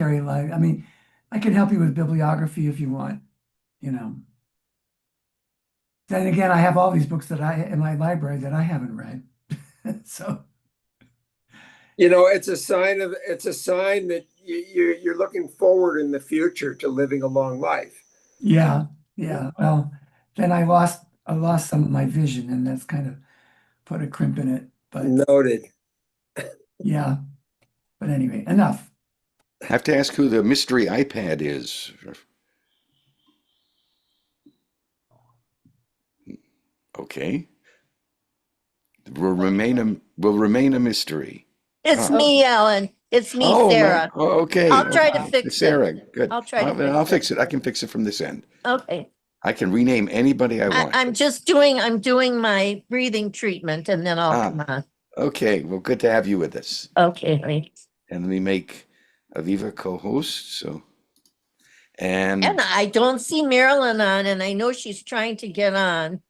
life. I mean, I can help you with bibliography if you want, you know. Then again, I have all these books that I in my library that I haven't read. So It's a sign that you're looking forward in the future to living a long life. yeah, yeah. Well, then I lost some of my vision, and that's kind of put a crimp in it. But Noted. yeah, but anyway, enough. I have to ask who the mystery iPad is. Okay. Will remain a mystery. It's me, Ellen. It's me, Oh, man. Sarah. Oh, okay. I'll try to Okay. fix Sarah, it. good. I'll try to fix I'll it. fix it. I can fix it from this end. Okay. I can rename anybody I want. I'm doing my breathing treatment and then I'll come on. Okay. Well, good to have you with us. Okay, honey. And let me make Aviva co-host. So, And and I don't see Marilyn on, and I know she's trying to get on.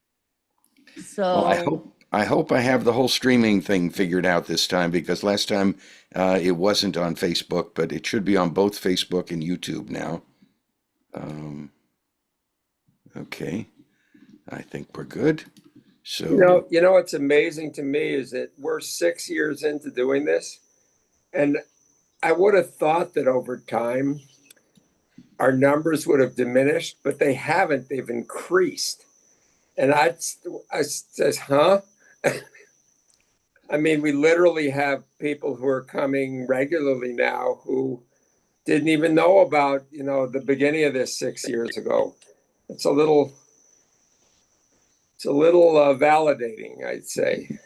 well, So I hope I have the whole streaming thing figured out this time, because last time it wasn't on Facebook, but it should be on both Facebook and YouTube now. Okay, I think we're good. So, What's amazing to me is that we're 6 years into doing this, and I would have thought that over time our numbers would have diminished, but they haven't. They've increased. And I says, huh? I mean, we literally have people who are coming regularly now who didn't even know about, the beginning of this 6 years ago. It's a little validating, I'd say,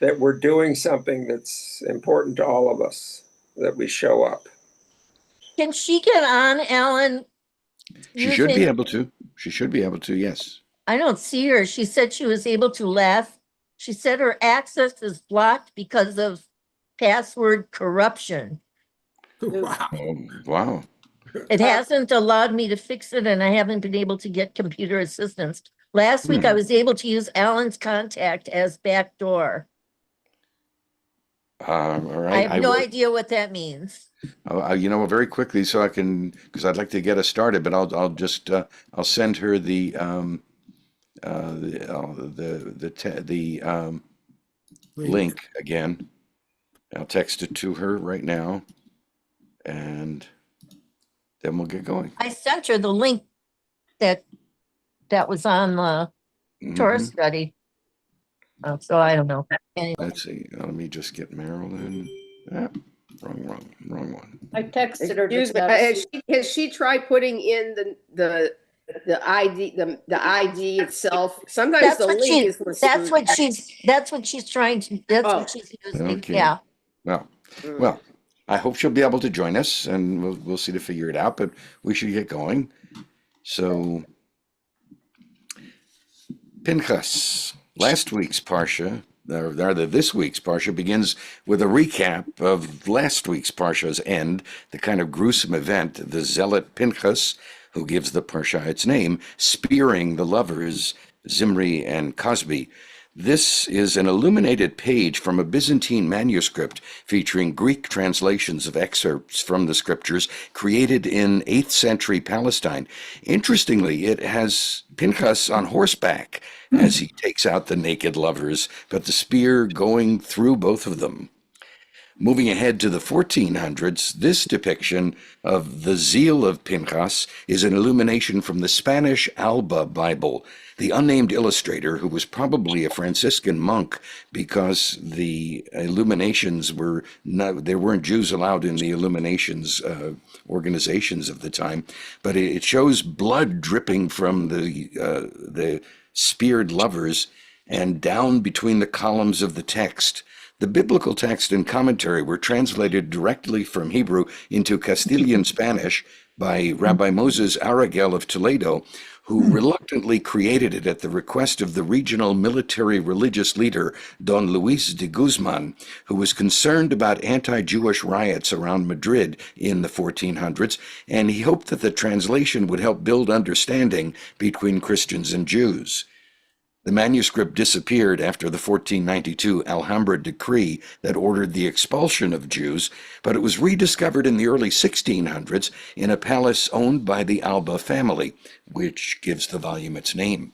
that we're doing something that's important to all of us, that we show up. can she get on, Ellen? she should be able to. She should be able to, yes. I don't see her. She said she was able to last. She said her access is blocked because of password corruption. Wow. Wow. It hasn't allowed me to fix it, and I haven't been able to get computer assistance. Last week, I was able to use Alan's contact as backdoor. All right. I have no idea what that means. Very quickly, so I can, because I'd like to get us started, but I'll just I'll send her the link again. I'll text it to her right now, and then we'll get going. I sent her the link that was on the Torah study. So I don't know. Anyway. Let's see. Let me just get Marilyn. Wrong one. I texted her. Excuse me. Has she tried putting in the ID the ID itself? Sometimes the link is for that's what she's trying to. That's what she's using. Okay. Yeah. Well, I hope she'll be able to join us, and we'll see to figure it out. But we should get going. So, Pinchas, last week's parsha, or rather this week's parsha, begins with a recap of last week's parsha's end, the kind of gruesome event, the zealot Pinchas, who gives the parsha its name, spearing the lovers Zimri and Cosby. This is an illuminated page from a Byzantine manuscript featuring Greek translations of excerpts from the scriptures created in 8th century Palestine. Interestingly, it has Pinchas on horseback as he takes out the naked lovers, but the spear going through both of them. Moving ahead to the 1400s, this depiction of the zeal of Pinchas is an illumination from the Spanish Alba Bible. The unnamed illustrator, who was probably a Franciscan monk, because the illuminations there weren't Jews allowed in the illuminations organizations of the time, but it shows blood dripping from the speared lovers and down between the columns of the text. The biblical text and commentary were translated directly from Hebrew into Castilian Spanish by Rabbi Moses Aragel of Toledo, who reluctantly created it at the request of the regional military religious leader, Don Luis de Guzman, who was concerned about anti-Jewish riots around Madrid in the 1400s, and he hoped that the translation would help build understanding between Christians and Jews. The manuscript disappeared after the 1492 Alhambra decree that ordered the expulsion of Jews, but it was rediscovered in the early 1600s in a palace owned by the Alba family, which gives the volume its name.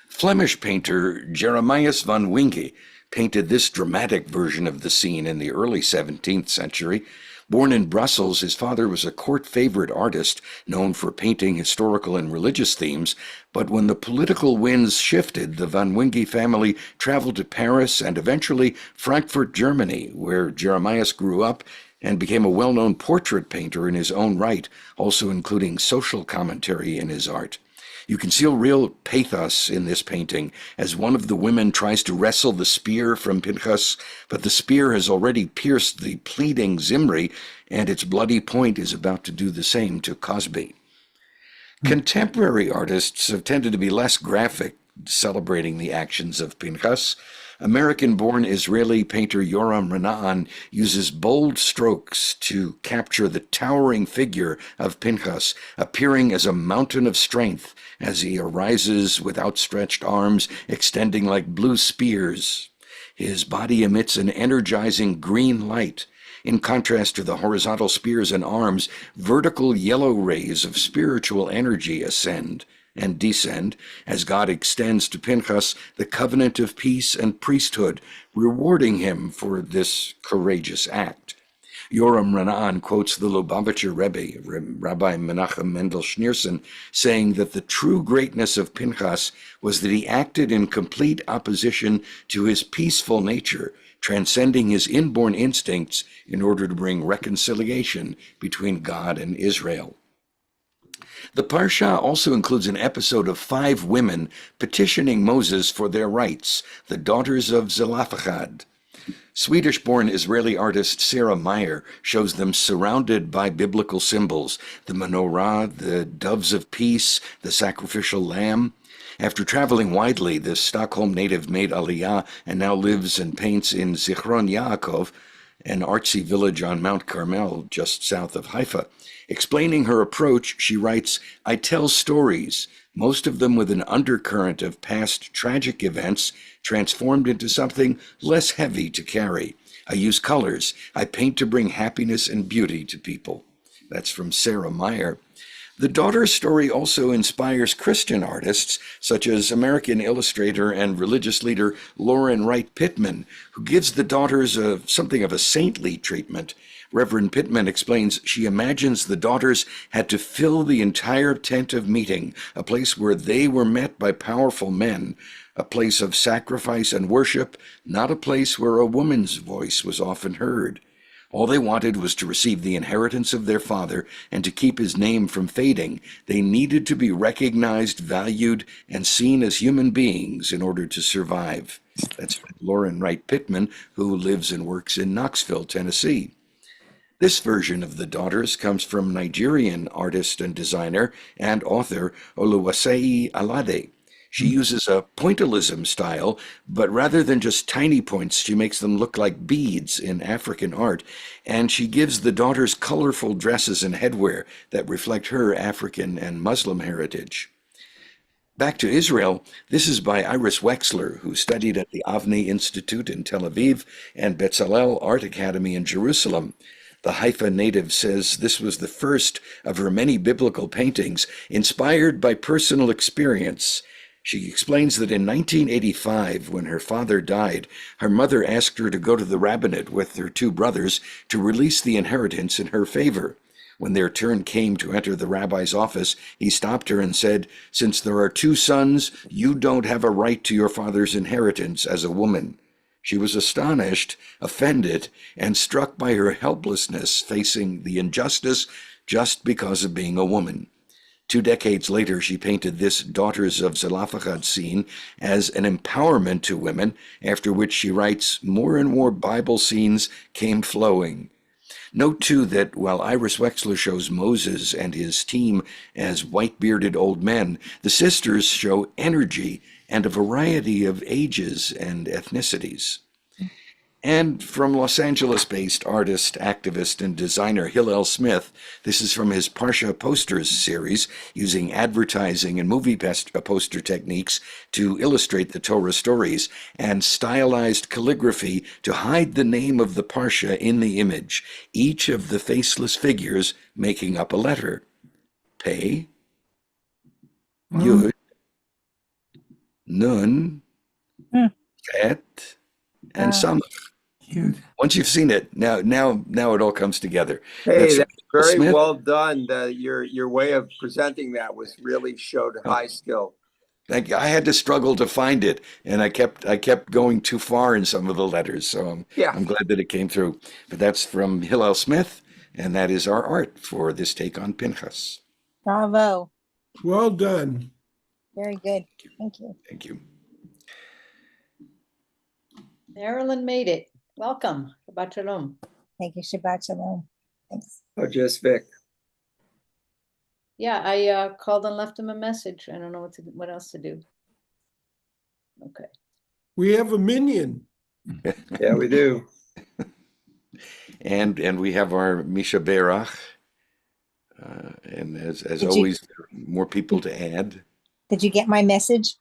Flemish painter Jeremias van Winge painted this dramatic version of the scene in the early 17th century. Born in Brussels, his father was a court-favored artist known for painting historical and religious themes, but when the political winds shifted, the Van Winge family traveled to Paris and eventually Frankfurt, Germany, where Jeremias grew up and became a well-known portrait painter in his own right, also including social commentary in his art. You can see a real pathos in this painting as one of the women tries to wrestle the spear from Pinchas, but the spear has already pierced the pleading Zimri, and its bloody point is about to do the same to Cosby. Contemporary artists have tended to be less graphic, celebrating the actions of Pinchas. American-born Israeli painter Yoram Renaan uses bold strokes to capture the towering figure of Pinchas, appearing as a mountain of strength as he arises with outstretched arms extending like blue spears. His body emits an energizing green light. In contrast to the horizontal spears and arms, vertical yellow rays of spiritual energy ascend and descend as God extends to Pinchas the covenant of peace and priesthood, rewarding him for this courageous act. Yoram Renaan quotes the Lubavitcher Rebbe, Rabbi Menachem Mendel Schneerson, saying that the true greatness of Pinchas was that he acted in complete opposition to his peaceful nature, transcending his inborn instincts in order to bring reconciliation between God and Israel. The Parsha also includes an episode of 5 women petitioning Moses for their rights, the daughters of Zelophehad. Swedish-born Israeli artist Sarah Meyer shows them surrounded by biblical symbols, the menorah, the doves of peace, the sacrificial lamb. After traveling widely, the Stockholm native made Aliyah and now lives and paints in Zichron Yaakov, an artsy village on Mount Carmel just south of Haifa. Explaining her approach, she writes, "I tell stories, most of them with an undercurrent of past tragic events transformed into something less heavy to carry. I use colors. I paint to bring happiness and beauty to people." That's from Sarah Meyer. The daughter's story also inspires Christian artists, such as American illustrator and religious leader Lauren Wright Pittman, who gives the daughters something of a saintly treatment. Reverend Pittman explains she imagines the daughters had to fill the entire tent of meeting, a place where they were met by powerful men, a place of sacrifice and worship, not a place where a woman's voice was often heard. All they wanted was to receive the inheritance of their father and to keep his name from fading. They needed to be recognized, valued, and seen as human beings in order to survive. That's Lauren Wright Pittman, who lives and works in Knoxville, Tennessee. This version of the daughters comes from Nigerian artist and designer and author Oluwaseyi Alade. She uses a pointillism style, but rather than just tiny points, she makes them look like beads in African art, and she gives the daughters colorful dresses and headwear that reflect her African and Muslim heritage. Back to Israel, this is by Iris Wexler, who studied at the Avni Institute in Tel Aviv and Bezalel Art Academy in Jerusalem. The Haifa native says this was the first of her many biblical paintings inspired by personal experience. She explains that in 1985, when her father died, her mother asked her to go to the rabbinate with her 2 brothers to release the inheritance in her favor. When their turn came to enter the rabbi's office, he stopped her and said, "Since there are 2 sons, you don't have a right to your father's inheritance as a woman." She was astonished, offended, and struck by her helplessness facing the injustice just because of being a woman. 2 decades later, she painted this Daughters of Zelophehad scene as an empowerment to women, after which she writes, more and more Bible scenes came flowing. Note, too, that while Iris Wexler shows Moses and his team as white-bearded old men, the sisters show energy and a variety of ages and ethnicities. And from Los Angeles-based artist, activist, and designer Hillel Smith, this is from his Parsha Posters series, using advertising and movie poster techniques to illustrate the Torah stories, and stylized calligraphy to hide the name of the Parsha in the image, each of the faceless figures making up a letter. Pei, Yud, Nun, Bet, and Samach. Cute. Once you've seen it, now it all comes together. Hey, that's Will very Smith. well done. Your way of presenting that was really showed high skill. Thank you. I had to struggle to find it, and I kept going too far in some of the letters. So Yeah. I'm glad that it came through. But that's from Hillel Smith, and that is our art for this take on Pinchas. Bravo. Well done. Very good. Thank you. Thank you. Marilyn made it. Welcome. Shabbat shalom. Thank you. Shabbat shalom. Thanks. Oh, just Vic. Yeah, I called and left him a message. I don't know what else to do. Okay. We have a minion. Yeah, we do. And we have our Misha Berach. And as always, there are more people to add. Did you get my message?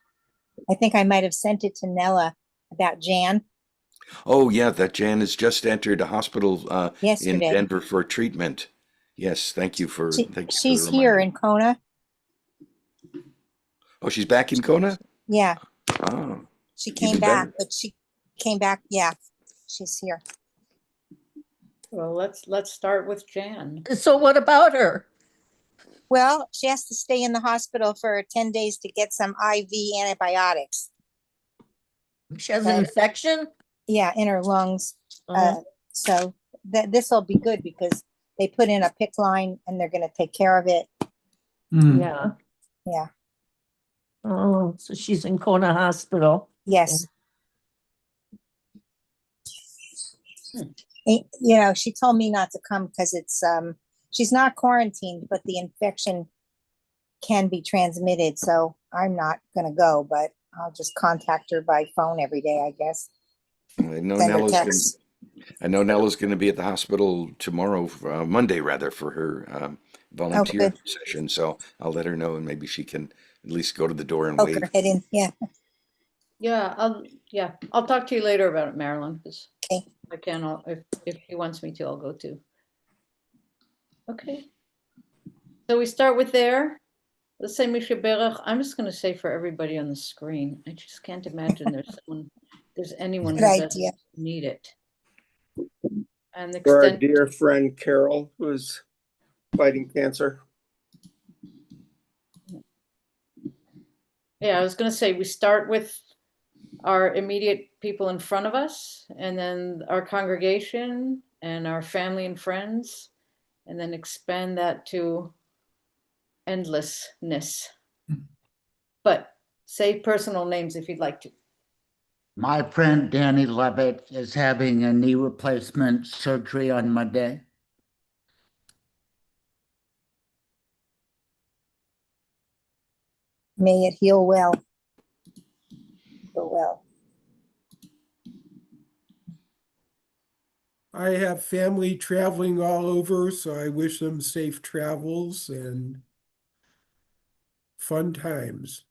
I think I might have sent it to Nella about Jan Oh, yeah, that Jan has just entered a hospital in yesterday. Denver for treatment. Yes, thank you for She- thank you for she's the here reminder. in Kona. Oh, she's back in Kona? Yeah, Oh, she came Even back, better. but she came back. Yeah, she's here. Well, let's start with Jan. So what about her? Well, she has to stay in the hospital for 10 days to get some IV antibiotics. She has an infection? Yeah, in her lungs. Oh, So this will be good because they put in a PICC line and they're going to take care of it. yeah. Yeah. Oh, so she's in Kona Hospital. Yes. Hmm. You know, she told me not to come because it's she's not quarantined, but the infection can be transmitted. So I'm not gonna go, but I'll just contact her by phone every day, I guess. I know Send her Nella's texts. Nella's going to be at the hospital tomorrow, Monday rather, for her volunteer good. session. So I'll let her know, and maybe she can at least go to the door and Poke wave. her head in. Yeah. Yeah, I'll talk to you later about it, Marilyn, because Okay. I can, if he wants me to, I'll go too. Okay. So we start with there. Let's say Misha Berach. I'm just gonna say for everybody on the screen. I just can't imagine there's anyone who Good doesn't idea. need it. And the For our extent, dear friend Carol, who's fighting cancer. yeah, I was gonna say we start with our immediate people in front of us, and then our congregation and our family and friends, and then expand that to endlessness. But say personal names if you'd like to. My friend Danny Levitt is having a knee replacement surgery on Monday. May it heal well. Heal well. I have family traveling all over, so I wish them safe travels and fun times.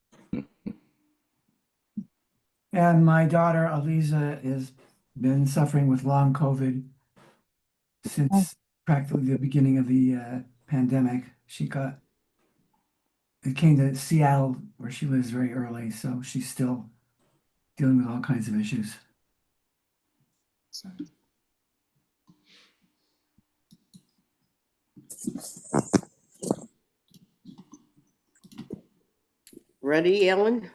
And my daughter Aliza has been suffering with long COVID since practically the beginning of the pandemic. It came to Seattle where she lives very early, so she's still dealing with all kinds of issues. Ready, Ellen?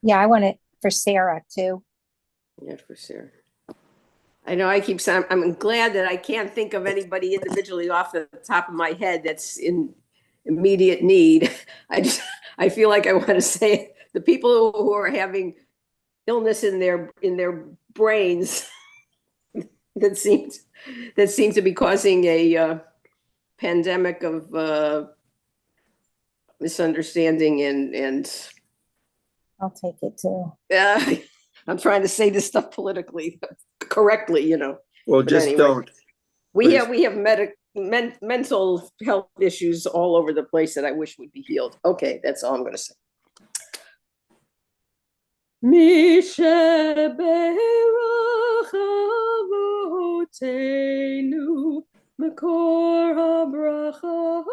Yeah, I want it for Sarah too. Yeah, for Sarah. I know I keep saying, I'm glad that I can't think of anybody individually off the top of my head that's in immediate need. I feel like I want to say the people who are having illness in their brains that seem to be causing a pandemic of misunderstanding and I'll take it too. I'm trying to say this stuff politically correctly, you know. Well, But just anyway. don't. We Please. have mental health issues all over the place that I wish would be healed. Okay, that's all I'm going to say. Mishe berach avotenu Makor habracha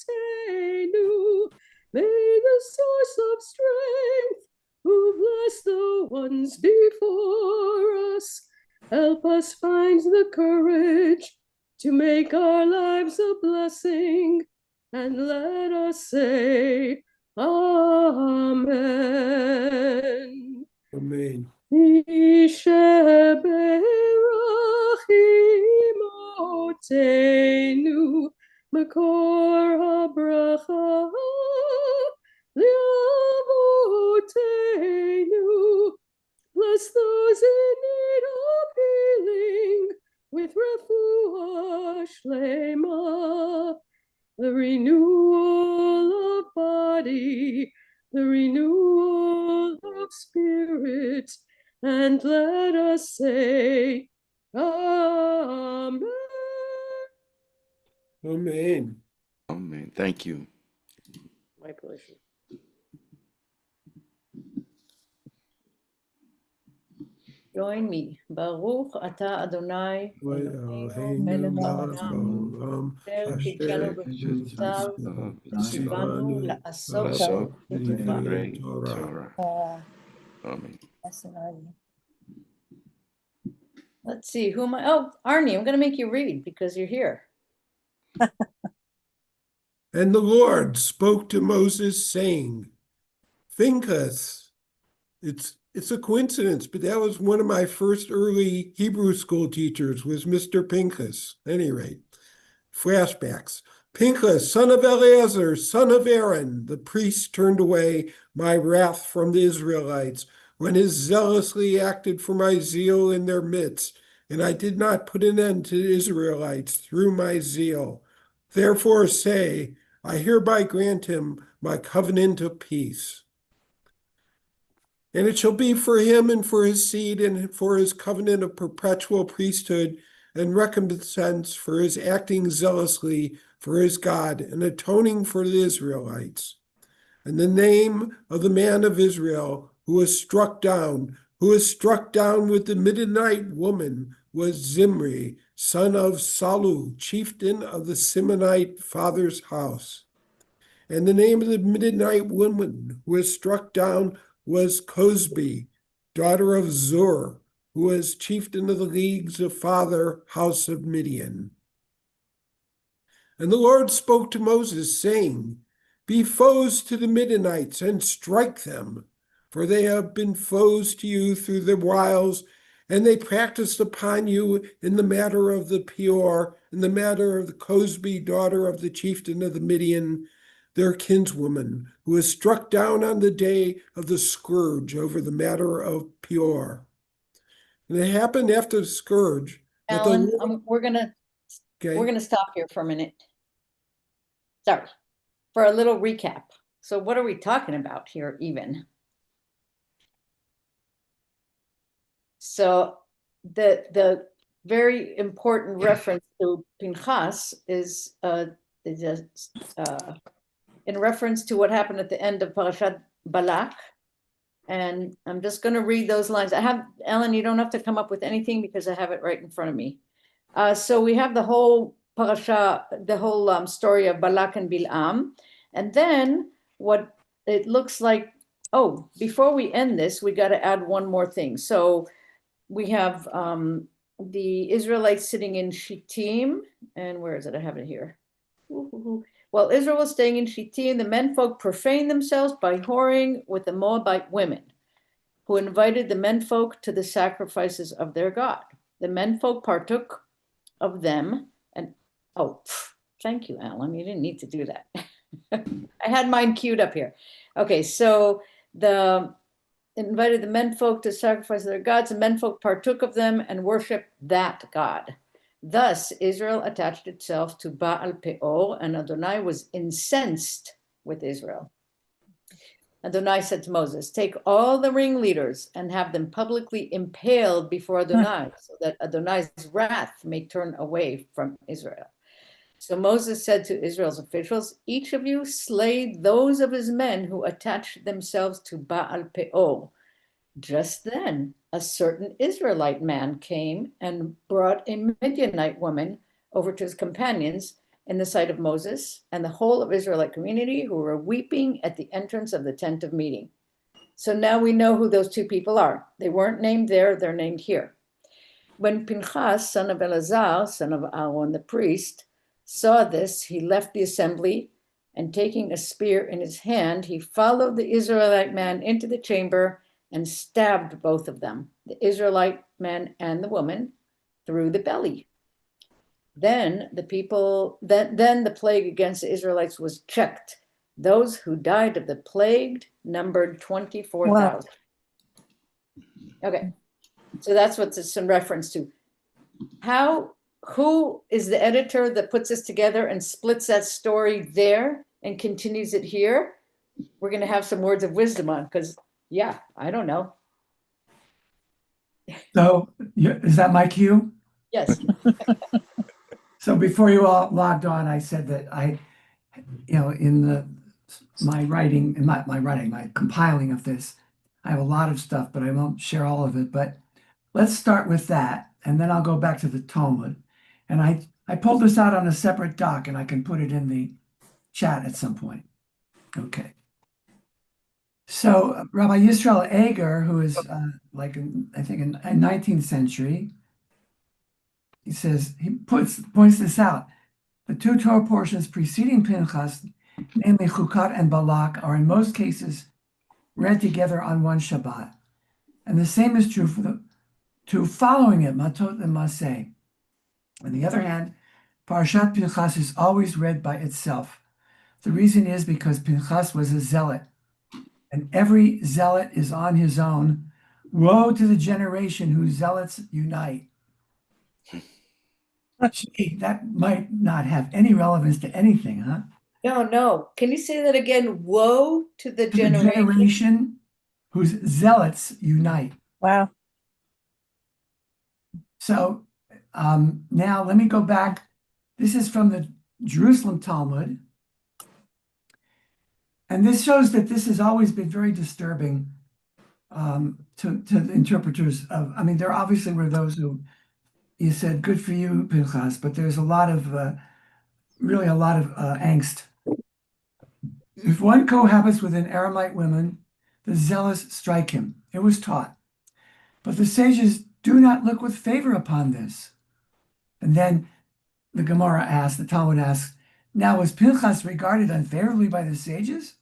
imotenu. May the source of strength, who bless the ones before us, help us find the courage to make our lives a blessing, and let us say, Amen. Amen. Mishe berach imotenu Makor habracha liavotenu. Bless those in need of healing with refuah shlema, the renewal of body, the renewal of spirit, and let us say, Amen. Amen. Amen. Thank you. My pleasure. Join me. Baruch atah Adonai Eloheinu melech haolam asher kitshanu b'mitzvotav v'tzivanu la'asot b'divrei Torah. Torah. Amen. Yes, and Arnie. Let's see, who am I? Oh, Arnie, I'm going to make you read because you're here. And the Lord spoke to Moses, saying, Pinchas, it's a coincidence, but that was one of my first early Hebrew school teachers, was Mr. Pinchas. At any rate, flashbacks. Pinchas, son of Eleazar, son of Aaron, the priest turned away my wrath from the Israelites when he zealously acted for my zeal in their midst, and I did not put an end to the Israelites through my zeal. Therefore say, I hereby grant him my covenant of peace. And it shall be for him and for his seed and for his covenant of perpetual priesthood and recompense for his acting zealously for his God and atoning for the Israelites. And the name of the man of Israel who was struck down with the Midianite woman, was Zimri, son of Salu, chieftain of the Simonite father's house. And the name of the Midianite woman who was struck down was Cosbi, daughter of Zur, who was chieftain of the leagues of father house of Midian. And the Lord spoke to Moses, saying, Be foes to the Midianites and strike them, for they have been foes to you through their wiles, and they practiced upon you in the matter of the Peor, in the matter of the Cosbi, daughter of the chieftain of the Midian, their kinswoman, who was struck down on the day of the scourge over the matter of Peor. And it happened after the scourge that the Alan, Lord, we're gonna okay, stop here for a minute. Sorry, for a little recap. So what are we talking about here even? So the very important reference to Pinchas is in reference to what happened at the end of Parashat Balak. And I'm just going to read those lines. I have, Ellen, you don't have to come up with anything because I have it right in front of me. So we have the whole parasha, the whole story of Balak and Bilam. And then what it looks like, oh, before we end this, we got to add one more thing. So we have the Israelites sitting in Shittim. And where is it? I have it here. While Israel was staying in Shittim, the menfolk profaned themselves by whoring with the Moabite women, who invited the menfolk to the sacrifices of their God. The menfolk partook of them, and thank you, Alan. You didn't need to do that. I had mine queued up here. Okay, so the invited the menfolk to sacrifice their gods, and menfolk partook of them and worshiped that God. Thus, Israel attached itself to Baal Peor, and Adonai was incensed with Israel. Adonai said to Moses, take all the ringleaders and have them publicly impaled before Adonai, so that Adonai's wrath may turn away from Israel. So Moses said to Israel's officials, each of you slay those of his men who attached themselves to Baal Peor. Just then, a certain Israelite man came and brought a Midianite woman over to his companions in the sight of Moses and the whole of Israelite community, who were weeping at the entrance of the tent of meeting. So now we know who those two people are. They weren't named there, they're named here. When Pinchas, son of Eleazar, son of Aaron the priest, saw this, he left the assembly, and taking a spear in his hand, he followed the Israelite man into the chamber and stabbed both of them, the Israelite man and the woman, through the belly. Then the plague against the Israelites was checked. Those who died of the plague numbered 24,000. Okay, so that's what this is in reference to. Who is the editor that puts this together and splits that story there and continues it here? We're going to have some words of wisdom on, because, yeah, I don't know. So is that my cue? Yes. So before you all logged on, I said that in my compiling of this, I have a lot of stuff, but I won't share all of it. But let's start with that, and then I'll go back to the Talmud. And I pulled this out on a separate doc, and I can put it in the chat at some point. Okay. So Rabbi Yisrael Eger, who is I think in 19th century, he points this out. The two Torah portions preceding Pinchas, namely Chukat and Balak, are in most cases read together on one Shabbat. And the same is true for the two following it, Matot and Maseh. On the other hand, Parashat Pinchas is always read by itself. The reason is because Pinchas was a zealot, and every zealot is on his own. Woe to the generation whose zealots unite. Gee, that might not have any relevance to anything, huh? No. Can you say that again? Woe to the To the generation whose zealots unite. Wow. So now let me go back. This is from the Jerusalem Talmud. And this shows that this has always been very disturbing to the interpreters of, there obviously were those who, you said, good for you, Pinchas, but there's a lot of, really a lot of angst. If one cohabits with an Aramite woman, the zealous strike him. It was taught. But the sages do not look with favor upon this. And then the Talmud asks, now was Pinchas regarded unfavorably by the sages?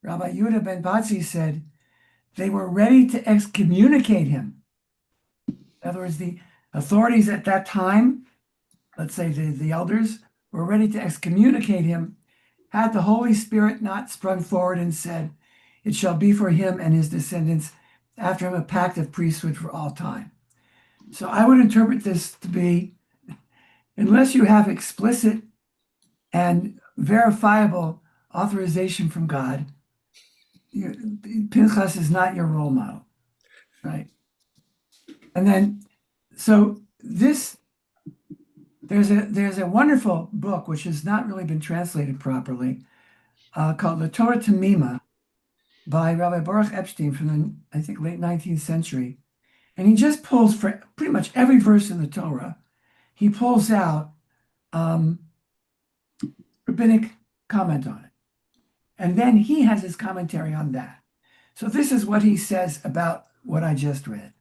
Rabbi Yehuda ben Batzi said, they were ready to excommunicate him. In other words, the authorities at that time, let's say the elders, were ready to excommunicate him, had the Holy Spirit not sprung forward and said, it shall be for him and his descendants after him a pact of priesthood for all time. So I would interpret this to be, unless you have explicit and verifiable authorization from God, Pinchas is not your role model, right? And then, so there's a wonderful book which has not really been translated properly, called the Torah Tamima by Rabbi Baruch Epstein from the, I think, late 19th century. And he just pulls for pretty much every verse in the Torah, he pulls out rabbinic comment on it. And then he has his commentary on that. So this is what he says about what I just read.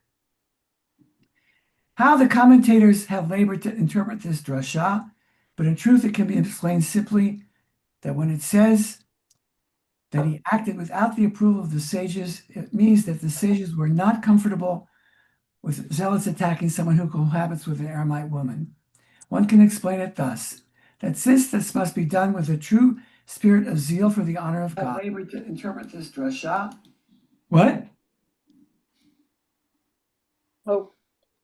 How the commentators have labored to interpret this drasha, but in truth it can be explained simply that when it says that he acted without the approval of the sages, it means that the sages were not comfortable with zealots attacking someone who cohabits with an Aramite woman. One can explain it thus, that since this must be done with a true spirit of zeal for the honor of God. Labored to interpret this drasha. What? Oh,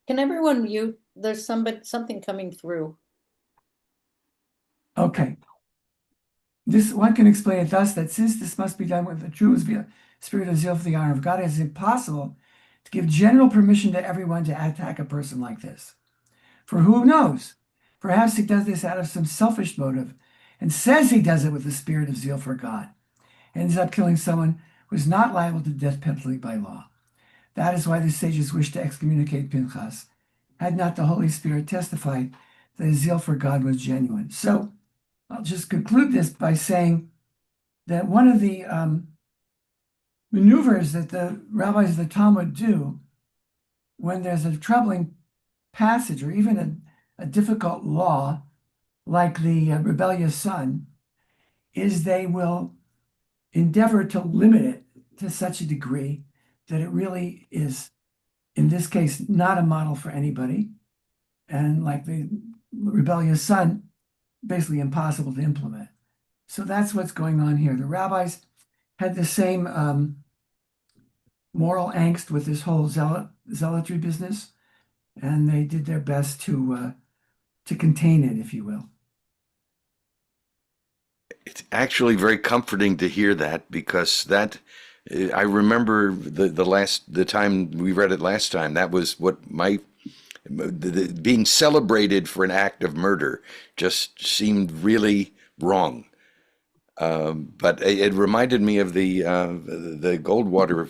can everyone mute? There's something coming through. Okay. This one can explain it thus, that since this must be done with the true spirit of zeal for the honor of God, it is impossible to give general permission to everyone to attack a person like this. For who knows? Perhaps he does this out of some selfish motive and says he does it with the spirit of zeal for God, and ends up killing someone who is not liable to death penalty by law. That is why the sages wished to excommunicate Pinchas, had not the Holy Spirit testified that his zeal for God was genuine. So I'll just conclude this by saying that one of the maneuvers that the rabbis of the Talmud do when there's a troubling passage or even a difficult law like the rebellious son is they will endeavor to limit it to such a degree that it really is, in this case, not a model for anybody. And like the rebellious son, basically impossible to implement. So that's what's going on here. The rabbis had the same moral angst with this whole zealotry business, and they did their best to contain it, if you will. It's actually very comforting to hear that, because that I remember the time we read it last time. That was what being celebrated for an act of murder just seemed really wrong. But it reminded me of the Goldwater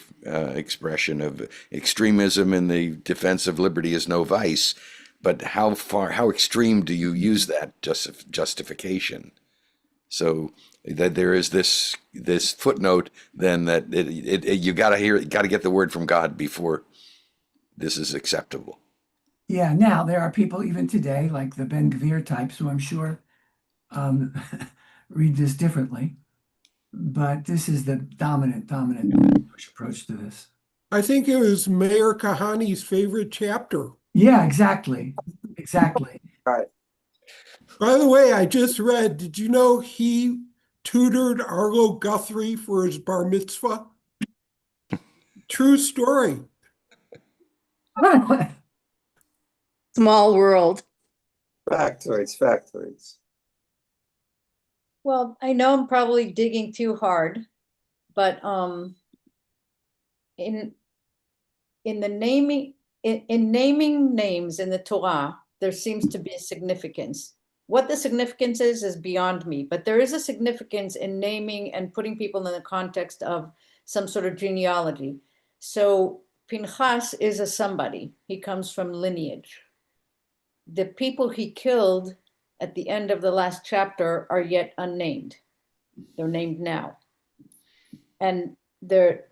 expression of extremism in the defense of liberty is no vice. But how extreme do you use that justification? So that there is this footnote then that you got to get the word from God before this is acceptable. Yeah, now there are people even today, like the Ben Gvir types, who I'm sure read this differently. But this is the dominant approach to this. I think it was Mayor Kahani's favorite chapter. Yeah, exactly. Right. By the way, I just read, did you know he tutored Arlo Guthrie for his bar mitzvah? True story. Small world. Factoids. Well, I know I'm probably digging too hard, but in naming names in the Torah, there seems to be a significance. What the significance is beyond me, but there is a significance in naming and putting people in the context of some sort of genealogy. So Pinchas is a somebody. He comes from lineage. The people he killed at the end of the last chapter are yet unnamed. They're named now. And they're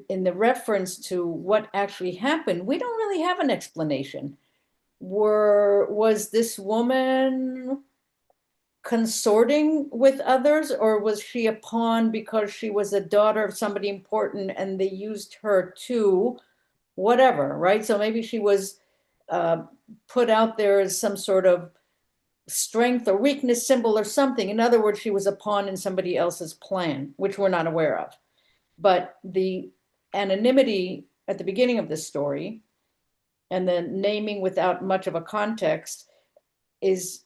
in the reference to what actually happened, we don't really have an explanation. Was this woman consorting with others, or was she a pawn because she was a daughter of somebody important and they used her to whatever, right? So maybe she was put out there as some sort of strength or weakness symbol or something. In other words, she was a pawn in somebody else's plan, which we're not aware of. But the anonymity at the beginning of this story and the naming without much of a context is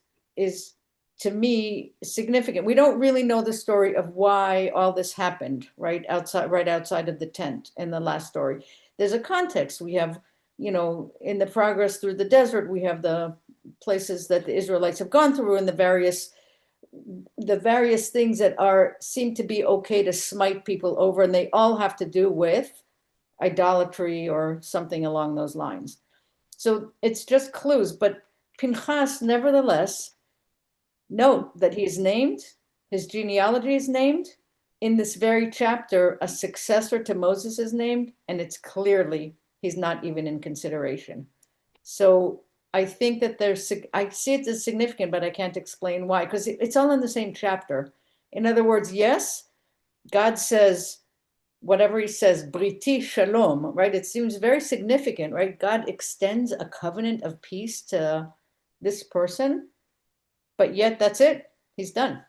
to me significant. We don't really know the story of why all this happened right outside of the tent in the last story. There's a context. We have, in the progress through the desert, we have the places that the Israelites have gone through and the various things that seem to be okay to smite people over, and they all have to do with idolatry or something along those lines. So it's just clues, but Pinchas, nevertheless, note that he is named, his genealogy is named. In this very chapter, a successor to Moses is named, and it's clearly he's not even in consideration. So I think that I see it as significant, but I can't explain why, because it's all in the same chapter. In other words, yes, God says, whatever he says, Briti Shalom, right? It seems very significant, right? God extends a covenant of peace to this person, but yet that's it. He's done.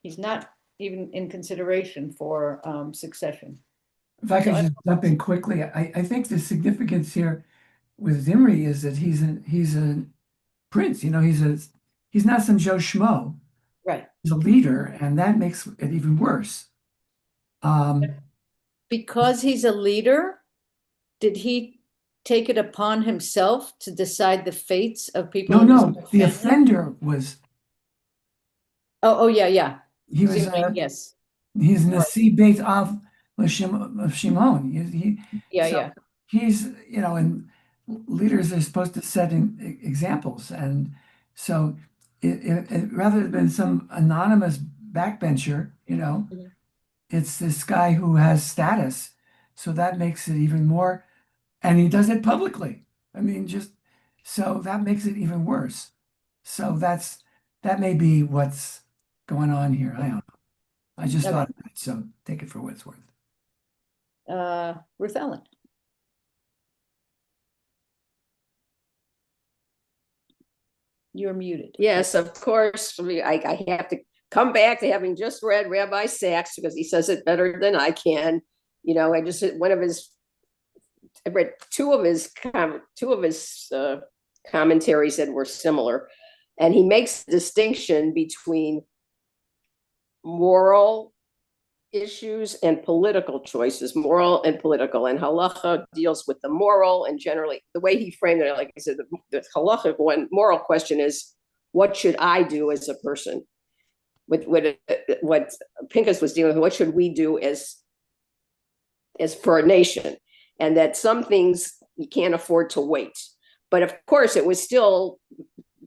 He's not even in consideration for succession. If I could just jump in quickly, I think the significance here with Zimri is that he's a prince. He's not some Joe Schmo. Right. He's a leader, and that makes it even worse. Because he's a leader, did he take it upon himself to decide the fates of people? No, in his no, the family? offender was, Oh, yeah, yeah. he was, Yes, he's Nasi Beit Av of Shimon. yeah, So yeah. he's, and leaders are supposed to set examples. And so rather than some anonymous backbencher, Mhm. it's this guy who has status. So that makes it even more, and he does it publicly. I mean, so that makes it even worse. So that may be what's going on here. I don't know. I just Okay. thought of that, so take it for what it's worth. Ruth Ellen. You're muted. Yes, of course. I have to come back to having just read Rabbi Sachs because he says it better than I can. I just I read two of his commentaries that were similar, and he makes a distinction between moral issues and political choices, moral and political. And halacha deals with the moral, and generally the way he framed it, like I said, the halachic one moral question is, what should I do as a person? With what Pinchas was dealing with, what should we do as for a nation? And that some things you can't afford to wait. But of course, it was still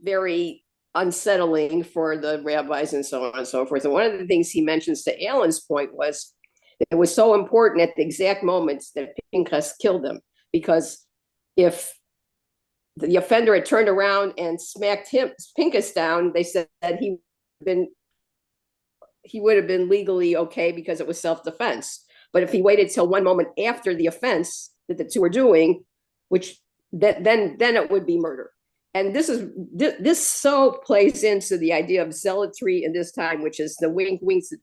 very unsettling for the rabbis and so on and so forth. And one of the things he mentions to Alan's point was that it was so important at the exact moments that Pinchas killed them, because if the offender had turned around and smacked Pinchas down, they said that he would have been legally okay because it was self-defense. But if he waited till one moment after the offense that the two were doing, which then it would be murder. And this so plays into the idea of zealotry in this time, which is the winks that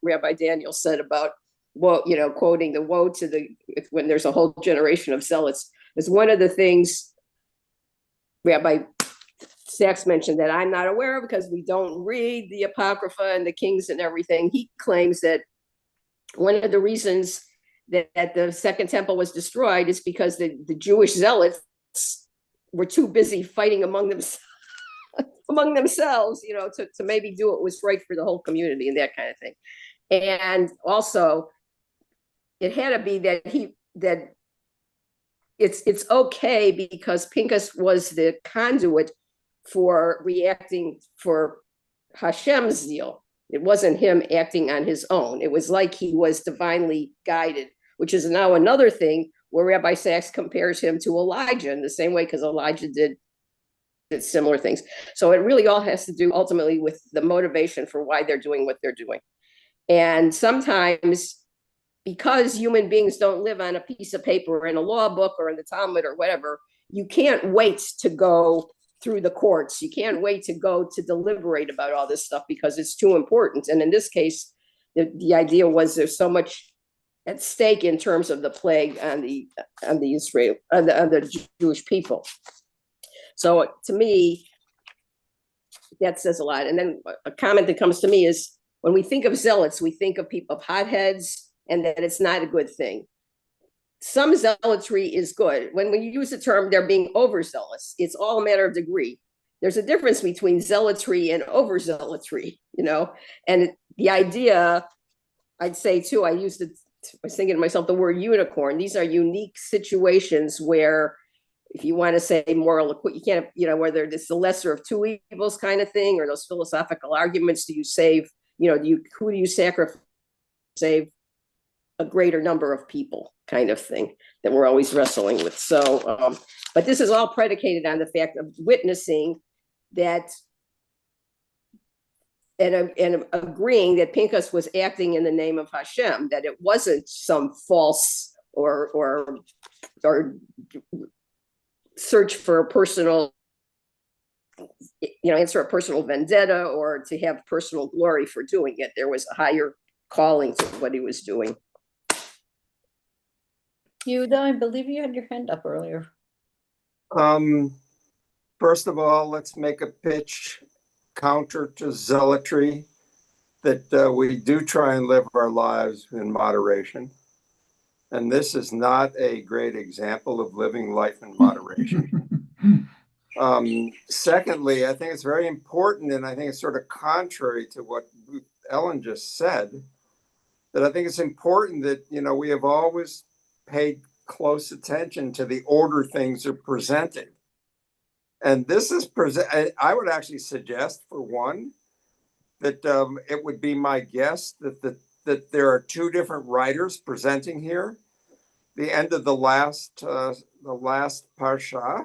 Rabbi Daniel said about, well, quoting the woe to when there's a whole generation of zealots. Is one of the things Rabbi Sachs mentioned that I'm not aware of because we don't read the Apocrypha and the Kings and everything. He claims that one of the reasons that the Second Temple was destroyed is because the Jewish zealots were too busy fighting among themselves, to maybe do what was right for the whole community and that kind of thing. And also, it had to be that it's okay because Pinchas was the conduit for reacting for Hashem's zeal. It wasn't him acting on his own. It was like he was divinely guided, which is now another thing where Rabbi Sachs compares him to Elijah in the same way, because Elijah did similar things. So it really all has to do ultimately with the motivation for why they're doing what they're doing. And sometimes, because human beings don't live on a piece of paper or in a law book or in the Talmud or whatever, you can't wait to go through the courts. You can't wait to go to deliberate about all this stuff because it's too important. And in this case, the idea was there's so much at stake in terms of the plague on the Jewish people. So to me, that says a lot. And then a comment that comes to me is, when we think of zealots, we think of people, of hotheads, and that it's not a good thing. Some zealotry is good. When we use the term they're being overzealous, it's all a matter of degree. There's a difference between zealotry and overzealotry, and the idea, I'd say too, I was thinking to myself, the word unicorn. These are unique situations where, if you want to say moral, you can't, whether it's the lesser of two evils kind of thing, or those philosophical arguments, do you save, who do you sacrifice, save a greater number of people kind of thing that we're always wrestling with. So, but this is all predicated on the fact of witnessing that and agreeing that Pinchas was acting in the name of Hashem, that it wasn't some false or search for a personal, answer a personal vendetta or to have personal glory for doing it. There was a higher calling to what he was doing. Yehuda, I believe you had your hand up earlier. First of all, let's make a pitch counter to zealotry. that we do try and live our lives in moderation. And this is not a great example of living life in moderation. Secondly, I think it's very important, and I think it's sort of contrary to what Ellen just said, that I think it's important that, we have always paid close attention to the order things are presented. And this is I would actually suggest, for one, that it would be my guess that there are two different writers presenting here. The end of the last parsha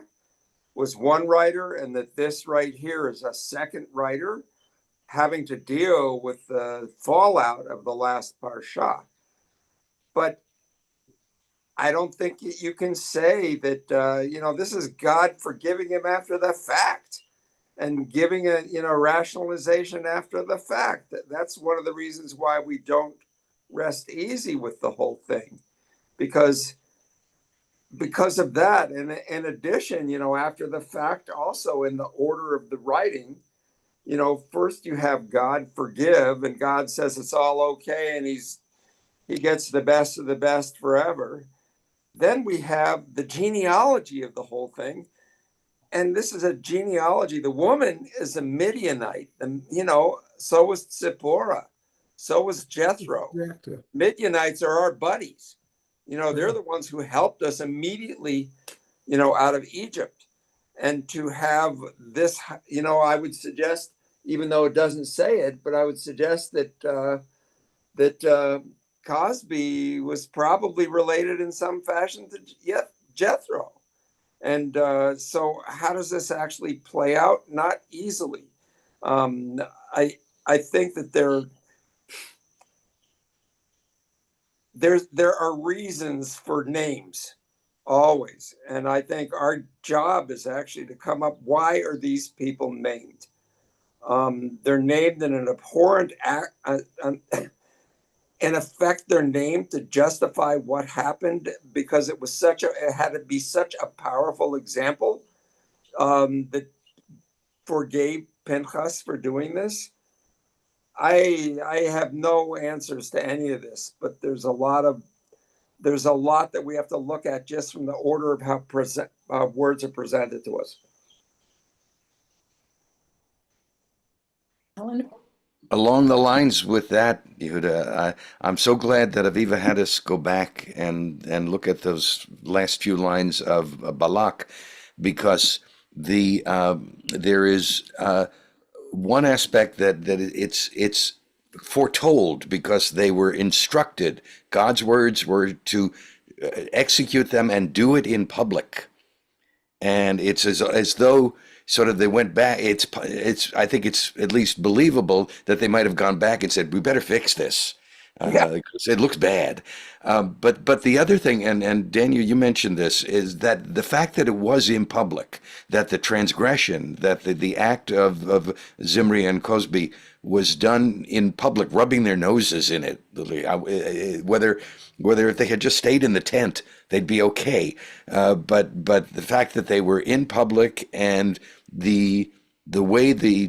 was one writer, and that this right here is a second writer having to deal with the fallout of the last parsha. But I don't think you can say that, this is God forgiving him after the fact and giving a, rationalization after the fact. That's one of the reasons why we don't rest easy with the whole thing, because of that. And in addition, after the fact, also in the order of the writing, first you have God forgive, and God says it's all okay, and he gets the best of the best forever. Then we have the genealogy of the whole thing. And this is a genealogy. The woman is a Midianite, and so was Zipporah, so was Jethro. Exactly. Midianites are our buddies. They're the ones who helped us immediately, out of Egypt. And to have this, I would suggest, even though it doesn't say it, but I would suggest that Cosby was probably related in some fashion to Jethro. And so how does this actually play out? Not easily. I think that there are reasons for names always. And I think our job is actually to come up, why are these people named? They're named in an abhorrent act, in effect, they're named to justify what happened, because it had to be such a powerful example that forgave Pinchas for doing this. I have no answers to any of this, but there's a lot that we have to look at just from the order of how words are presented to us. Ellen? Along the lines with that, Yehuda, I'm so glad that Aviva had us go back and look at those last few lines of Balak, because there is one aspect that it's foretold, because they were instructed. God's words were to execute them and do it in public, and it's as though sort of they went back. I think it's at least believable that they might have gone back and said, we better fix this. It looks bad. But the other thing, and Daniel, you mentioned this, is that the fact that it was in public, that the transgression, that the act of Zimri and Cosby was done in public, rubbing their noses in it, whether if they had just stayed in the tent, they'd be okay. But the fact that they were in public, and the way the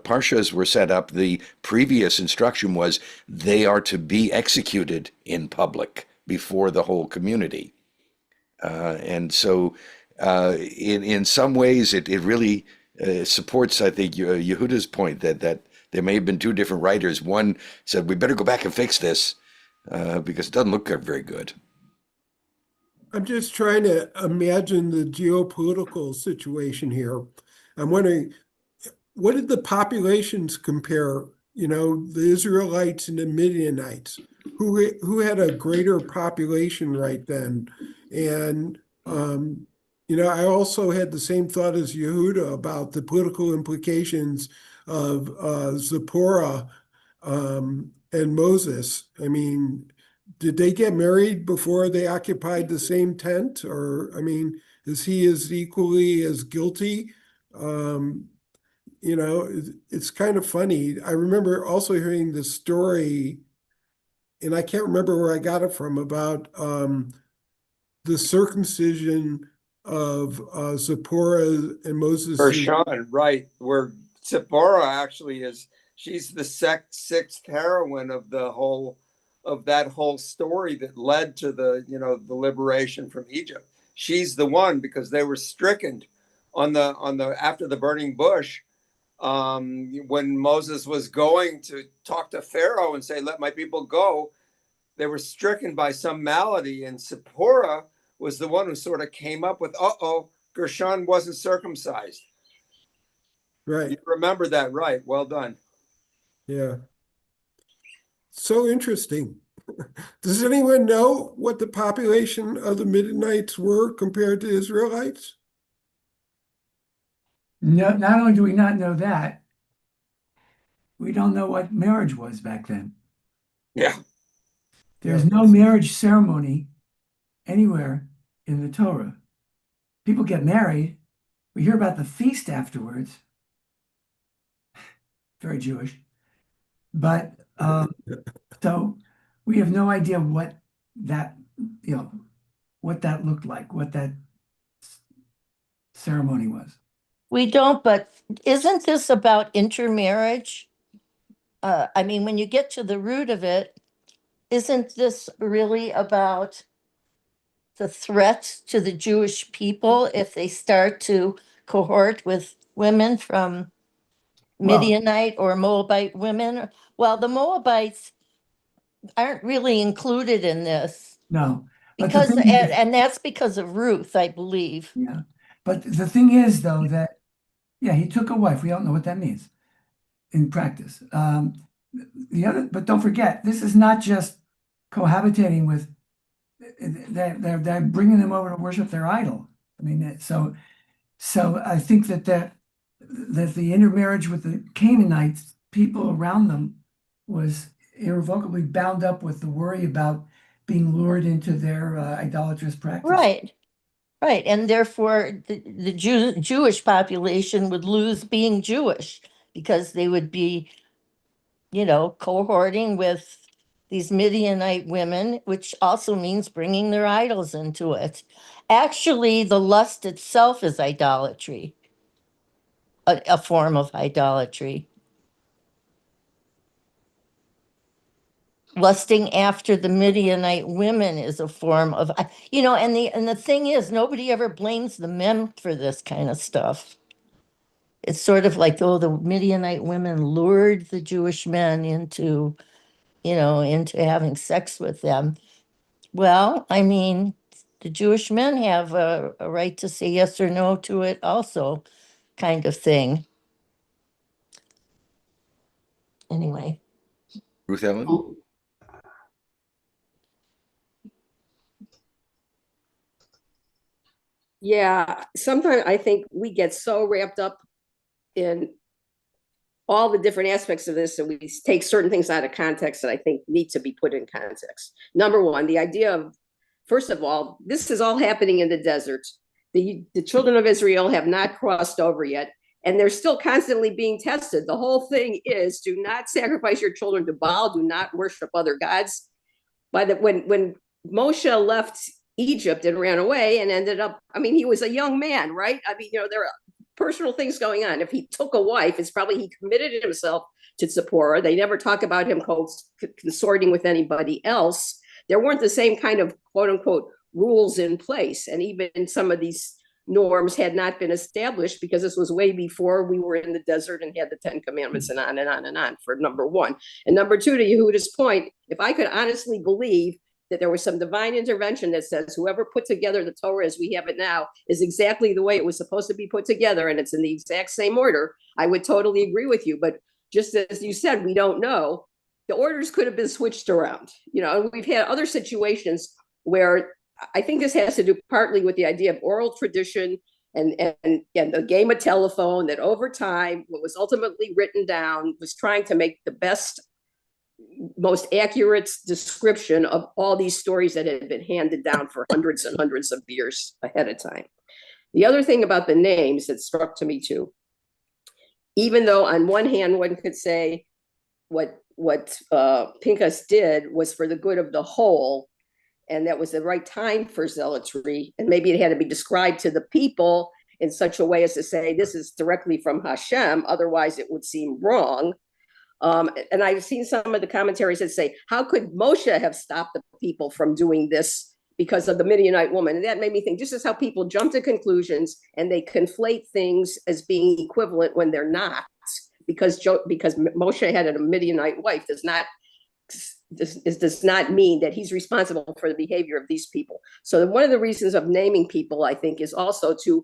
parshas were set up, the previous instruction was they are to be executed in public before the whole community. And so in some ways it really supports, I think, Yehuda's point that there may have been two different writers. One said, we better go back and fix this because it doesn't look very good. I'm just trying to imagine the geopolitical situation here. I'm wondering, what did the populations compare? The Israelites and the Midianites, who had a greater population right then? And I also had the same thought as Yehuda about the political implications of Zipporah and Moses. I mean, did they get married before they occupied the same tent? Or, is he as equally as guilty? It's kind of funny. I remember also hearing the story, and I can't remember where I got it from, about the circumcision of Zipporah and Moses. For Sean, right, where Zipporah actually She's the sixth heroine of that whole story that led to the liberation from Egypt. She's the one, because they were stricken on the after the burning bush, when Moses was going to talk to Pharaoh and say, "Let my people go." They were stricken by some malady, and Zipporah was the one who sort of came up with, Gershon wasn't circumcised. Right. You remember that, right? Well done. Yeah. So interesting. Does anyone know what the population of the Midianites were compared to Israelites? No, not only do we not know that, we don't know what marriage was back then. Yeah. There's Yeah. no marriage ceremony anywhere in the Torah. People get married. We hear about the feast afterwards. Very Jewish. But so we have no idea what that, what that looked like, what that ceremony was. We don't, but isn't this about intermarriage? I mean, when you get to the root of it, isn't this really about the threat to the Jewish people if they start to cohort with women from Well, Midianite or Moabite women? Well, the Moabites aren't really included in this no. But the because, thing is, and that's because of Ruth, I believe. yeah. But the thing is, though, that, yeah, he took a wife. We don't know what that means in practice. But don't forget, this is not just cohabitating with, they're bringing them over to worship their idol. I mean, so I think that the intermarriage with the Canaanites, people around them, was irrevocably bound up with the worry about being lured into their idolatrous practice. Right, right. And therefore, the Jewish population would lose being Jewish because they would be, cohorting with these Midianite women, which also means bringing their idols into it. Actually, the lust itself is idolatry, a form of idolatry. Lusting after the Midianite women is a form of, and the thing is, nobody ever blames the men for this kind of stuff. It's sort of like, oh, the Midianite women lured the Jewish men into having sex with them. Well, I mean, the Jewish men have a right to say yes or no to it also, kind of thing. Anyway. Ruth Ellen? Yeah, sometimes I think we get so wrapped up in all the different aspects of this, and we take certain things out of context that I think need to be put in context. Number one, the idea of, first of all, this is all happening in the desert. The children of Israel have not crossed over yet, and they're still constantly being tested. The whole thing is, do not sacrifice your children to Baal, do not worship other gods. When Moshe left Egypt and ran away and ended up, I mean, he was a young man, right? I mean, there are personal things going on. If he took a wife, it's probably he committed himself to Zipporah. They never talk about him consorting with anybody else. There weren't the same kind of quote unquote rules in place. And even some of these norms had not been established because this was way before we were in the desert and had the 10 Commandments and on and on and on, for number one. And number two, to Yehuda's point, if I could honestly believe that there was some divine intervention that says whoever put together the Torah as we have it now is exactly the way it was supposed to be put together and it's in the exact same order, I would totally agree with you. But just as you said, we don't know. The orders could have been switched around. We've had other situations where I think this has to do partly with the idea of oral tradition and the game of telephone, that over time, what was ultimately written down was trying to make the best, most accurate description of all these stories that had been handed down for hundreds and hundreds of years ahead of time. The other thing about the names that struck to me too, even though on one hand, one could say what Pinchas did was for the good of the whole, and that was the right time for zealotry, and maybe it had to be described to the people in such a way as to say, this is directly from Hashem, otherwise it would seem wrong. And I've seen some of the commentaries that say, how could Moshe have stopped the people from doing this because of the Midianite woman? And that made me think, this is how people jump to conclusions and they conflate things as being equivalent when they're not. Because Moshe had a Midianite wife does not mean that he's responsible for the behavior of these people. So one of the reasons of naming people, I think, is also to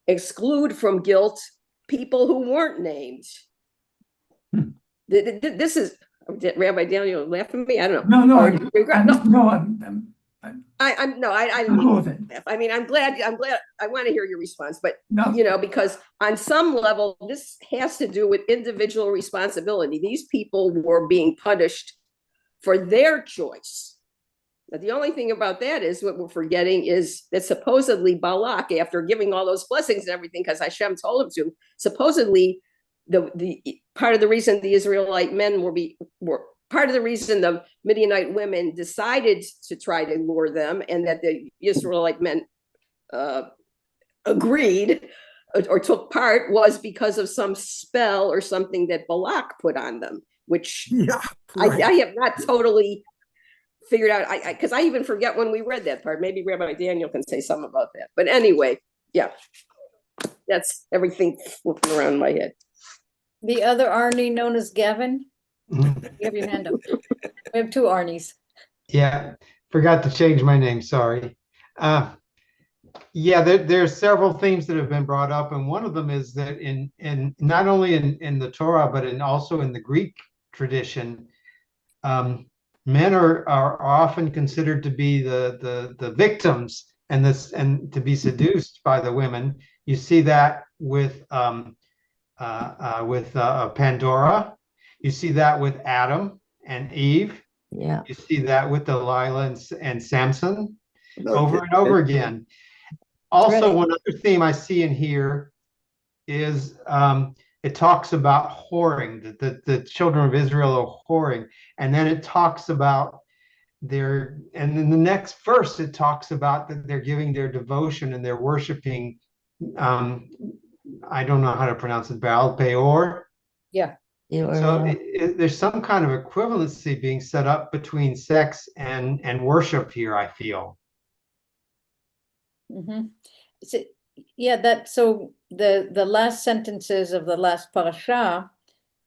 exclude from guilt people who weren't named. This is Rabbi Daniel laughing at me. I don't know. No, Or, I I'm cool with it. I mean, I'm glad. I want to hear your response, but No. because on some level, this has to do with individual responsibility. These people were being punished for their choice. But the only thing about that is what we're forgetting is that supposedly Balak, after giving all those blessings and everything, because Hashem told him to, supposedly the part of the reason the Israelite men were part of the reason the Midianite women decided to try to lure them, and that the Israelite men agreed or took part, was because of some spell or something that Balak put on them, which right. I have not totally figured out. Because I even forget when we read that part. Maybe Rabbi Daniel can say something about that. But anyway, yeah, that's everything flipping around in my head. The other Arnie, known as Gavin, you have your hand up. We have two Arnies. Yeah, forgot to change my name, sorry. Yeah, there's several themes that have been brought up, and one of them is that in not only in the Torah, but also in the Greek tradition, men are often considered to be the victims and to be seduced by the women. You see that with Pandora. You see that with Adam and Eve. Yeah. You see that with Delilah and Samson over and over again. Also, Right. one other theme I see in here is it talks about whoring, that the children of Israel are whoring. And then it talks about and in the next verse, it talks about that they're giving their devotion and they're worshiping, I don't know how to pronounce it, Baal Peor. Yeah. So there's some kind of equivalency being set up between sex and worship here, I feel. Mm-hmm. So, yeah, so the last sentences of the last parasha,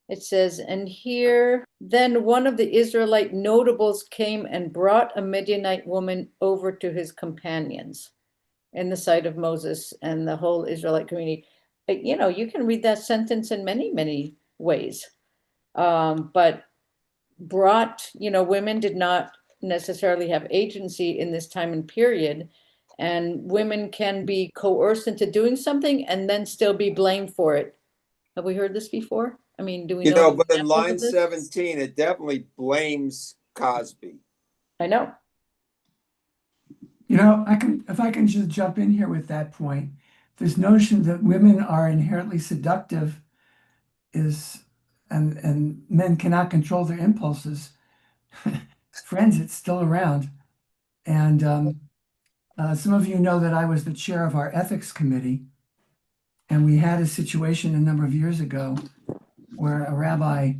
it says, and here, then one of the Israelite notables came and brought a Midianite woman over to his companions in the sight of Moses and the whole Israelite community. You can read that sentence in many, many ways. But brought, women did not necessarily have agency in this time and period. And women can be coerced into doing something and then still be blamed for it. Have we heard this before? I mean, do we know? But in line 17, it definitely blames Cosby. I know. If I can just jump in here with that point, this notion that women are inherently seductive and men cannot control their impulses. Friends, it's still around. And some of you know that I was the chair of our ethics committee, and we had a situation a number of years ago where a rabbi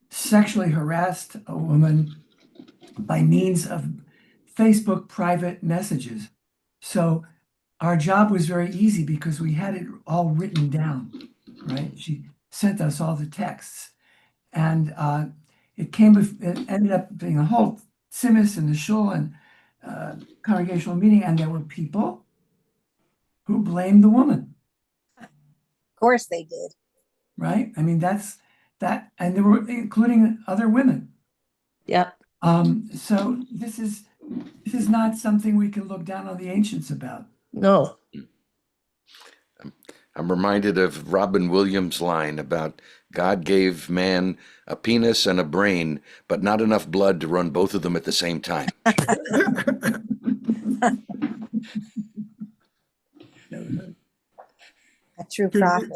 sexually harassed a woman by means of Facebook private messages. So our job was very easy because we had it all written down, right? She sent us all the texts, and it ended up being a whole simis and the shul and congregational meeting, and there were people who blamed the woman. Of course they did. Right? I mean, that's that, and there were including other women. Yeah. So this is not something we can look down on the ancients about. No. I'm reminded of Robin Williams' line about God gave man a penis and a brain, but not enough blood to run both of them at the same time. A true prophet.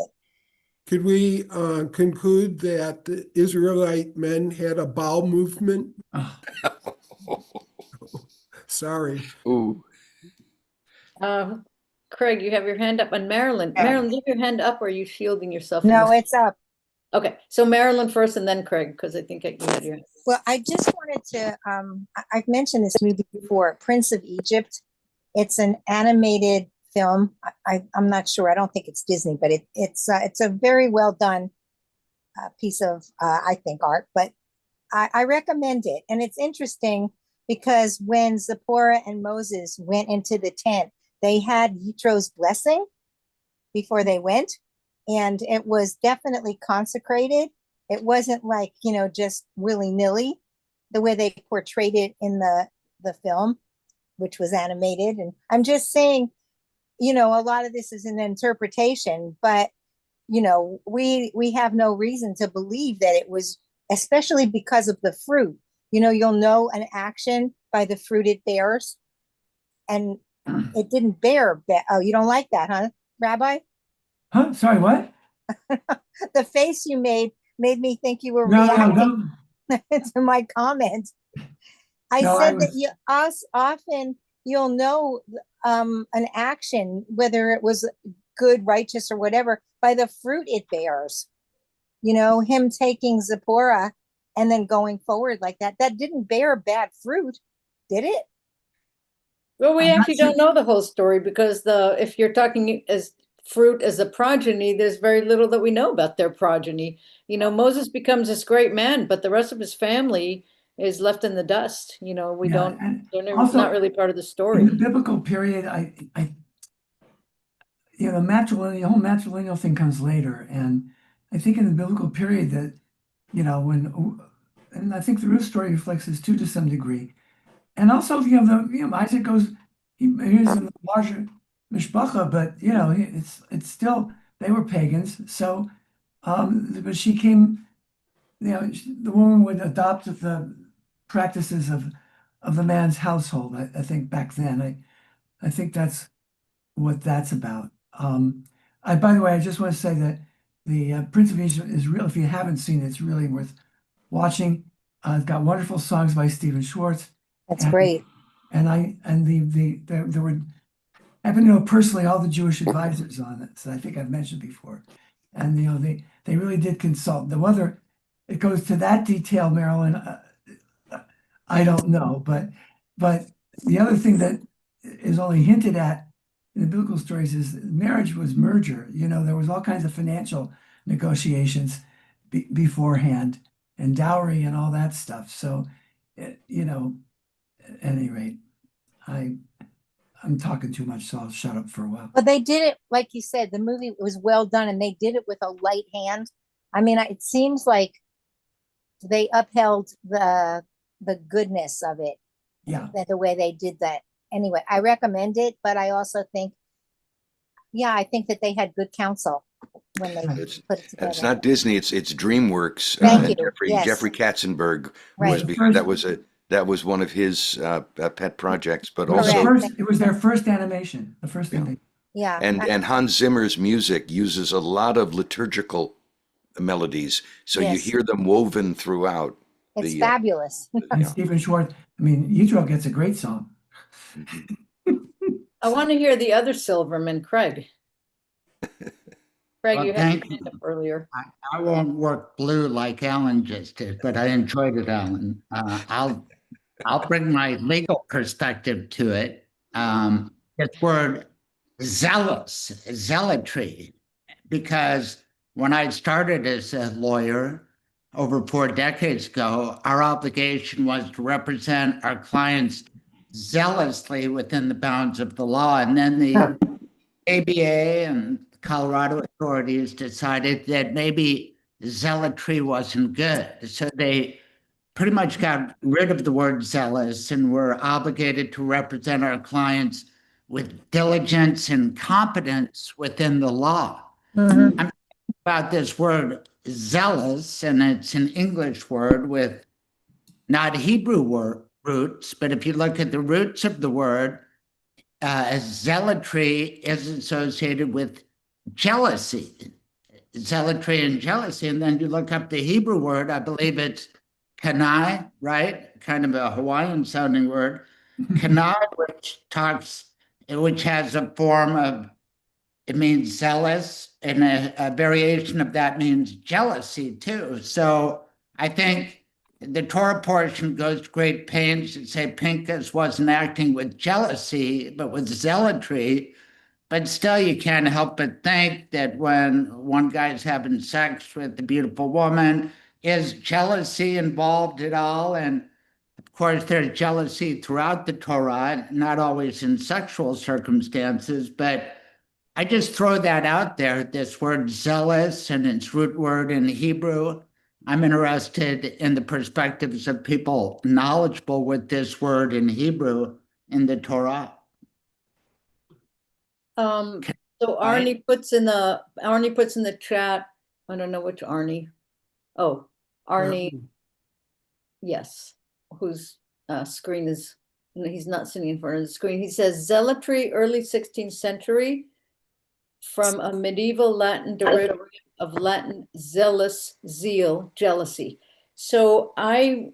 Could we conclude that the Israelite men had a bowel movement? Oh. Sorry. Ooh. Craig, you have your hand up. And Marilyn, Yeah. Marilyn, leave your hand up, or are you shielding yourself? No, it's up. Okay, so Marilyn first and then Craig, because I think you had your hand. Well, I just wanted to, I've mentioned this movie before, Prince of Egypt. It's an animated film. I'm not sure. I don't think it's Disney, but it's a very well done piece of, I think, art. But I recommend it. And it's interesting because when Zipporah and Moses went into the tent, they had Yitro's blessing before they went. And it was definitely consecrated. It wasn't like, just willy-nilly the way they portrayed it in the film, which was animated. And I'm just saying, a lot of this is an interpretation, but we have no reason to believe that it was, especially because of the fruit. You'll know an action by the fruit it bears. And it didn't bear. Oh, you don't like that, huh, Rabbi? Huh? Sorry, what? The face you made me think you were No, reacting to my comment. I No, said that often you'll know an action, whether it was good, righteous, or whatever, by the fruit it bears. Him taking Zipporah and then going forward like that didn't bear bad fruit, did it? Well, we I'm not actually sure. don't know the whole story because if you're talking as fruit as a progeny, there's very little that we know about their progeny. Moses becomes this great man, but the rest of his family is left in the dust. We Yeah, don't, and they're also, not really part of the in the story. biblical period, the whole matrilineal thing comes later, and I think in the biblical period that and I think the Ruth story reflects this too to some degree, and also Isaac goes, he's in the larger mishpacha, but it's still, they were pagans, so but she came, the woman would adopt the practices of the man's household. I think back then, I think that's what that's about. By the way, I just want to say that the Prince of Egypt is real. If you haven't seen it, it's really worth watching. It's got wonderful songs by Stephen Schwartz. That's And- great. There were, I happen to know personally all the Jewish advisors on it, so I think I've mentioned before. And they really did consult. Whether it goes to that detail, Marilyn, I don't know. But the other thing that is only hinted at in the biblical stories is marriage was merger. There was all kinds of financial negotiations beforehand, and dowry and all that stuff. So, at any rate, I'm talking too much, so I'll shut up for a while. But they did it, like you said, the movie was well done and they did it with a light hand. I mean, it seems like they upheld the goodness of it. Yeah. The way they did that. Anyway, I recommend it, but I also think, I think that they had good counsel when they put it together. It's not Disney, it's DreamWorks. Thank you. Jeffrey Yes. Jeffrey Katzenberg Right. that was one of his pet projects, but It was also it was their first animation, the first thing Yeah. and Hans Zimmer's music uses a lot of liturgical melodies, so you Yes. hear them woven throughout. It's the, fabulous. And Stephen Schwartz, Yitro gets a great song. I want to hear the other Silverman, Craig. Craig, Well, you had thank your hand up earlier. I won't work blue like Alan just did, but I enjoyed it, Alan. I'll bring my legal perspective to it. This word zealotry, because when I started as a lawyer over 4 decades ago, our obligation was to represent our clients zealously within the bounds of the law. And then the ABA and Colorado authorities decided that maybe zealotry wasn't good. So they pretty much got rid of the word zealous and were obligated to represent our clients with diligence and competence within the law. Mhm. I'm about this word zealous, and it's an English word with not Hebrew roots, but if you look at the roots of the word, zealotry is associated with jealousy, zealotry and jealousy. And then you look up the Hebrew word, I believe it's kanai, right? Kind of a Hawaiian sounding word. Kanai, which has a form of it means zealous, and a variation of that means jealousy too. So I think the Torah portion goes to great pains to say Pinchas wasn't acting with jealousy, but with zealotry. But still, you can't help but think that when one guy's having sex with a beautiful woman, is jealousy involved at all? And of course, there's jealousy throughout the Torah, not always in sexual circumstances, but I just throw that out there, this word zealous and its root word in Hebrew. I'm interested in the perspectives of people knowledgeable with this word in Hebrew in the Torah. So Arnie puts in the chat, I don't know which Arnie. Oh, Arnie, yes, whose screen is, he's not sitting in front of the screen. He says zealotry, early 16th century, from a medieval Latin derivative of Latin zealous, zeal, jealousy. So I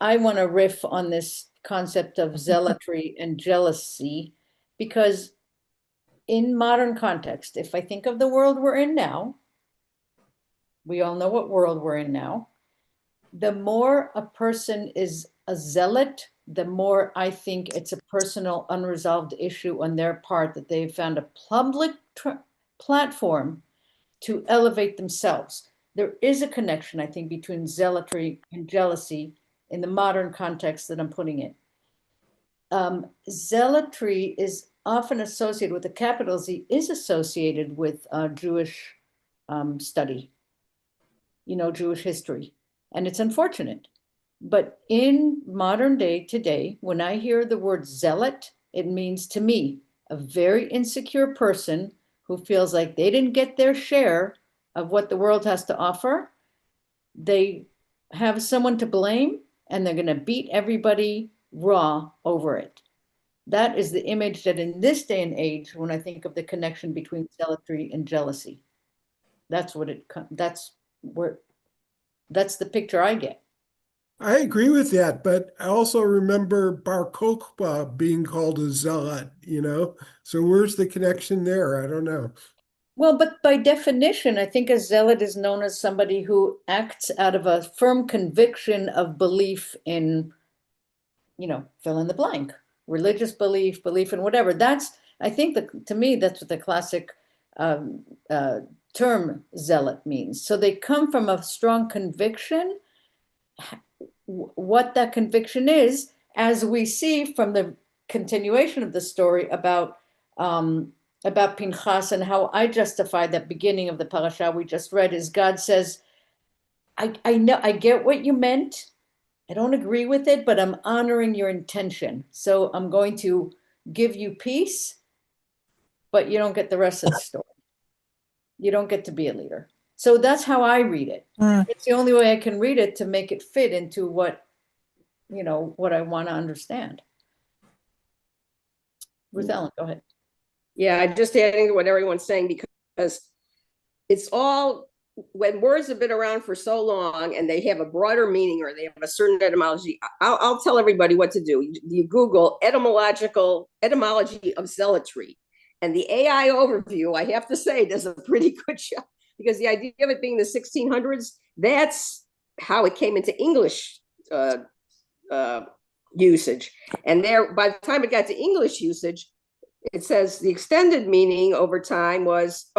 want to riff on this concept of zealotry and jealousy, because in modern context, if I think of the world we're in now, we all know what world we're in now, the more a person is a zealot, the more I think it's a personal unresolved issue on their part that they've found a public platform to elevate themselves. There is a connection, I think, between zealotry and jealousy in the modern context that I'm putting it. Zealotry is often associated with, the capital Z is associated with Jewish study, Jewish history. And it's unfortunate. But in modern day today, when I hear the word zealot, it means to me a very insecure person who feels like they didn't get their share of what the world has to offer. They have someone to blame, and they're going to beat everybody raw over it. That is the image that in this day and age, when I think of the connection between zealotry and jealousy, that's the picture I get. I agree with that, but I also remember Bar Kokhba being called a zealot, So where's the connection there? I don't know. Well, but by definition, I think a zealot is known as somebody who acts out of a firm conviction of belief in, fill in the blank, religious belief in whatever. I think that to me, that's what the classic term zealot means. So they come from a strong conviction. What that conviction is, as we see from the continuation of the story about Pinchas, and how I justify that beginning of the parasha we just read, is God says, I know, I get what you meant. I don't agree with it, but I'm honoring your intention. So I'm going to give you peace, but you don't get the rest of the story. You don't get to be a leader. So that's how I read it. It's the only way I can read it to make it fit into what I want to understand. Ruth Ellen, go ahead. Yeah, just adding to what everyone's saying, because it's all, when words have been around for so long and they have a broader meaning or they have a certain etymology, I'll tell everybody what to do. You Google etymology of zealotry, and the AI overview, I have to say, does a pretty good job, because the idea of it being the 1600s, that's how it came into English usage. And by the time it got to English usage, it says the extended meaning over time was,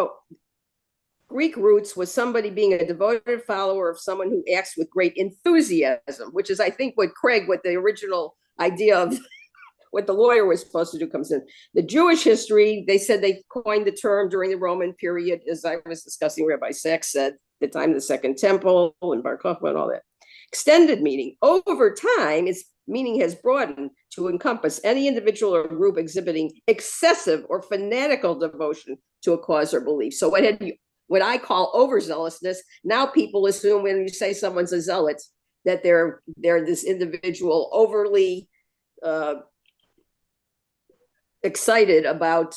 Greek roots was somebody being a devoted follower of someone who acts with great enthusiasm, which is, I think, what the original idea of what the lawyer was supposed to do comes in. The Jewish history, they said they coined the term during the Roman period, as I was discussing, Rabbi Sachs said, the time of the Second Temple and Bar Kokhba and all that. Extended meaning. Over time, its meaning has broadened to encompass any individual or group exhibiting excessive or fanatical devotion to a cause or belief. So what I call overzealousness, now people assume when you say someone's a zealot that they're this individual overly excited about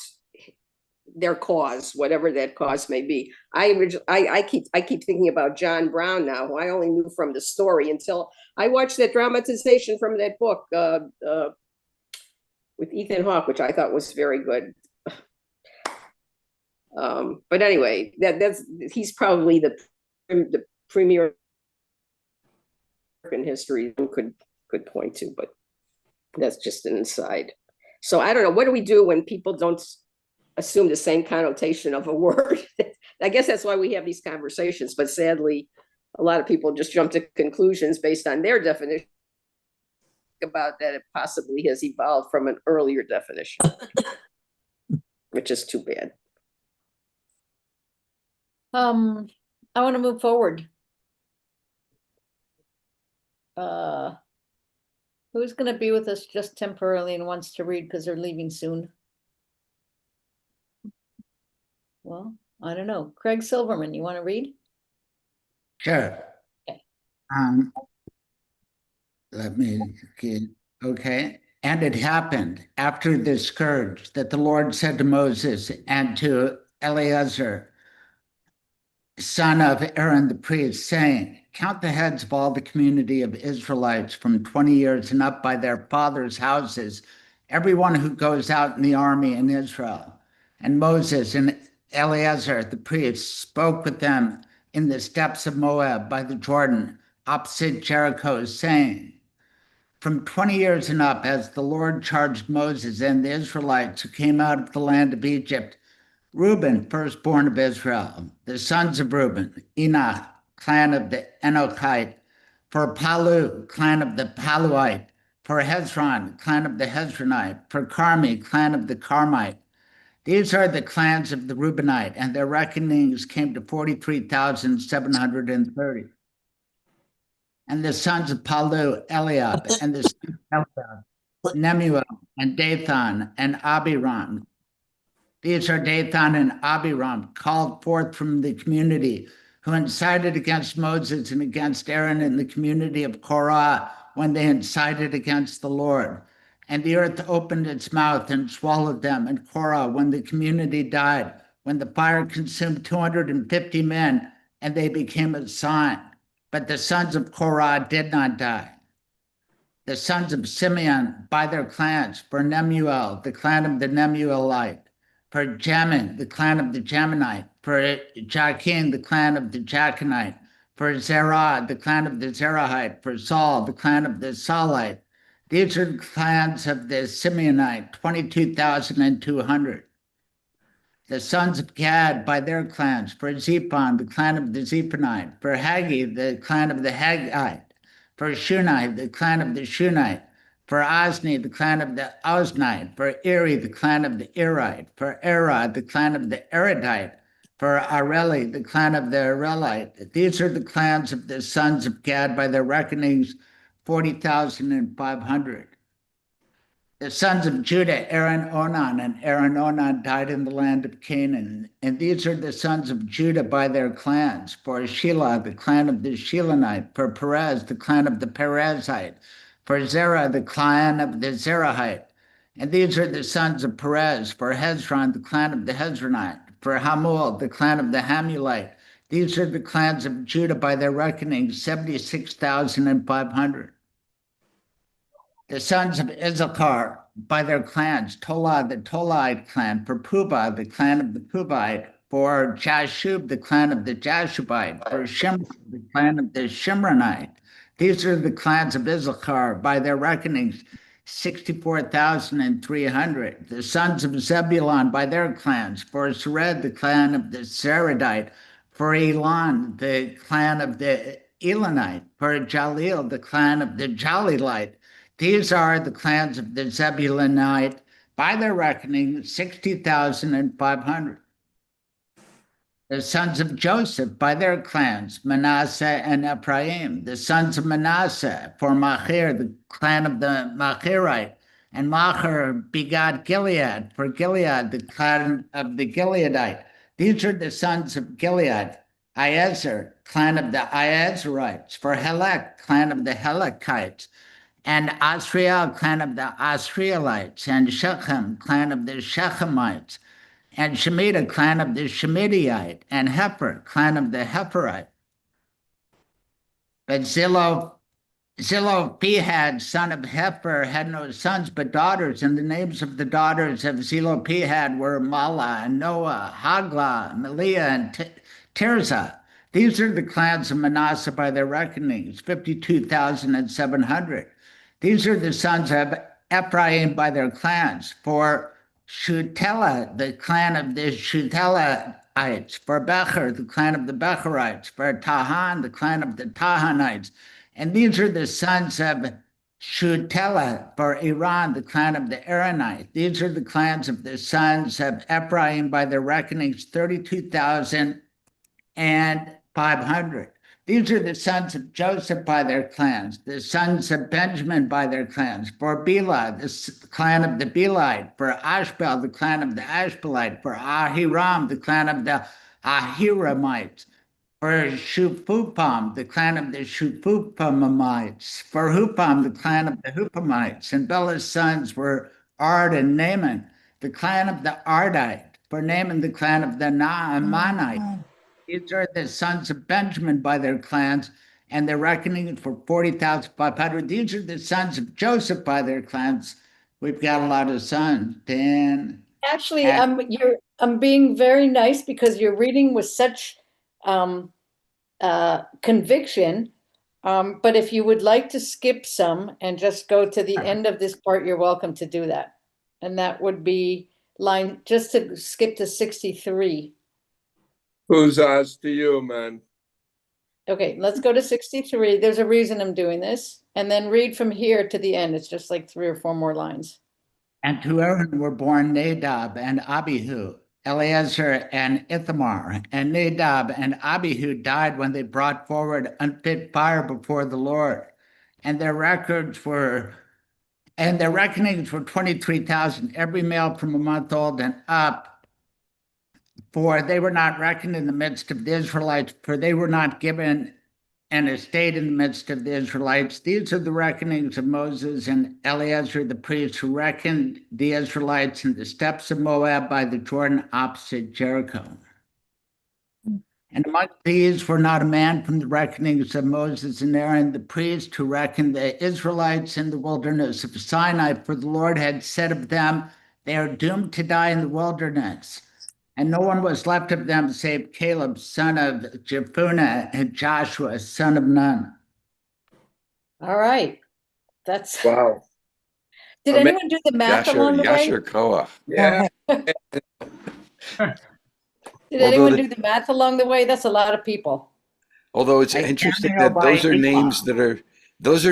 their cause, whatever that cause may be. I keep thinking about John Brown now, who I only knew from the story until I watched that dramatization from that book with Ethan Hawke, which I thought was very good. But anyway, he's probably the premier in history could point to, but that's just an aside. So I don't know, what do we do when people don't assume the same connotation of a word? I guess that's why we have these conversations, but sadly, a lot of people just jump to conclusions based on their definition about that it possibly has evolved from an earlier definition, which is too bad. I want to move forward. Who's going to be with us just temporarily and wants to read because they're leaving soon? Well, I don't know. Craig Silverman, you want to read? Sure. Okay. Let me get, okay. And it happened after the scourge that the Lord said to Moses and to Eleazar, son of Aaron the priest, saying, count the heads of all the community of Israelites from 20 years and up by their fathers' houses, everyone who goes out in the army in Israel. And Moses and Eleazar the priest spoke with them in the steppes of Moab by the Jordan, opposite Jericho, saying, from 20 years and up, as the Lord charged Moses and the Israelites who came out of the land of Egypt, Reuben, firstborn of Israel, the sons of Reuben, Enoch, clan of the Enochite, for Palu, clan of the Paluite, for Hezron, clan of the Hezronite, for Carmi, clan of the Carmite. These are the clans of the Reubenite, and their reckonings came to 43,730. And the sons of Palu, Eliab, and the sons of Eliab, Nemuel, and Dathan, and Abiram. These are Dathan and Abiram, called forth from the community, who incited against Moses and against Aaron in the community of Korah when they incited against the Lord. And the earth opened its mouth and swallowed them, and Korah, when the community died, when the fire consumed 250 men, and they became a sign. But the sons of Korah did not die. The sons of Simeon by their clans, for Nemuel, the clan of the Nemuelite, for Jamin, the clan of the Jaminite, for Jachin, the clan of the Jachinite, for Zerah, the clan of the Zerahite, for Saul, the clan of the Saulite. These are the clans of the Simeonite, 22,200. The sons of Gad by their clans, for Zephon, the clan of the Zephonite, for Haggi, the clan of the Haggite, for Shunai, the clan of the Shunite, for Ozni, the clan of the Oznite, for Eri, the clan of the Erite, for Erah, the clan of the Eridite, for Areli, the clan of the Arelite. These are the clans of the sons of Gad by their reckonings, 40,500. The sons of Judah, Aaron, Onan, and Aaron, Onan died in the land of Canaan. And these are the sons of Judah by their clans, for Shelah, the clan of the Shelanite, for Perez, the clan of the Perezite, for Zerah, the clan of the Zerahite. And these are the sons of Perez, for Hezron, the clan of the Hezronite, for Hamul, the clan of the Hamulite. These are the clans of Judah by their reckoning, 76,500. The sons of Issachar by their clans, Tola, the Tolite clan, for Pubah, the clan of the Pubite, for Jashub, the clan of the Jashubite, for Shimron, the clan of the Shimronite. These are the clans of Issachar by their reckonings, 64,300. The sons of Zebulun by their clans, for Sered, the clan of the Seredite, for Elon, the clan of the Elonite, for Jalil, the clan of the Jalilite. These are the clans of the Zebulunite, by their reckoning, 60,500. The sons of Joseph, by their clans, Manasseh and Ephraim. The sons of Manasseh, for Machir, the clan of the Machirite. And Machir begot Gilead, for Gilead, the clan of the Gileadite. These are the sons of Gilead. Iezer, clan of the Iezerites, for Helek, clan of the Helekites. And Asriel, clan of the Asrielites, and Shechem, clan of the Shechemites, and Shemitah, clan of the Shemittite, and Hefer, clan of the Heferite. But Zillah, Zelophehad, son of Hepher, had no sons but daughters, and the names of the daughters of Zelophehad were Mala and Noah, Hagla, Meliah, and Tirzah. These are the clans of Manasseh by their reckonings, 52,700. These are the sons of Ephraim by their clans, for Shuthelah, the clan of the Shuthelaites, for Becher, the clan of the Becherites, for Tahan, the clan of the Tahanites. And these are the sons of Shuthelah, for Iran, the clan of the Aaronites. These are the clans of the sons of Ephraim by their reckonings, 32,500. These are the sons of Joseph by their clans, the sons of Benjamin by their clans, for Bela, the clan of the Belite, for Ashbel, the clan of the Ashbelite, for Ahiram, the clan of the Ahiramites, for Shufupam, the clan of the Shufupamites, for Hupam, the clan of the Hupamites, and Bela's sons were Ard and Naaman, the clan of the Ardite, for Naaman, the clan of the Naamanite. These are the sons of Benjamin by their clans, and their reckoning for 40,500. These are the sons of Joseph by their clans. We've got a lot of sons. Dan. Actually, I'm being very nice because you're reading with such conviction. But if you would like to skip some and just go to the end of this part, you're welcome to do that. And that would be just to skip to 63. Who's us to you, man? Okay, let's go to 63. There's a reason I'm doing this. And then read from here to the end. It's just like 3 or 4 more lines. And to Aaron were born Nadab and Abihu, Eleazar and Ithamar. And Nadab and Abihu died when they brought forward unfit fire before the Lord. And their reckonings were 23,000, every male from a month old and up. For they were not reckoned in the midst of the Israelites, for they were not given an estate in the midst of the Israelites. These are the reckonings of Moses and Eleazar the priest, who reckoned the Israelites in the steppes of Moab by the Jordan opposite Jericho. And among these were not a man from the reckonings of Moses and Aaron the priest, who reckoned the Israelites in the wilderness of Sinai, for the Lord had said of them, they are doomed to die in the wilderness. And no one was left of them save Caleb, son of Jephunneh, and Joshua, son of Nun. All right. That's Wow. Did anyone do the math along the way? Yasher Koach. Yeah. Did anyone do the math along the way? That's a lot of people. Although it's interesting that those are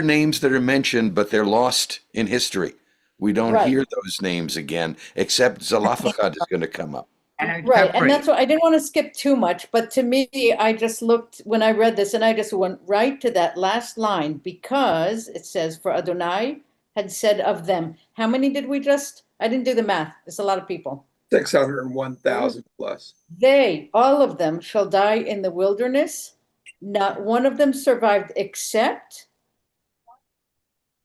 names that are mentioned, but they're lost in history. We don't hear those names again, except Zelophehad is going to come up. Right, and that's what I didn't want to skip too much, but to me, I just looked when I read this and I just went right to that last line because it says, for Adonai had said of them. How many did we just? I didn't do the math. It's a lot of people. 601,000 plus. They, all of them, shall die in the wilderness. Not one of them survived except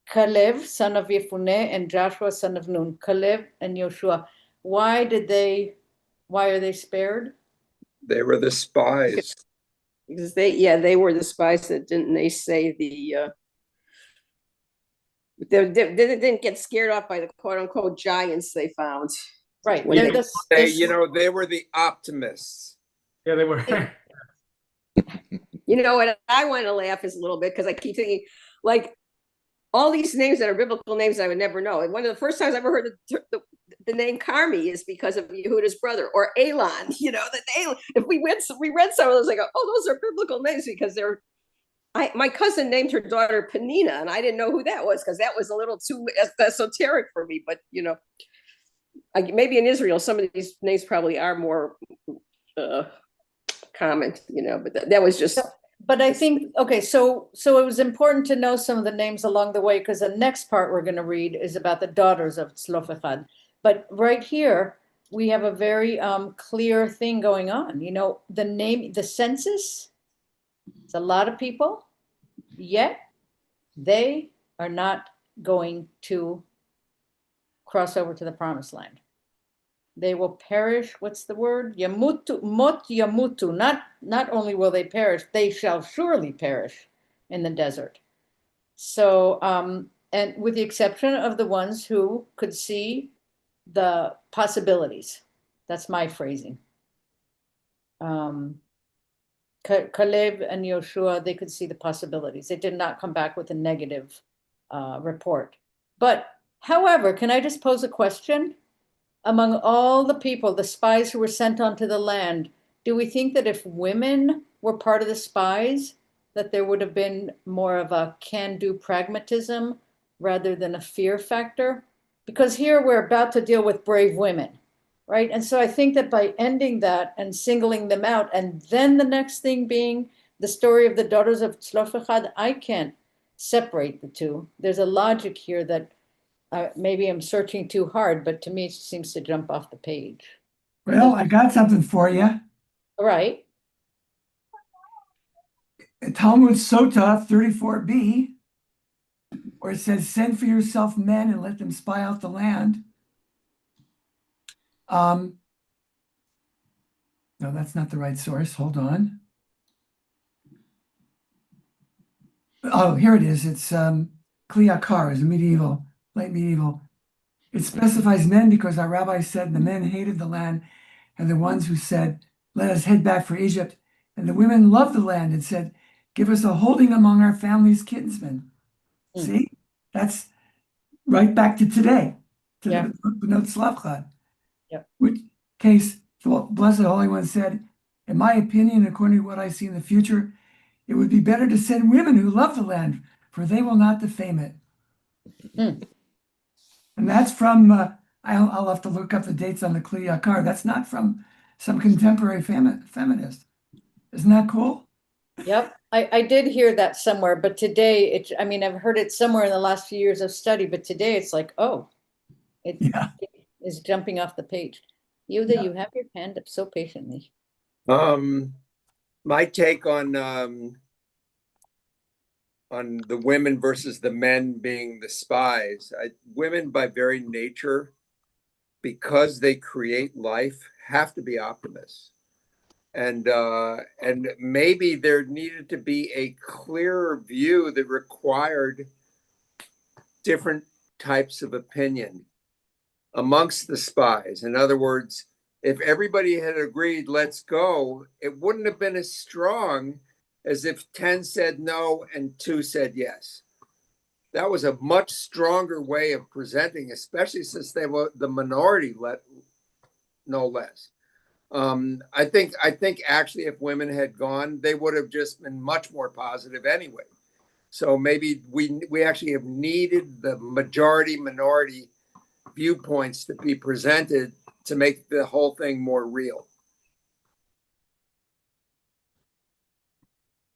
Caleb, son of Jephunneh, and Joshua, son of Nun. Caleb and Joshua. Why are they spared? They were the spies. Because they were the spies that didn't they say they didn't get scared off by the quote unquote giants they found. Right. They were the optimists. Yeah, they were. And I want to laugh is a little bit because I keep thinking like all these names that are biblical names I would never know. And one of the first times I ever heard the name Carmi is because of Yehuda's brother, or Elon. If we read some of those, I go, oh, those are biblical names because my cousin named her daughter Penina, and I didn't know who that was because that was a little too esoteric for me. But maybe in Israel, some of these names probably are more common. But that was just. But I think, okay, so it was important to know some of the names along the way because the next part we're going to read is about the daughters of Zelophehad. But right here, we have a very clear thing going on. The census, it's a lot of people, yet they are not going to cross over to the promised land. They will perish. What's the word? Yamutu, mot yamutu. Not only will they perish, they shall surely perish in the desert. So, and with the exception of the ones who could see the possibilities. That's my phrasing. Caleb and Yoshua, they could see the possibilities. They did not come back with a negative report. But however, can I just pose a question? Among all the people, the spies who were sent onto the land, do we think that if women were part of the spies, that there would have been more of a can-do pragmatism rather than a fear factor? Because here we're about to deal with brave women, right? And so I think that by ending that and singling them out, and then the next thing being the story of the daughters of Tzlofechad, I can't separate the two. There's a logic here that maybe I'm searching too hard, but to me it seems to jump off the page. Well, I got something for you. All right. Talmud Sota 34b, where it says, "Send for yourself men and let them spy out the land." No, that's not the right source. Hold on. Oh, here it is. It's Kli Yakar, is medieval, late medieval. It specifies men because our rabbi said the men hated the land, and the ones who said, "Let us head back for Egypt." And the women loved the land and said, "Give us a holding among our family's kinsmen." See, that's right back to today, to Yeah. the Bnot Slavchad. Yeah. Which case, the Blessed Holy One said, "In my opinion, according to what I see in the future, it would be better to send women who love the land, for they will not defame it." And that's from, I'll have to look up the dates on the Kli Yakar. That's not from some contemporary feminist. Isn't that cool? Yep. I did hear that somewhere, but today I mean, I've heard it somewhere in the last few years of study, but today it's like, oh, it Yeah. is jumping off the page. Yehuda, Yeah. you have your hand up so patiently. My take on the women versus the men being the spies. Women, by very nature, because they create life, have to be optimists. And maybe there needed to be a clearer view that required different types of opinion amongst the spies. In other words, if everybody had agreed, let's go, it wouldn't have been as strong as if 10 said no and 2 said yes. That was a much stronger way of presenting, especially since they were the minority, no less. I think actually if women had gone, they would have just been much more positive anyway. So maybe we actually have needed the majority minority viewpoints to be presented to make the whole thing more real.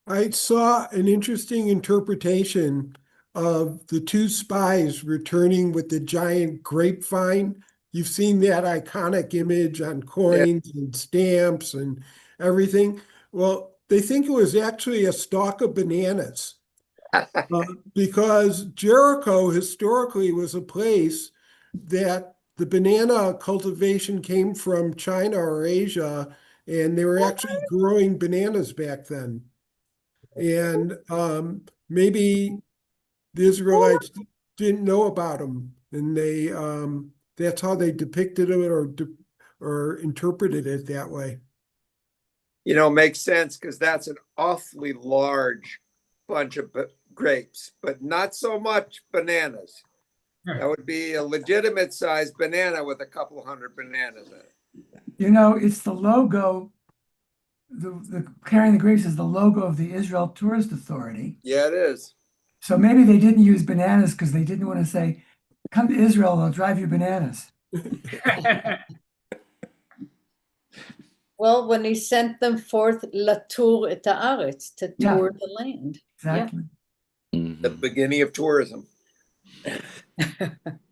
I saw an interesting interpretation of the two spies returning with the giant grapevine. You've seen that iconic image on coins and stamps and everything. Well, they think it was actually a stalk of bananas because Jericho historically was a place that the banana cultivation came from China or Asia, and they were actually growing bananas back then. And maybe the Israelites didn't know about them, and they that's how they depicted it or interpreted it that way. Makes sense because that's an awfully large bunch of grapes, but not so much bananas. That would be a legitimate sized banana with a couple hundred bananas in it. It's the logo. The carrying the grapes is the logo of the Israel Tourist Authority. Yeah, it is. So maybe they didn't use bananas because they didn't want to say, "Come to Israel, I'll drive you bananas." Well, when he sent them forth latour et haaretz, to tour the land. Exactly. The beginning of tourism.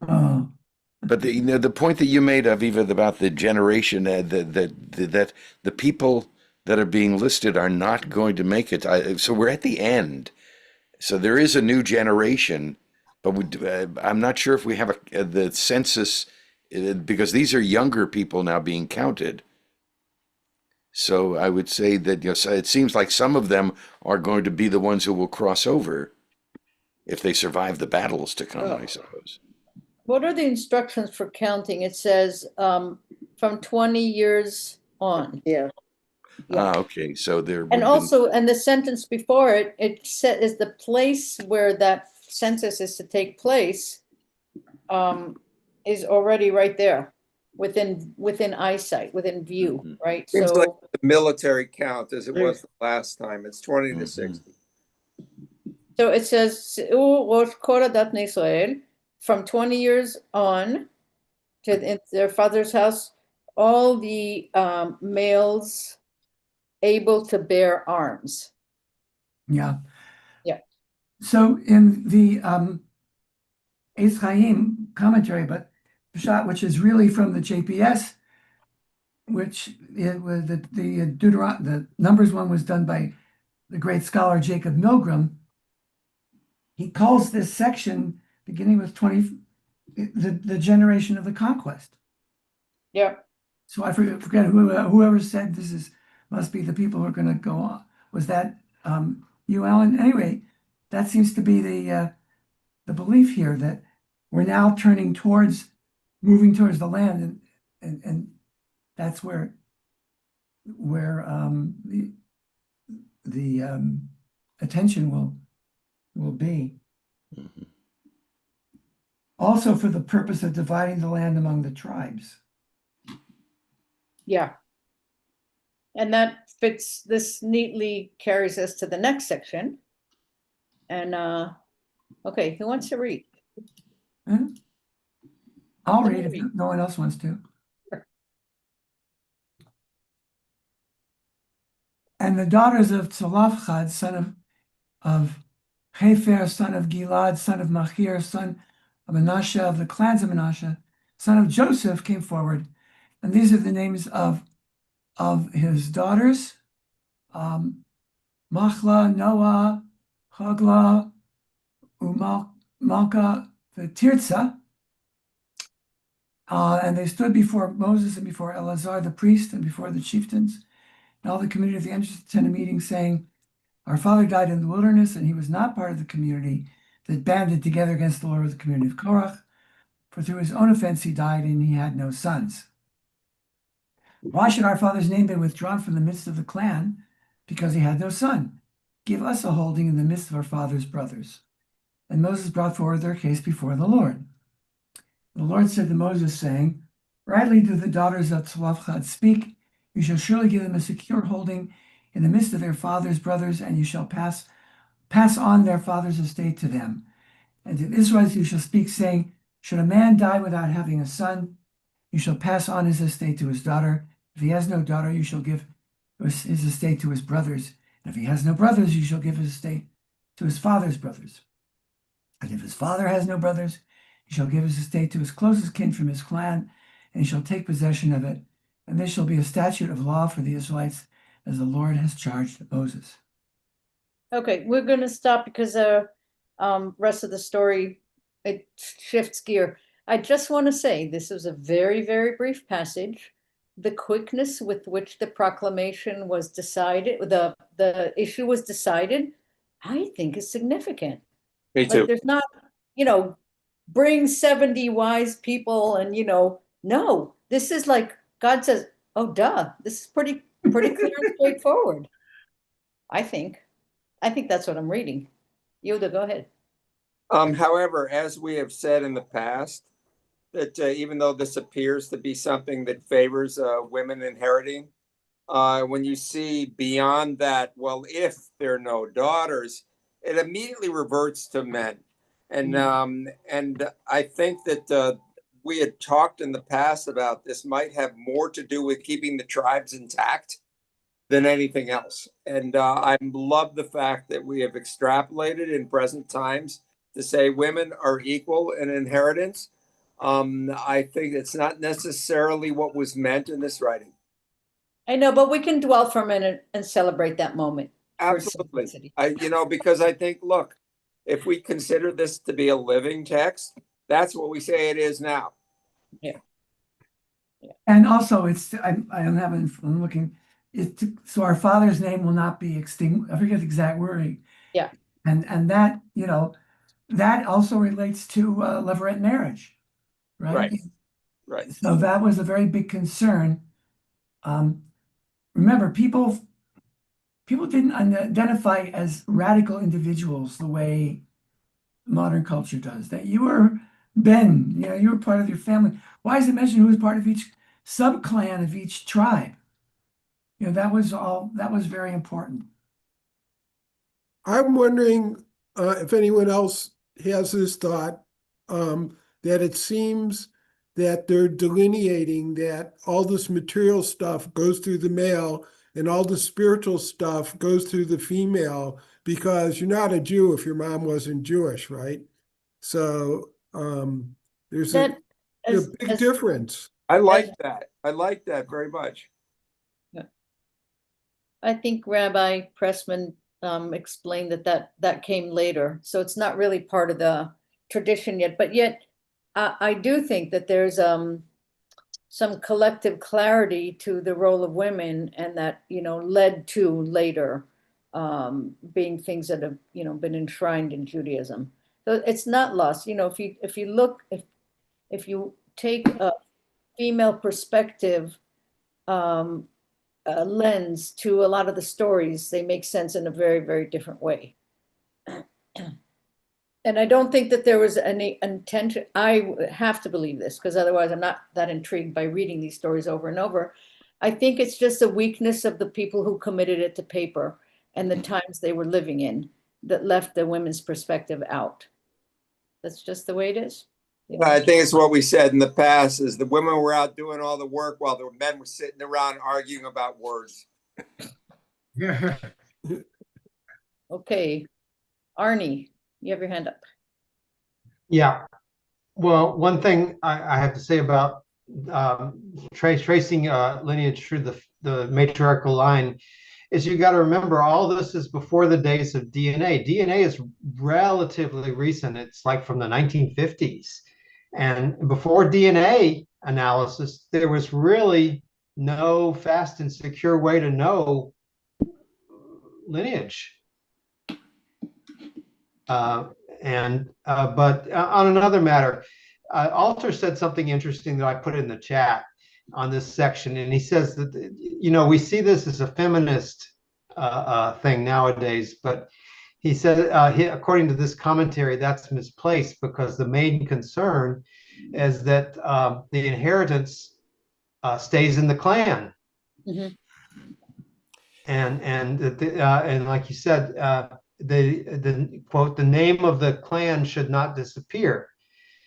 Oh. But the point that you made, Aviva, about the generation, that the people that are being listed are not going to make it. So we're at the end. So there is a new generation, but I'm not sure if we have the census, because these are younger people now being counted. So I would say that so it seems like some of them are going to be the ones who will cross over. if they survive the battles to come, Oh. I suppose. What are the instructions for counting? It says from 20 years on. Yeah. Yeah. Okay. So there would And have also, and the sentence before it, it said is the place where that census is to take place is already right there within eyesight, within view, right? Seems like So the military count as it was There's- the last time. It's 20 to Mhm. 60. so it says Rosh Koradat Israel from 20 years on to their father's house, all the males able to bear arms. Yeah. Yeah. So in the Eitz Chaim commentary, but shot, which is really from the JPS, which it was the Numbers one was done by the great scholar Jacob Milgram. He calls this section beginning with 20 the generation of the conquest. Yeah. So I forget whoever said this must be the people who are going to go on. Was that you, Alan? Anyway, that seems to be the belief here that we're now moving towards the land, and that's where the attention will be. Mhm. Also for the purpose of dividing the land among the tribes. Yeah. And that fits, this neatly carries us to the next section. And okay, who wants to read? I'll read if no one else wants to. And the daughters of Tzalafchad, son of Hefer, son of Gilad, son of Machir, son of Menashe, of the clans of Menashe, son of Joseph, came forward. And these are the names of his daughters: Machla, Noah, Hagla, Malka, the Tirza. And they stood before Moses and before Eleazar the priest and before the chieftains and all the community of the entrance attended a meeting, saying, "Our father died in the wilderness, and he was not part of the community that banded together against the Lord of the community of Korach. For through his own offense he died, and he had no sons. Why should our father's name be withdrawn from the midst of the clan? Because he had no son. Give us a holding in the midst of our father's brothers." And Moses brought forward their case before the Lord. The Lord said to Moses, saying, "Rightly do the daughters of Tzalafchad speak. You shall surely give them a secure holding in the midst of their father's brothers, and you shall pass on their father's estate to them. And to Israelites you shall speak, saying, should a man die without having a son, you shall pass on his estate to his daughter. If he has no daughter, you shall give his estate to his brothers. And if he has no brothers, you shall give his estate to his father's brothers. And if his father has no brothers, he shall give his estate to his closest kin from his clan, and he shall take possession of it. And this shall be a statute of law for the Israelites, as the Lord has charged Moses." Okay, we're gonna stop because the rest of the story, it shifts gear. I just want to say this was a very, very brief passage. The quickness with which the proclamation was decided, the issue was decided, I think is significant. Me Like there's not, bring 70 wise people and no, this is like God says, oh duh, this is pretty clear and straightforward. I think that's what I'm reading. Yoda, go ahead. However, as we have said in the past, that even though this appears to be something that favors women inheriting, when you see beyond that, well, if there are no daughters, it immediately reverts to men. And I think that we had talked in the past about this might have more to do with keeping the tribes intact than anything else. And I love the fact that we have extrapolated in present times to say women are equal in inheritance. I think it's not necessarily what was meant in this writing. I know, but we can dwell for a minute and celebrate that moment. for Absolutely. simplicity. Because I think, look, if we consider this to be a living text, that's what we say it is now. And also, I'm looking. So our father's name will not be extinct. I forget the exact wording. Yeah. And that that also relates to levirate marriage, right? Right. Right. So that was a very big concern. Remember, people didn't identify as radical individuals the way modern culture does. That you were Ben, you were part of your family. Why is it mentioned who was part of each sub-clan of each tribe? That was very important. I'm wondering if anyone else has this thought, that it seems that they're delineating that all this material stuff goes through the male and all the spiritual stuff goes through the female, because you're not a Jew if your mom wasn't Jewish, right? So there's a big difference. I like that. I like that very much. I think Rabbi Pressman explained that came later, so it's not really part of the tradition yet. But yet, I do think that there's some collective clarity to the role of women, and that led to later being things that have been enshrined in Judaism. So it's not lost. If you look, if you take a female perspective lens to a lot of the stories, they make sense in a very, very different way. And I don't think that there was any intention. I have to believe this, because otherwise I'm not that intrigued by reading these stories over and over. I think it's just a weakness of the people who committed it to paper and the times they were living in that left the women's perspective out. That's just the way it is. I think it's what we said in the past, is the women were out doing all the work while the men were sitting around arguing about words. Okay. Arnie, you have your hand up. Yeah. Well, one thing I have to say about tracing lineage through the matriarchal line is you got to remember all this is before the days of DNA. DNA is relatively recent. It's like from the 1950s. And before DNA analysis, there was really no fast and secure way to know lineage. But on another matter, Alter said something interesting that I put in the chat on this section, and he says that we see this as a feminist thing nowadays, but he said, according to this commentary, that's misplaced, because the main concern is that the inheritance stays in the clan. Mm-hmm. And like you said, the quote, the name of the clan should not disappear.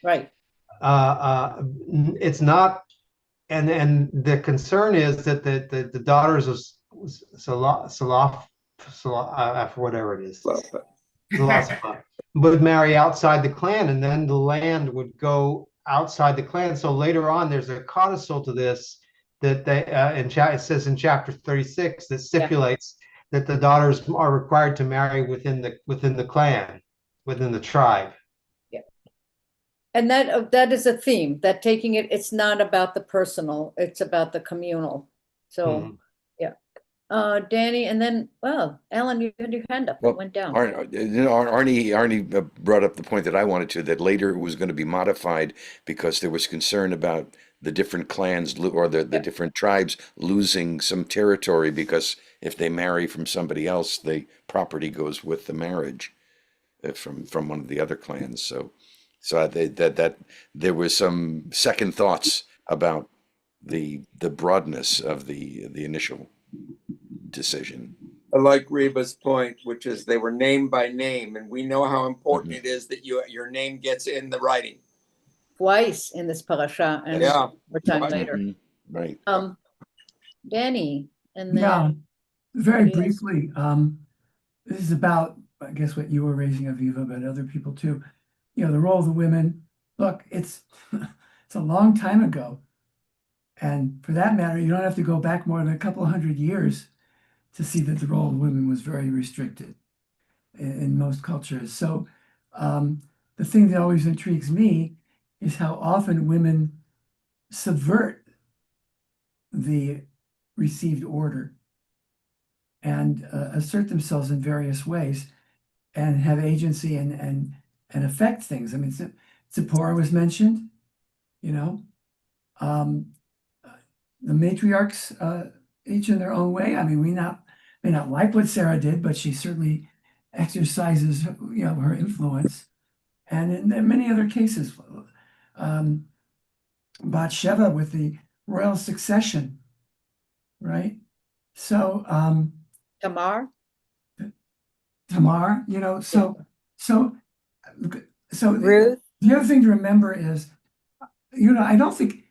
Right. It's not, and the concern is that the daughters of Salaf, whatever it is, would marry outside the clan, and then the land would go outside the clan. So later on, there's a codicil to this that they it says in chapter 36 that stipulates that the daughters are required to marry within the clan, within the tribe. Yeah, and that is a theme, that taking it's not about the personal, it's about the communal. So Danny, and then Alan, you had your hand up. It went down. Arnie brought up the point that I wanted to, that later it was going to be modified because there was concern about the different clans or the different tribes losing some territory, because if they marry from somebody else, the property goes with the marriage from one of the other clans. So that there was some second thoughts about the broadness of the initial decision. I like Reba's point, which is they were named by name, and we know how important it is that your name gets in the writing. Twice in this parasha, and more time later. Right. Danny, and then very briefly, this is about, I guess, what you were raising, Aviva, but other people too. The role of the women. Look, it's a long time ago, and for that matter, you don't have to go back more than a couple of hundred years to see that the role of women was very restricted in most cultures. So the thing that always intrigues me is how often women subvert the received order and assert themselves in various ways and have agency and and affect things. I mean, Zipporah was mentioned, you know, the matriarchs, each in their own way. I mean, may not like what Sarah did, but she certainly exercises, her influence. And in many other cases, Bathsheba with the royal succession, right? So Tamar? Tamar, so Ruth? the other thing to remember is, I don't think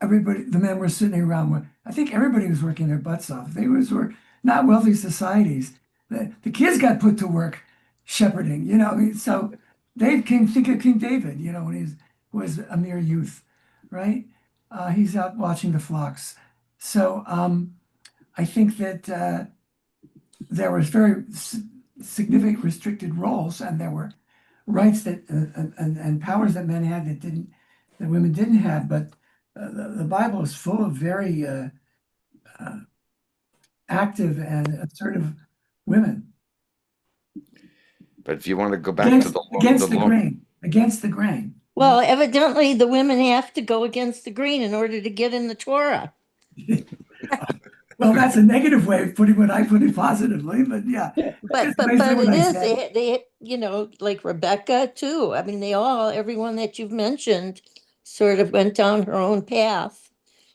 everybody, the men were sitting around. I think everybody was working their butts off. Were not wealthy societies. The kids got put to work shepherding. I mean, so think of King David. When he was a mere youth, right? He's out watching the flocks. So I think that there was very significant restricted roles, and there were rights that and powers that men had that women didn't have. But the Bible is full of very active and assertive women But if you want to go back to the against the grain. Well, evidently the women have to go against the grain in order to get in the Torah. Well, that's a negative way of putting what I put it positively, but yeah. But it is, they like Rebecca too. I mean, everyone that you've mentioned sort of went down her own path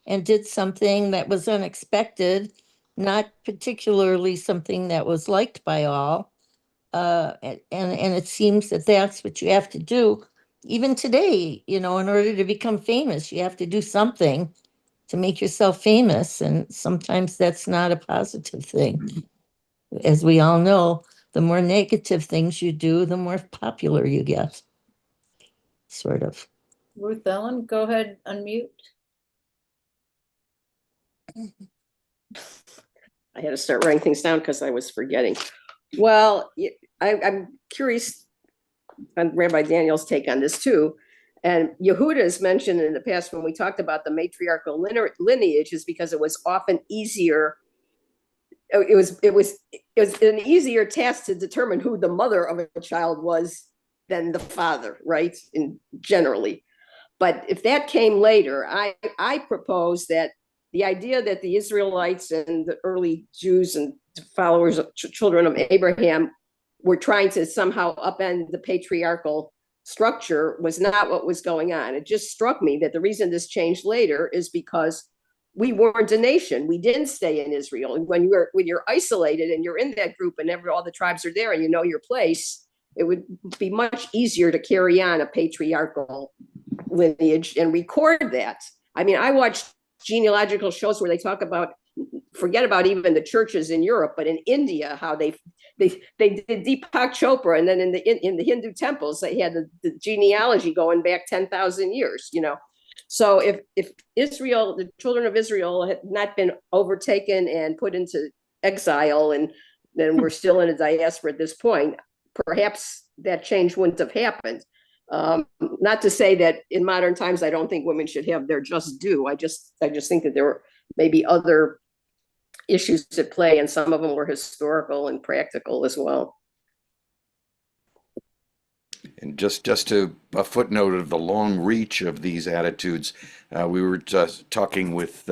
and did something that was unexpected, not particularly something that was liked by all. And it seems that that's what you have to do. Even today, in order to become famous, you have to do something to make yourself famous. And sometimes that's not a positive thing. As we all know, the more negative things you do, the more popular you get. Sort of. Ruth Ellen, go ahead, unmute. I had to start writing things down because I was forgetting. Well, I'm curious on Rabbi Daniel's take on this too. And Yehuda is mentioned in the past when we talked about the matriarchal lineage is because it was often easier. It was an easier task to determine who the mother of a child was than the father, right? Generally. But if that came later, I propose that the idea that the Israelites and the early Jews and followers of children of Abraham were trying to somehow upend the patriarchal structure was not what was going on. It just struck me that the reason this changed later is because we weren't a nation. We didn't stay in Israel. And when you're isolated and you're in that group and all the tribes are there and you know your place, it would be much easier to carry on a patriarchal lineage and record that. I mean, I watched genealogical shows where they talk about, forget about even the churches in Europe, but in India, how they did Deepak Chopra, and then in the Hindu temples, they had the genealogy going back 10,000 years, So if Israel, the children of Israel had not been overtaken and put into exile, and then we're still in a diaspora at this point, perhaps that change wouldn't have happened. Not to say that in modern times, I don't think women should have their just due. I just think that there were maybe other issues at play, and some of them were historical and practical as well. And just to a footnote of the long reach of these attitudes, we were just talking with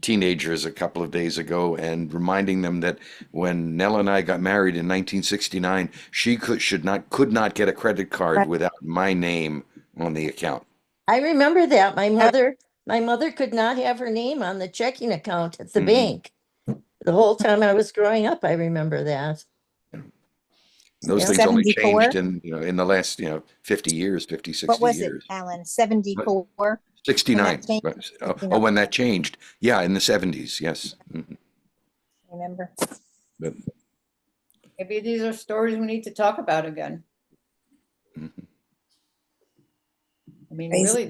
teenagers a couple of days ago and reminding them that when Nell and I got married in 1969, she could not get a credit card without my name on the account. I remember that. My mother could not have her name on the checking account at the bank. The whole time I was growing up, I remember that. Those things only changed in the last 50 years, 50, 60 What was years. it, Alan? 74? 69. Oh, When that changed. Yeah, in the 70s, yes. Remember? But, Maybe these are stories we need to talk about again. I mean, really,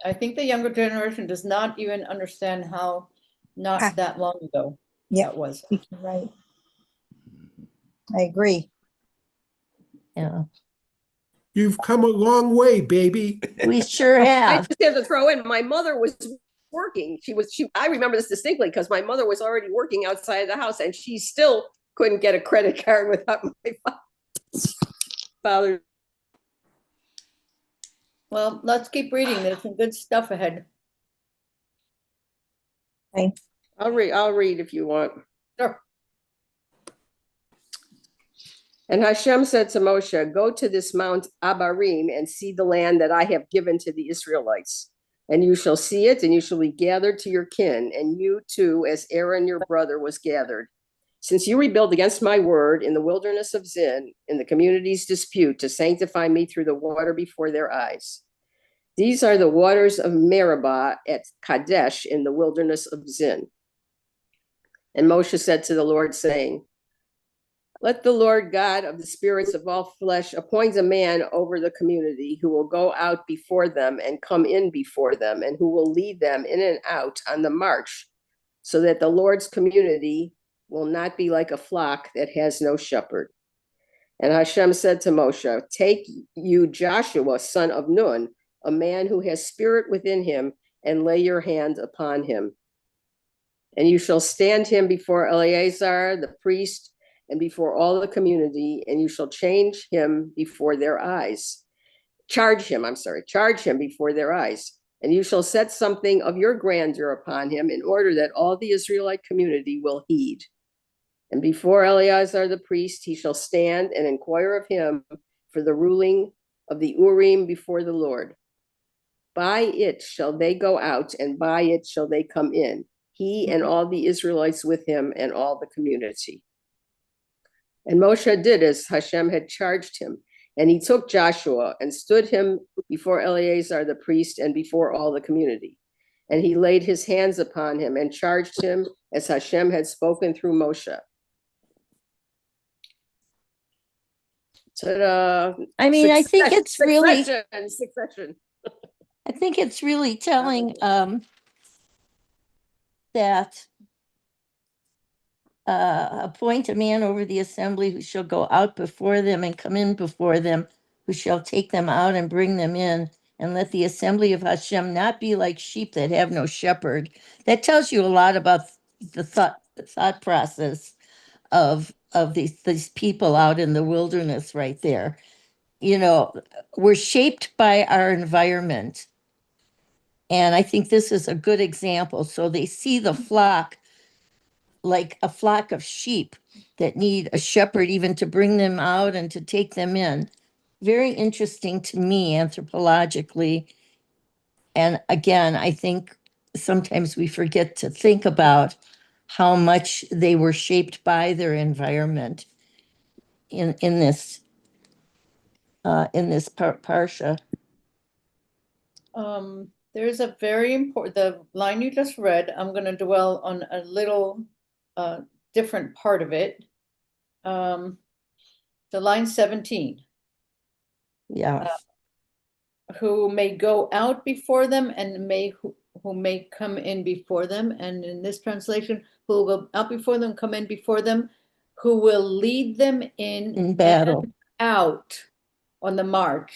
I think the younger generation does not even understand how not that long ago that was. Right. I agree. Yeah. You've come a long way, baby. We sure I have. just have to throw in, my mother was working. I remember this distinctly because my mother was already working outside of the house, and she still couldn't get a credit card without my father's Well, let's keep reading. There's some good stuff ahead. I'll read if you want. Sure. And Hashem said to Moshe, go to this Mount Abarim and see the land that I have given to the Israelites. And you shall see it, and you shall be gathered to your kin, and you too, as Aaron your brother was gathered. Since you rebelled against my word in the wilderness of Zin, in the community's dispute, to sanctify me through the water before their eyes. These are the waters of Meribah at Kadesh in the wilderness of Zin. And Moshe said to the Lord, saying, let the Lord God of the spirits of all flesh appoint a man over the community who will go out before them and come in before them, and who will lead them in and out on the march, so that the Lord's community will not be like a flock that has no shepherd. And Hashem said to Moshe, take you Joshua, son of Nun, a man who has spirit within him, and lay your hand upon him. And you shall stand him before Eleazar, the priest, and before all the community, and you shall charge him before their eyes. Charge him before their eyes. And you shall set something of your grandeur upon him, in order that all the Israelite community will heed. And before Eleazar the priest, he shall stand and inquire of him for the ruling of the Urim before the Lord. By it shall they go out, and by it shall they come in, he and all the Israelites with him, and all the community. And Moshe did as Hashem had charged him. And he took Joshua and stood him before Eleazar the priest and before all the community. And he laid his hands upon him and charged him as Hashem had spoken through Moshe. Ta-da. I mean, I think it's really, Succession. I think it's really telling that appoint a man over the assembly who shall go out before them and come in before them, who shall take them out and bring them in, and let the assembly of Hashem not be like sheep that have no shepherd. That tells you a lot about the thought process of these people out in the wilderness right there. You know, we're shaped by our environment. And I think this is a good example. So they see the flock like a flock of sheep that need a shepherd even to bring them out and to take them in. Very interesting to me anthropologically. And again, I think sometimes we forget to think about how much they were shaped by their environment in this parsha. There's a very important, the line you just read, I'm going to dwell on a little different part of it. The line 17. Yeah. Who may go out before them and who may come in before them. And in this translation, who will go out before them, come in before them, who will lead them in battle and out on the march,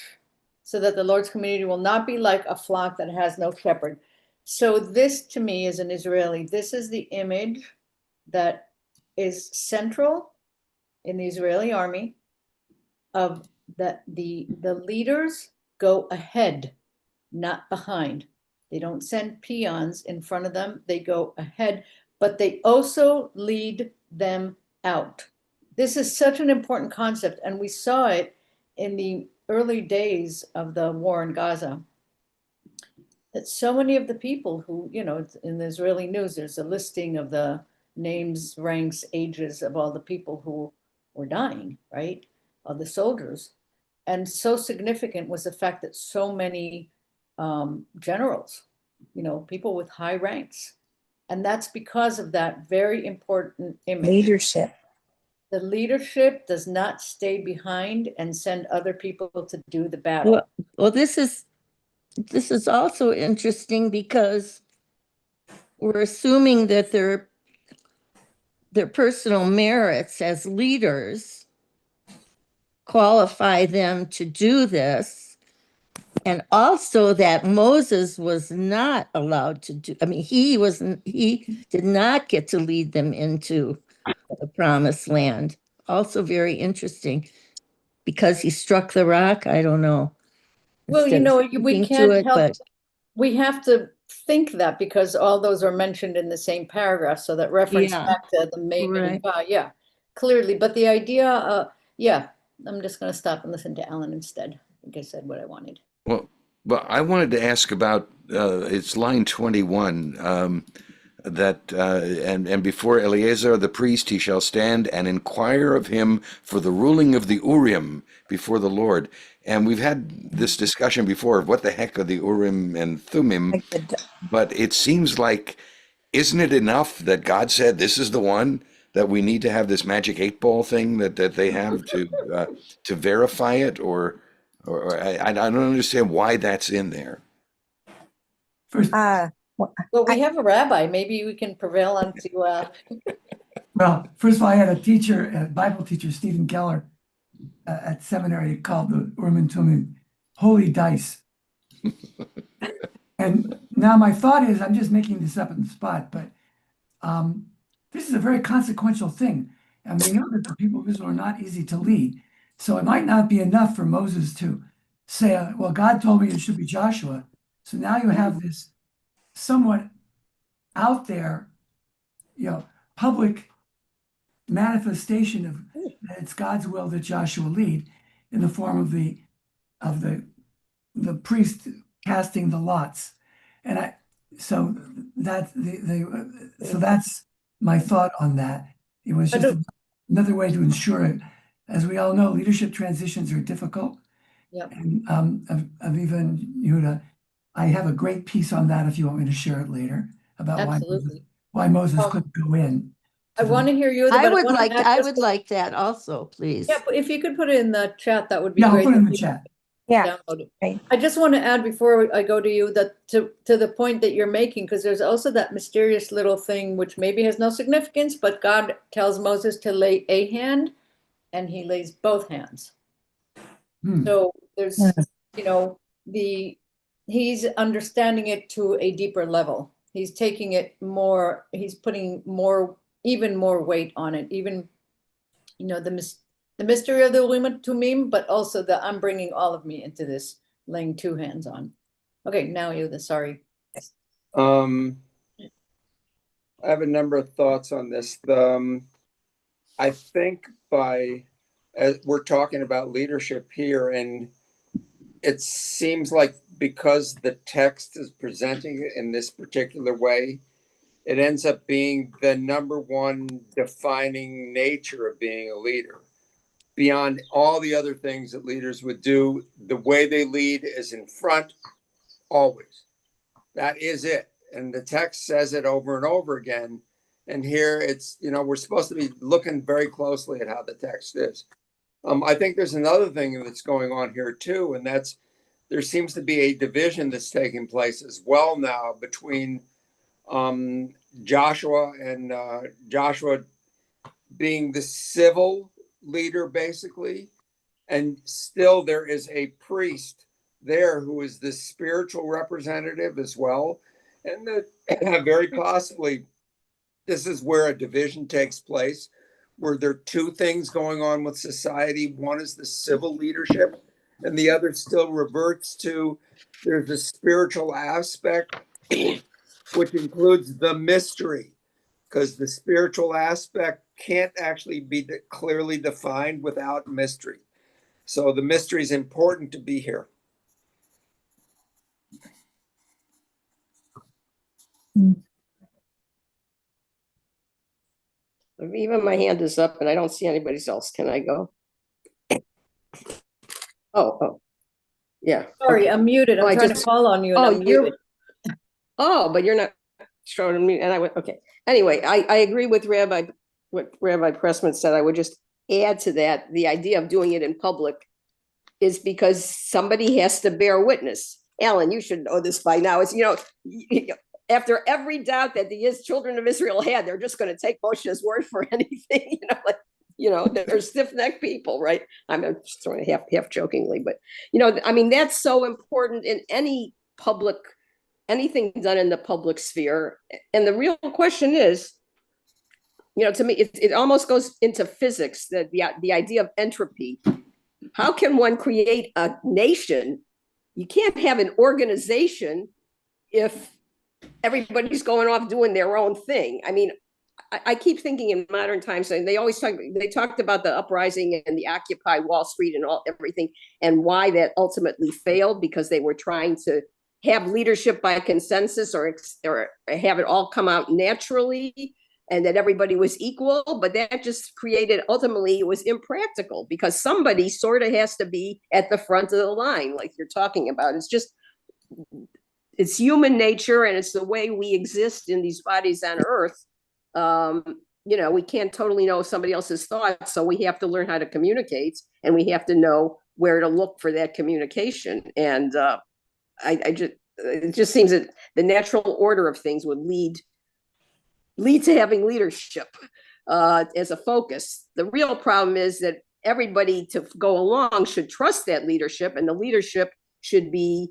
so that the Lord's community will not be like a flock that has no shepherd. So this to me is an Israeli, this is the image that is central in the Israeli army of that the leaders go ahead, not behind. They don't send peons in front of them, they go ahead, but they also lead them out. This is such an important concept, and we saw it in the early days of the war in Gaza, that so many of the people who, you know, in the Israeli news, there's a listing of the names, ranks, ages of all the people who were dying, right? Of the soldiers. And so significant was the fact that so many generals, you know, people with high ranks. And that's because of that very important image. Leadership. The leadership does not stay behind and send other people to do the battle. Well, this is also interesting because we're assuming that their personal merits as leaders qualify them to do this, and also that Moses was not allowed to do. I mean, he did not get to lead them into the promised land. Also very interesting, because he struck the rock. I don't know. Well, you instead of know, we speaking to can't it, help, but we have to think that because all those are mentioned in the same paragraph, so that reference Yeah. back to the May, Right. yeah, clearly, but the idea, yeah, I'm just gonna stop and listen to Alan instead. I think I said what I wanted. Well, I wanted to ask about it's line 21 that and before Eleazar the priest he shall stand and inquire of him for the ruling of the Urim before the Lord. And we've had this discussion before of what the heck are the Urim and Thummim, Like the, but it seems like isn't it enough that God said this is the one that we need to have this magic 8 ball thing that they have to verify it or I don't understand why that's in there. First, well, Well, we have a rabbi, maybe we can prevail on to, well, first of all, I had a teacher, a Bible teacher, Stephen Keller, at seminary called the Urim and Thummim holy dice. And now my thought is, I'm just making this up on the spot, but this is a very consequential thing. And we know that the people of Israel are not easy to lead. So it might not be enough for Moses to say, well, God told me it should be Joshua. So now you have this somewhat out there, public manifestation of that it's God's will that Joshua lead in the form of the priest casting the lots. And so that's so that's my thought on that. It was just another way to ensure it. As we all know, leadership transitions are difficult. Yep. And of even Yehuda, I have a great piece on that if you want me to share it later about absolutely. why Moses Well, couldn't go in. I want to hear you. I but would wanna like add I just would a- like that also, please. Yeah, but if you could put it in the chat, that would be Yeah, I'll great. put it in the chat. yeah, Download it. right. I just want to add before I go to you that to the point that you're making, because there's also that mysterious little thing which maybe has no significance, but God tells Moses to lay a hand and he lays both hands. Hmm. So there's, Hmm. he's understanding it to a deeper level. He's taking it more, he's putting even more weight on it, even, the mystery of the Urim and Tumim, but also the I'm bringing all of me into this, laying two hands on. Okay, now sorry. I have a number of thoughts on this. I think as we're talking about leadership here, and it seems like because the text is presenting it in this particular way, it ends up being the number one defining nature of being a leader. Beyond all the other things that leaders would do, the way they lead is in front always. That is it. And the text says it over and over again. And here it's, we're supposed to be looking very closely at how the text is. I think there's another thing that's going on here too, and that's there seems to be a division that's taking place as well now between Joshua and Joshua being the civil leader, basically, and still there is a priest there who is the spiritual representative as well, and that very possibly this is where a division takes place, where there are two things going on with society. One is the civil leadership, and the other still reverts to there's a spiritual aspect, which includes the mystery, because the spiritual aspect can't actually be clearly defined without mystery. So the mystery is important to be here. Even my hand is up and I don't see anybody else. Can I go? Oh, yeah. Sorry, I'm muted. I'm I trying to just- call on you and Oh, I'm muted. but you're not showing me. And I went, okay. Anyway, I agree with what Rabbi Pressman said. I would just add to that, the idea of doing it in public is because somebody has to bear witness. Alan, you should know this by now. It's, after every doubt that the children of Israel had, they're just going to take Moshe's word for anything, they're stiff-necked people, right? I'm just throwing half jokingly, but, that's so important in anything done in the public sphere. And the real question is, to me, it almost goes into physics, the idea of entropy. How can one create a nation you can't have an organization if everybody's going off doing their own thing. I mean, I keep thinking in modern times, and they talked about the uprising and the Occupy Wall Street and everything, and why that ultimately failed, because they were trying to have leadership by consensus or have it all come out naturally, and that everybody was equal. But that just created, ultimately, it was impractical, because somebody sort of has to be at the front of the line, like you're talking about. It's human nature, and it's the way we exist in these bodies on earth. We can't totally know somebody else's thoughts, so we have to learn how to communicate, and we have to know where to look for that communication. And it just seems that the natural order of things would lead to having leadership as a focus. The real problem is that everybody to go along should trust that leadership, and the leadership should be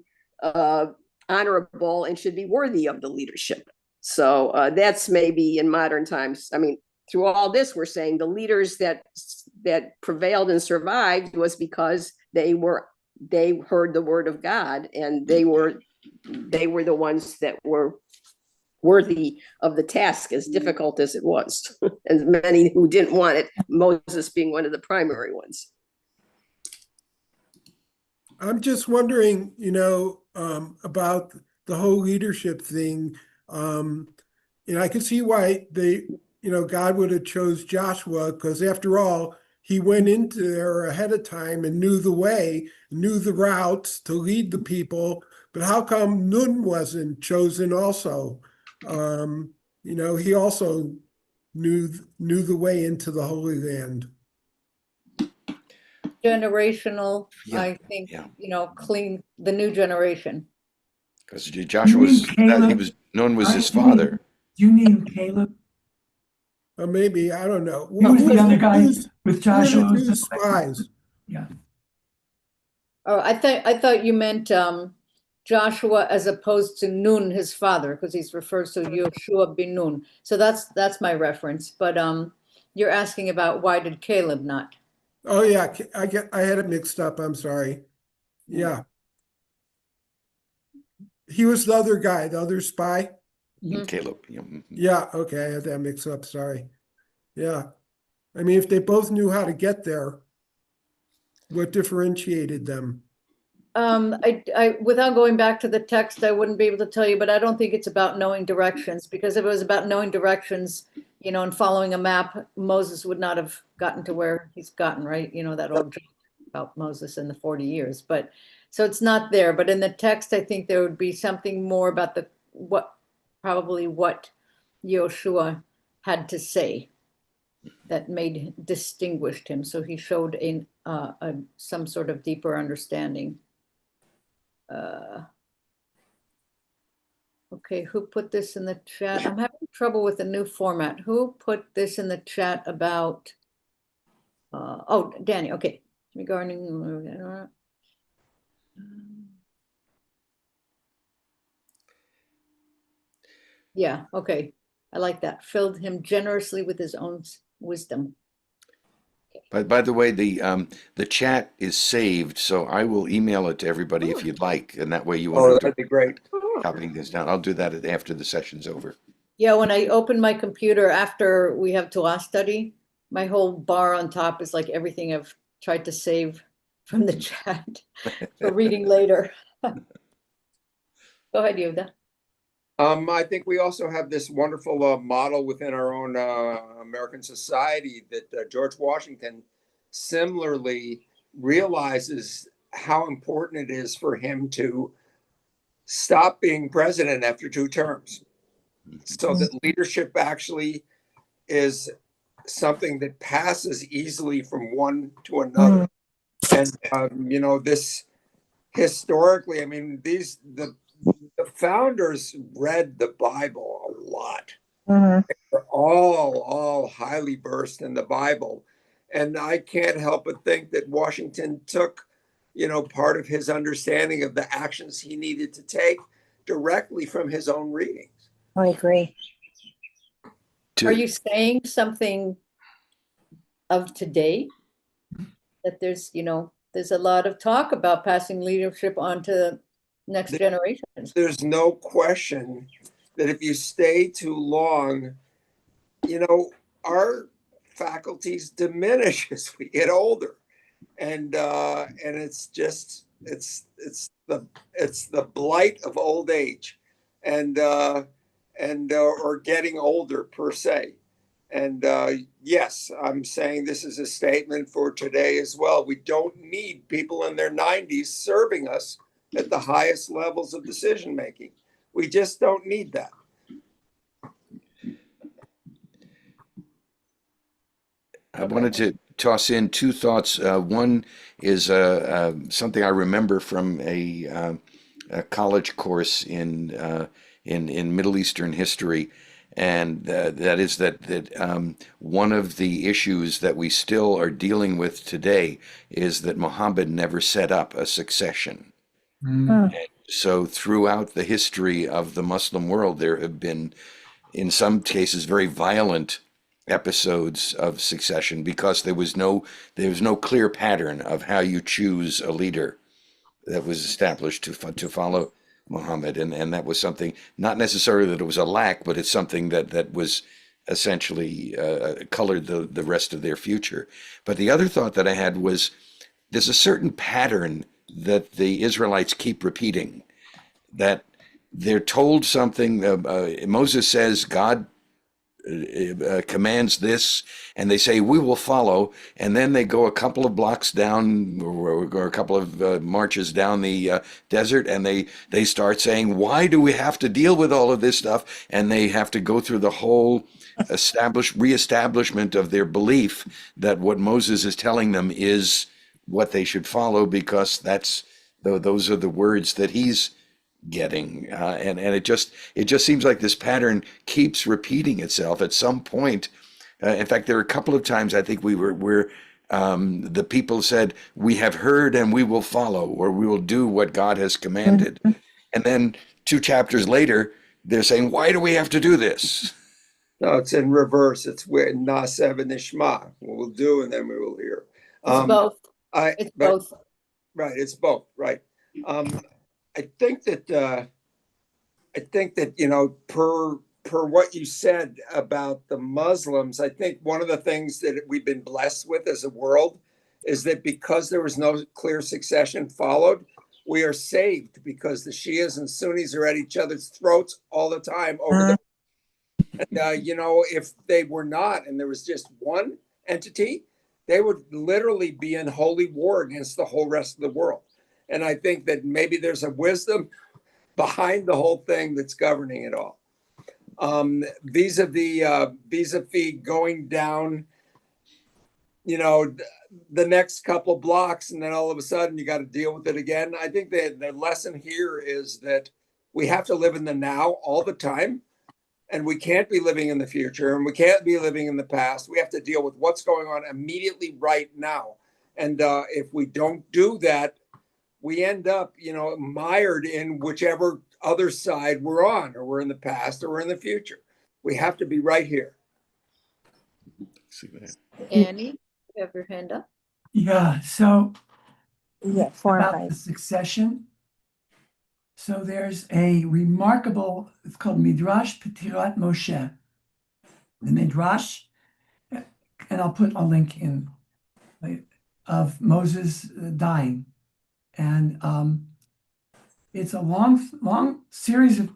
honorable and should be worthy of the leadership. So that's maybe in modern times. I mean, through all this, we're saying the leaders that prevailed and survived was because they heard the word of God, and they were the ones that were worthy of the task, as difficult as it was, and many who didn't want it, Moses being one of the primary ones. I'm just wondering, about the whole leadership thing. I can see why God would have chose Joshua, because after all, he went into there ahead of time and knew the way, knew the routes to lead the people. But how come Nun wasn't chosen also? He also knew the way into the Holy Land. Generational, Yeah, I think, yeah. clean the new generation. Because Joshua Nun was his father. Do you mean Caleb? Or maybe, I don't know. He was the other guy with Joshua. Who are the two spies? Yeah. Oh, I thought you meant Joshua as opposed to Nun, his father, because he's refers to Yoshua bin Nun. So that's my reference. But you're asking about why did Caleb not? Oh yeah, I had it mixed up. I'm sorry. Yeah. He was the other guy, the other spy. Mhm. Caleb. Yeah. Yeah, okay, I had that mixed up. Sorry. Yeah. I mean, if they both knew how to get there, what differentiated them? I without going back to the text, I wouldn't be able to tell you, but I don't think it's about knowing directions, because if it was about knowing directions, and following a map, Moses would not have gotten to where he's gotten, right? That old joke about Moses in the 40 years. But so it's not there. But in the text, I think there would be something more about what Yoshua had to say that distinguished him. So he showed some sort of deeper understanding. Okay, who put this in the chat? I'm having trouble with the new format. Who put this in the chat about? Oh, Danny. Okay, regarding. Yeah. Okay, I like that. Filled him generously with his own wisdom. By the way, the chat is saved, so I will email it to everybody if you'd like, and that way you won't have That'd be great. copying this down. I'll do that after the session's over. Yeah, when I open my computer after we have Torah study, my whole bar on top is like everything I've tried to save from the chat for reading later. Go ahead, Yehuda. I think we also have this wonderful model within our own American society that George Washington similarly realizes how important it is for him to stop being president after 2 terms, so that leadership actually is something that passes easily from one to another. And this historically, I mean, the founders read the Bible a lot. They're all highly versed in the Bible. And I can't help but think that Washington took, part of his understanding of the actions he needed to take directly from his own readings. I agree. Are you saying something of today? That there's, there's a lot of talk about passing leadership on to next generations. There's no question that if you stay too long, our faculties diminish as we get older, and it's just it's the blight of old age, and or getting older per se. And yes, I'm saying this is a statement for today as well. We don't need people in their 90s serving us at the highest levels of decision making. We just don't need that. I wanted to toss in two thoughts. One is something I remember from a college course in Middle Eastern history, and that is that one of the issues that we still are dealing with today is that Muhammad never set up a succession. So throughout the history of the Muslim world, there have been, in some cases, very violent episodes of succession because there was no clear pattern of how you choose a leader that was established to follow Muhammad, and that was something, not necessarily that it was a lack, but it's something that was essentially colored the rest of their future. But the other thought that I had was there's a certain pattern that the Israelites keep repeating, that they're told something. Moses says God commands this, and they say we will follow, and then they go a couple of blocks down or a couple of marches down the desert, and they start saying, why do we have to deal with all of this stuff? And they have to go through the whole reestablishment of their belief that what Moses is telling them is what they should follow, because those are the words that he's getting, and it just seems like this pattern keeps repeating itself. At some point, in fact, there are a couple of times I think the people said, we have heard and we will follow, or we will do what God has commanded, and then 2 chapters later they're saying, why do we have to do this? No, it's in reverse. It's where Nasev and Nishma. We'll do, and then we will hear. It's both. Both. Right, it's both. Right. I think that per what you said about the Muslims, I think one of the things that we've been blessed with as a world is that because there was no clear succession followed, we are saved, because the Shias and Sunnis are at each other's throats all the time over if they were not, and there was just one entity, they would literally be in holy war against the whole rest of the world. And I think that maybe there's a wisdom behind the whole thing that's governing it all. Vis-a-vis going down, the next couple blocks, and then all of a sudden you got to deal with it again. I think that the lesson here is that we have to live in the now all the time, and we can't be living in the future, and we can't be living in the past. We have to deal with what's going on immediately right now. And if we don't do that, we end up, mired in whichever other side we're on, or we're in the past, or we're in the future. We have to be right here. Annie, you have your hand up. Yeah, so about the 5. succession. So there's a remarkable, it's called Midrash Petirat Moshe. The Midrash, and I'll put a link in, of Moses dying. And it's a long series of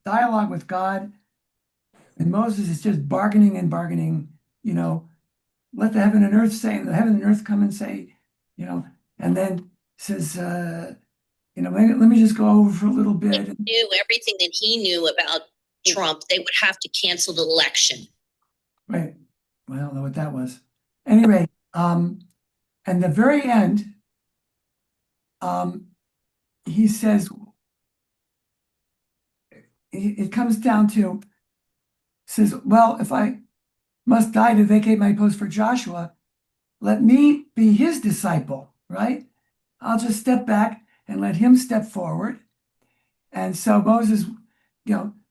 dialogue with God. And Moses is just bargaining and bargaining, let the heaven and earth say, and the heaven and earth come and say, and then says, let me just go over for a little bit. He knew everything that he knew about Trump. They would have to cancel the election. Right. Well, I don't know what that was. Anyway, and the very end, he says, it comes down to, says, well, if I must die to vacate my post for Joshua, let me be his disciple, right? I'll just step back and let him step forward. And so Moses,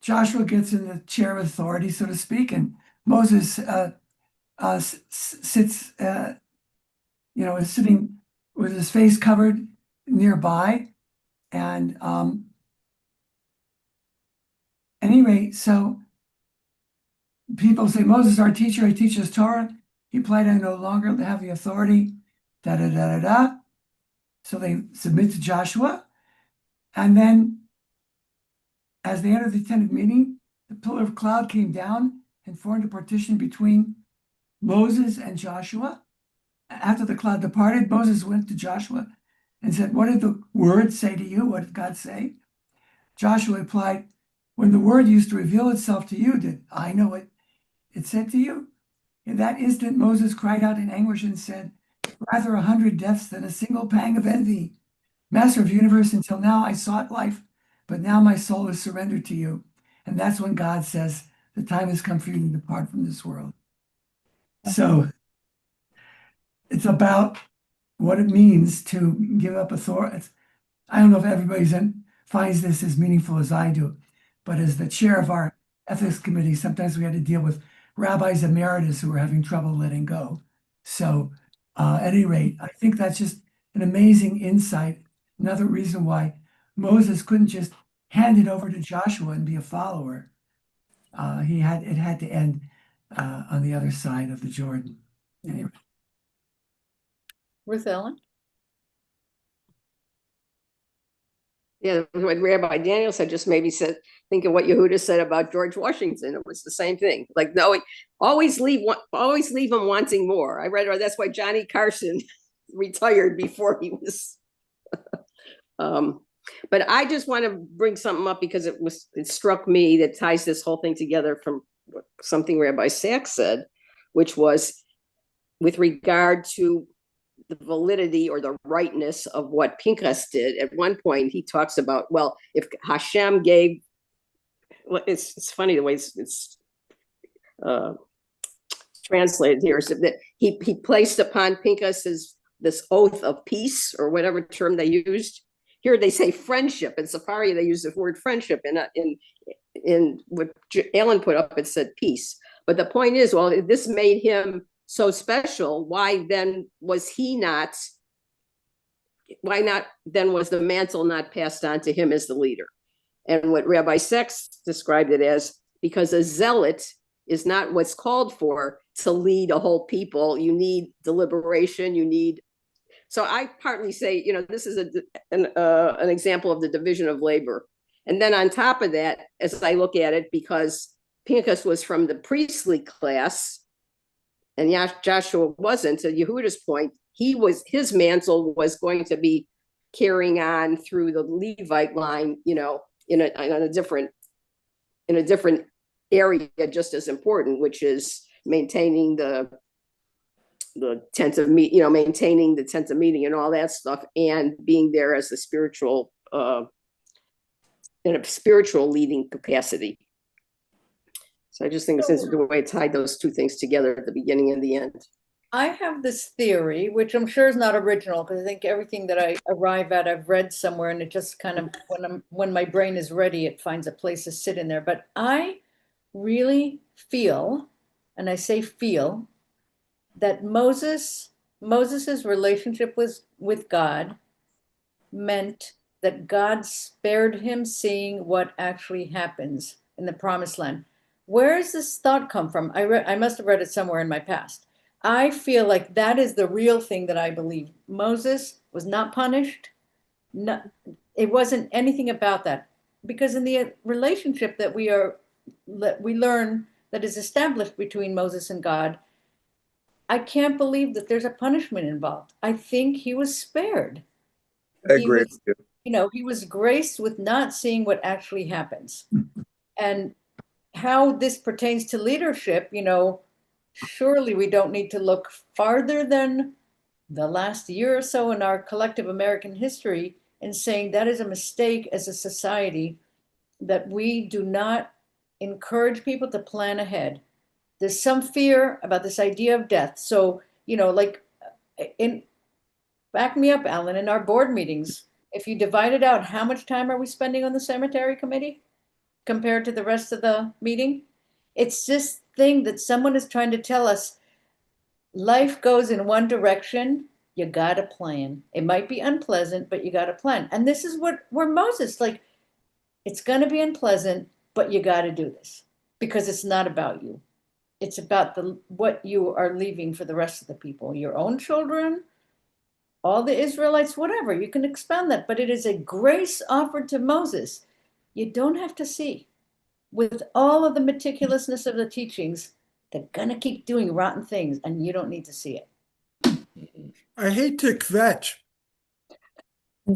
Joshua gets in the chair of authority, so to speak, and Moses sits, is sitting with his face covered nearby. And any rate, so people say, Moses, our teacher, he teaches Torah. He replied, I no longer have the authority, da da da da da. So they submit to Joshua. And then as they entered the tent of meeting, the pillar of cloud came down and formed a partition between Moses and Joshua. After the cloud departed, Moses went to Joshua and said, what did the word say to you? What did God say? Joshua replied, when the word used to reveal itself to you, did I know what it said to you? In that instant, Moses cried out in anguish and said, rather 100 deaths than a single pang of envy. Master of the universe, until now I sought life, but now my soul is surrendered to you. And that's when God says, the time has come for you to depart from this world. So it's about what it means to give up authority. I don't know if everybody finds this as meaningful as I do, but as the chair of our ethics committee, sometimes we had to deal with rabbis emeritus who were having trouble letting go. So at any rate, I think that's just an amazing insight. Another reason why Moses couldn't just hand it over to Joshua and be a follower. It had to end on the other side of the Jordan. Anyway. Ruth Ellen? Yeah, what Rabbi Daniel said just maybe said, think of what Yehuda said about George Washington. It was the same thing. Like, no, always leave him wanting more. I read, or that's why Johnny Carson retired before he was. But I just want to bring something up because it struck me that ties this whole thing together from something Rabbi Sachs said, which was with regard to the validity or the rightness of what Pinchas did. At one point, he talks about, well, if Hashem gave, well, it's funny the way it's translated here, is that he placed upon Pinchas this oath of peace, or whatever term they used. Here they say friendship. In Sefaria, they use the word friendship. And in what Alan put up, it said peace. But the point is, well, this made him so special. Why then was the mantle not passed on to him as the leader? And what Rabbi Sachs described it as, because a zealot is not what's called for to lead a whole people. You need deliberation. So I partly say, this is an example of the division of labor. And then on top of that, as I look at it, because Pinchas was from the priestly class, and Joshua wasn't, to Yehuda's point, his mantle was going to be carrying on through the Levite line, in a different area, just as important, which is maintaining the tent of meeting, maintaining the tent of meeting and all that stuff, and being there as the spiritual, in a spiritual leading capacity. So I just think it's the way it tied those two things together at the beginning and the end. I have this theory, which I'm sure is not original, because I think everything that I arrive at, I've read somewhere, and it just kind of, when my brain is ready, it finds a place to sit in there. But I really feel, and I say feel, that Moses's relationship with God meant that God spared him seeing what actually happens in the promised land. Where does this thought come from? I must have read it somewhere in my past. I feel like that is the real thing that I believe. Moses was not punished. No, it wasn't anything about that. Because in the relationship that we learn that is established between Moses and God, I can't believe that there's a punishment involved. I think he was spared. I agree with you. He was graced with not seeing what actually happens. And how this pertains to leadership, surely we don't need to look farther than the last year or so in our collective American history in saying that is a mistake as a society, that we do not encourage people to plan ahead. There's some fear about this idea of death. So, back me up, Alan, in our board meetings, if you divided out how much time are we spending on the cemetery committee compared to the rest of the meeting, it's this thing that someone is trying to tell us, life goes in one direction You got to plan. It might be unpleasant, but you got to plan. And this is where Moses, like, it's going to be unpleasant, but you got to do this because it's not about you. It's about what you are leaving for the rest of the people, your own children, all the Israelites, whatever. You can expand that, but it is a grace offered to Moses. You don't have to see. With all of the meticulousness of the teachings, they're going to keep doing rotten things, and you don't need to see it. I hate to kvetch,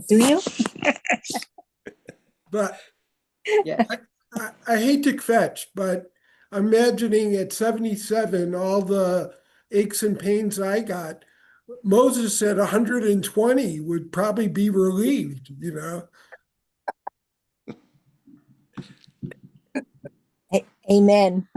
Do you? but Yeah. I hate to kvetch, but imagining at 77, all the aches and pains I got, Moses said 120 would probably be relieved, you know? Amen.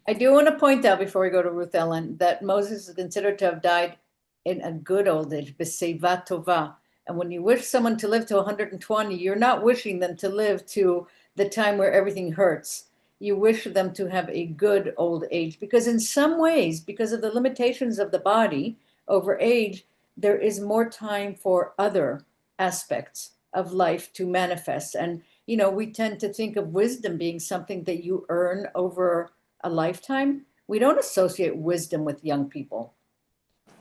I do want to point out before we go to Ruth Ellen that Moses is considered to have died in a good old age, b'seiva tova. And when you wish someone to live to 120, you're not wishing them to live to the time where everything hurts. You wish them to have a good old age because in some ways, because of the limitations of the body over age, there is more time for other aspects of life to manifest. And, you know, we tend to think of wisdom being something that you earn over a lifetime. We don't associate wisdom with young people.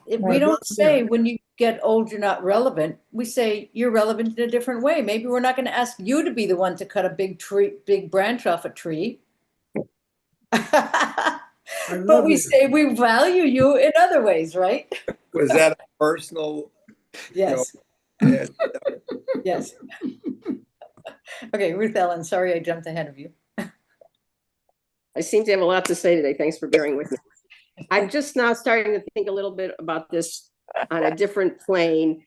We Right. don't say when you get old, you're not relevant. We say you're relevant in a different way. Maybe we're not going to ask you to be the one to cut a big branch off a tree. But we say we value you in other ways, right? Was that a personal? Yes. Yeah. Yes. Okay, Ruth Ellen, sorry I jumped ahead of you. I seem to have a lot to say today. Thanks for bearing with me. I'm just now starting to think a little bit about this on a different plane,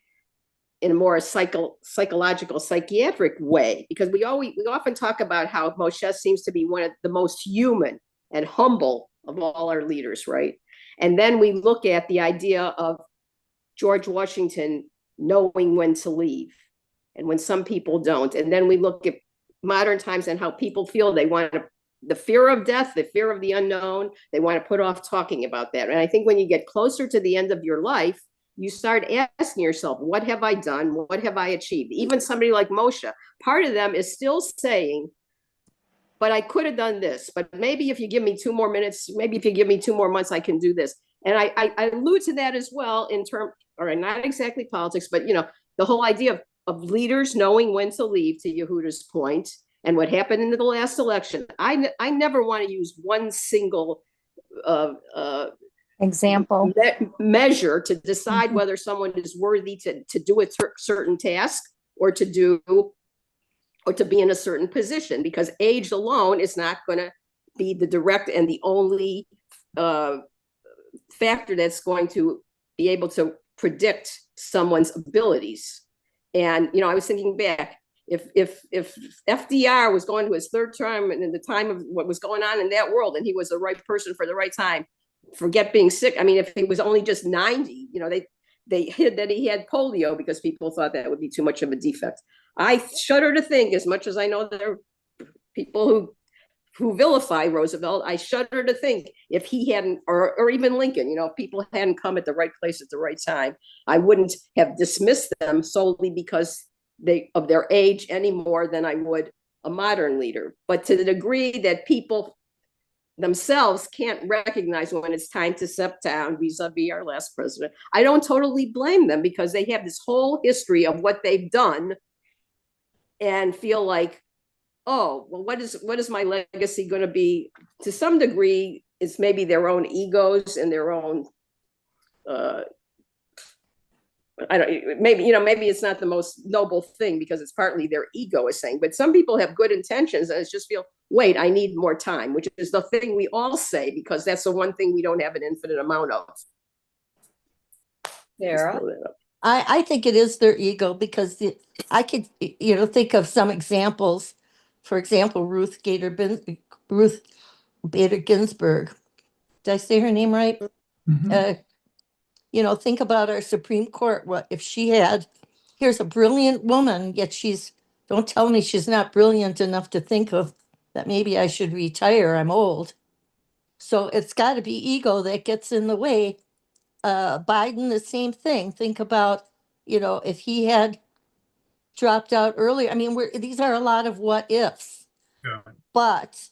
in a more psychological, psychiatric way, because we often talk about how Moshe seems to be one of the most human and humble of all our leaders, right? And then we look at the idea of George Washington knowing when to leave and when some people don't. And then we look at modern times and how people feel they want to, the fear of death, the fear of the unknown, they want to put off talking about that. And I think when you get closer to the end of your life, you start asking yourself, what have I done? What have I achieved? Even somebody like Moshe, part of them is still saying, but I could have done this, but maybe if you give me 2 more minutes, maybe if you give me 2 more months, I can do this. And I allude to that as well in terms, or not exactly politics, but you know, the whole idea of leaders knowing when to leave, to Yehuda's point, and what happened in the last election. I never want to use one single Example. measure to decide whether someone is worthy to do a certain task or to be in a certain position, because age alone is not going to be the direct and the only factor that's going to be able to predict someone's abilities. And you know, I was thinking back, if FDR was going to his 3rd term and in the time of what was going on in that world, and he was the right person for the right time, forget being sick. I mean, if he was only just 90, you know, they hid that he had polio because people thought that would be too much of a defect. I shudder to think, as much as I know there are people who vilify Roosevelt, I shudder to think if he hadn't, or even Lincoln, you know, if people hadn't come at the right place at the right time, I wouldn't have dismissed them solely because of their age any more than I would a modern leader. But to the degree that people themselves can't recognize when it's time to step down, vis-a-vis our last president, I don't totally blame them, because they have this whole history of what they've done and feel like, oh, well, what is my legacy going to be? To some degree, it's maybe their own egos and their own maybe it's not the most noble thing, because it's partly their ego is saying, but some people have good intentions and it's just feel, wait, I need more time, which is the thing we all say, because that's the one thing we don't have an infinite amount of. Sarah? I think it is their ego, because I could, think of some examples. For example, Ruth Bader Ginsburg. Did I say her name right? Think about our Supreme Court. What if here's a brilliant woman, yet don't tell me she's not brilliant enough to think of that maybe I should retire. I'm old. So it's got to be ego that gets in the way Biden, the same thing. Think about, if he had dropped out earlier. I mean, these are a lot of what ifs, Yeah. but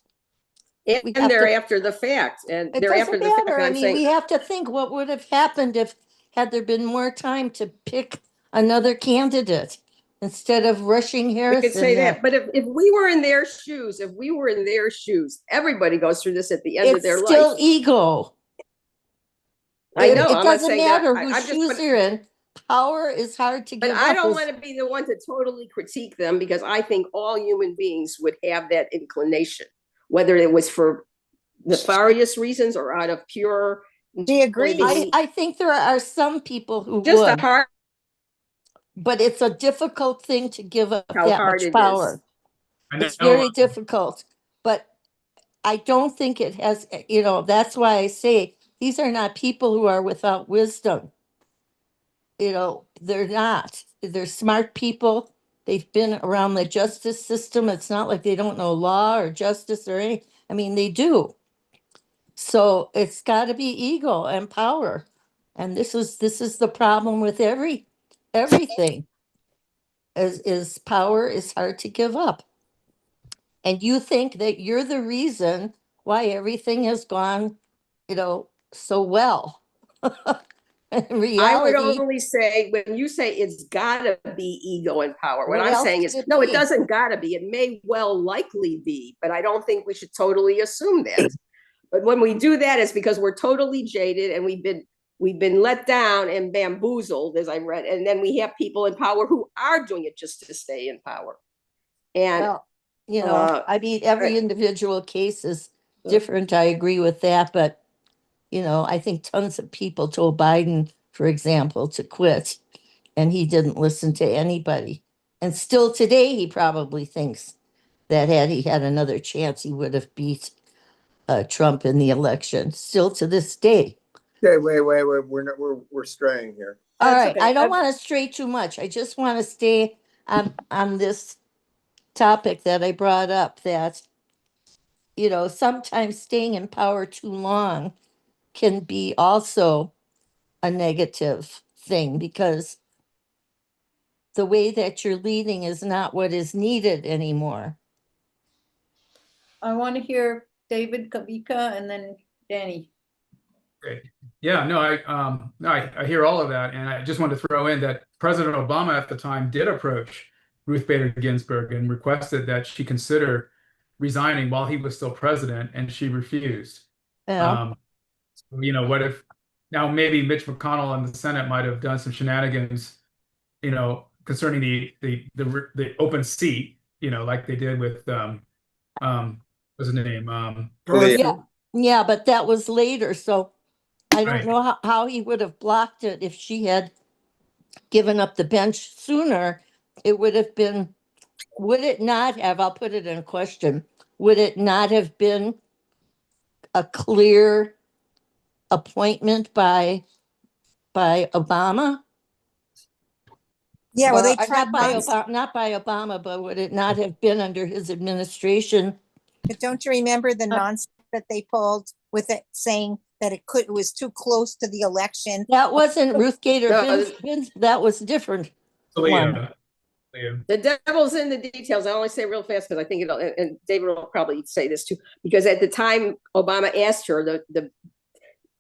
And we have they're to, after the fact, and it they're after doesn't the fact. matter. I I'm mean, saying, we have to think what would have happened had there been more time to pick another candidate instead of rushing we Harris could in say there. that, but if we were in their shoes, everybody goes through this at the end of It's their still life. ego. I know, It I'm not doesn't saying that. matter I- whose I'm just, shoes but, you're in. Power is hard to but give I up. don't want to be the one to totally critique them, because I think all human beings would have that inclination, whether it was for nefarious reasons or out of pure. She agrees. I think there are some people who Just a would, hard, but it's a difficult thing to give up how that hard much it power. is. I It's know. very difficult, but I don't think it has, that's why I say these are not people who are without wisdom. They're not. They're smart people. They've been around the justice system. It's not like they don't know law or justice or any, I mean, they do. So it's got to be ego and power. And this is the problem with everything is power is hard to give up. And you think that you're the reason why everything has gone, so well. In I would reality, only say, when you say it's gotta be ego and power, what what I'm else saying could is, it no, it be? doesn't gotta be. It may well likely be, but I don't think we should totally assume that. But when we do that, it's because we're totally jaded and we've been let down and bamboozled, as I read. And then we have people in power who are doing it just to stay in power. And Well, uh, I mean, every individual case is different. I agree with that, but I think tons of people told Biden, for example, to quit, and he didn't listen to anybody. And still today, he probably thinks that had he had another chance, he would have beat Trump in the election. Still to this day. Okay, wait. We're straying here. All That's right, okay. I don't want to stray too much. I just want to stay on this topic that I brought up. That sometimes staying in power too long can be also a negative thing because the way that you're leading is not what is needed anymore. I want to hear David, Kavika, and then Danny. Great. Yeah, no, I hear all of that, and I just wanted to throw in that President Obama at the time did approach Ruth Bader Ginsburg and requested that she consider resigning while he was still president, and she refused. Yeah. What if now maybe Mitch McConnell and the Senate might have done some shenanigans, concerning the open seat, like they did with what's his name? Yeah, but that was later, so I don't Right. know how he would have blocked it if she had given up the bench sooner. It would have been, would it not have, I'll put it in a question, would it not have been a clear appointment by Obama? Yeah, well, they Or tried not by Obama, but would it not have been under his administration? but don't you remember the nonsense that they pulled with it saying that it was too close to the election? That wasn't Ruth Gator No, that was different one. the devil's in the details. I only say real fast because I think it'll, and David will probably say this too, because at the time Obama asked her,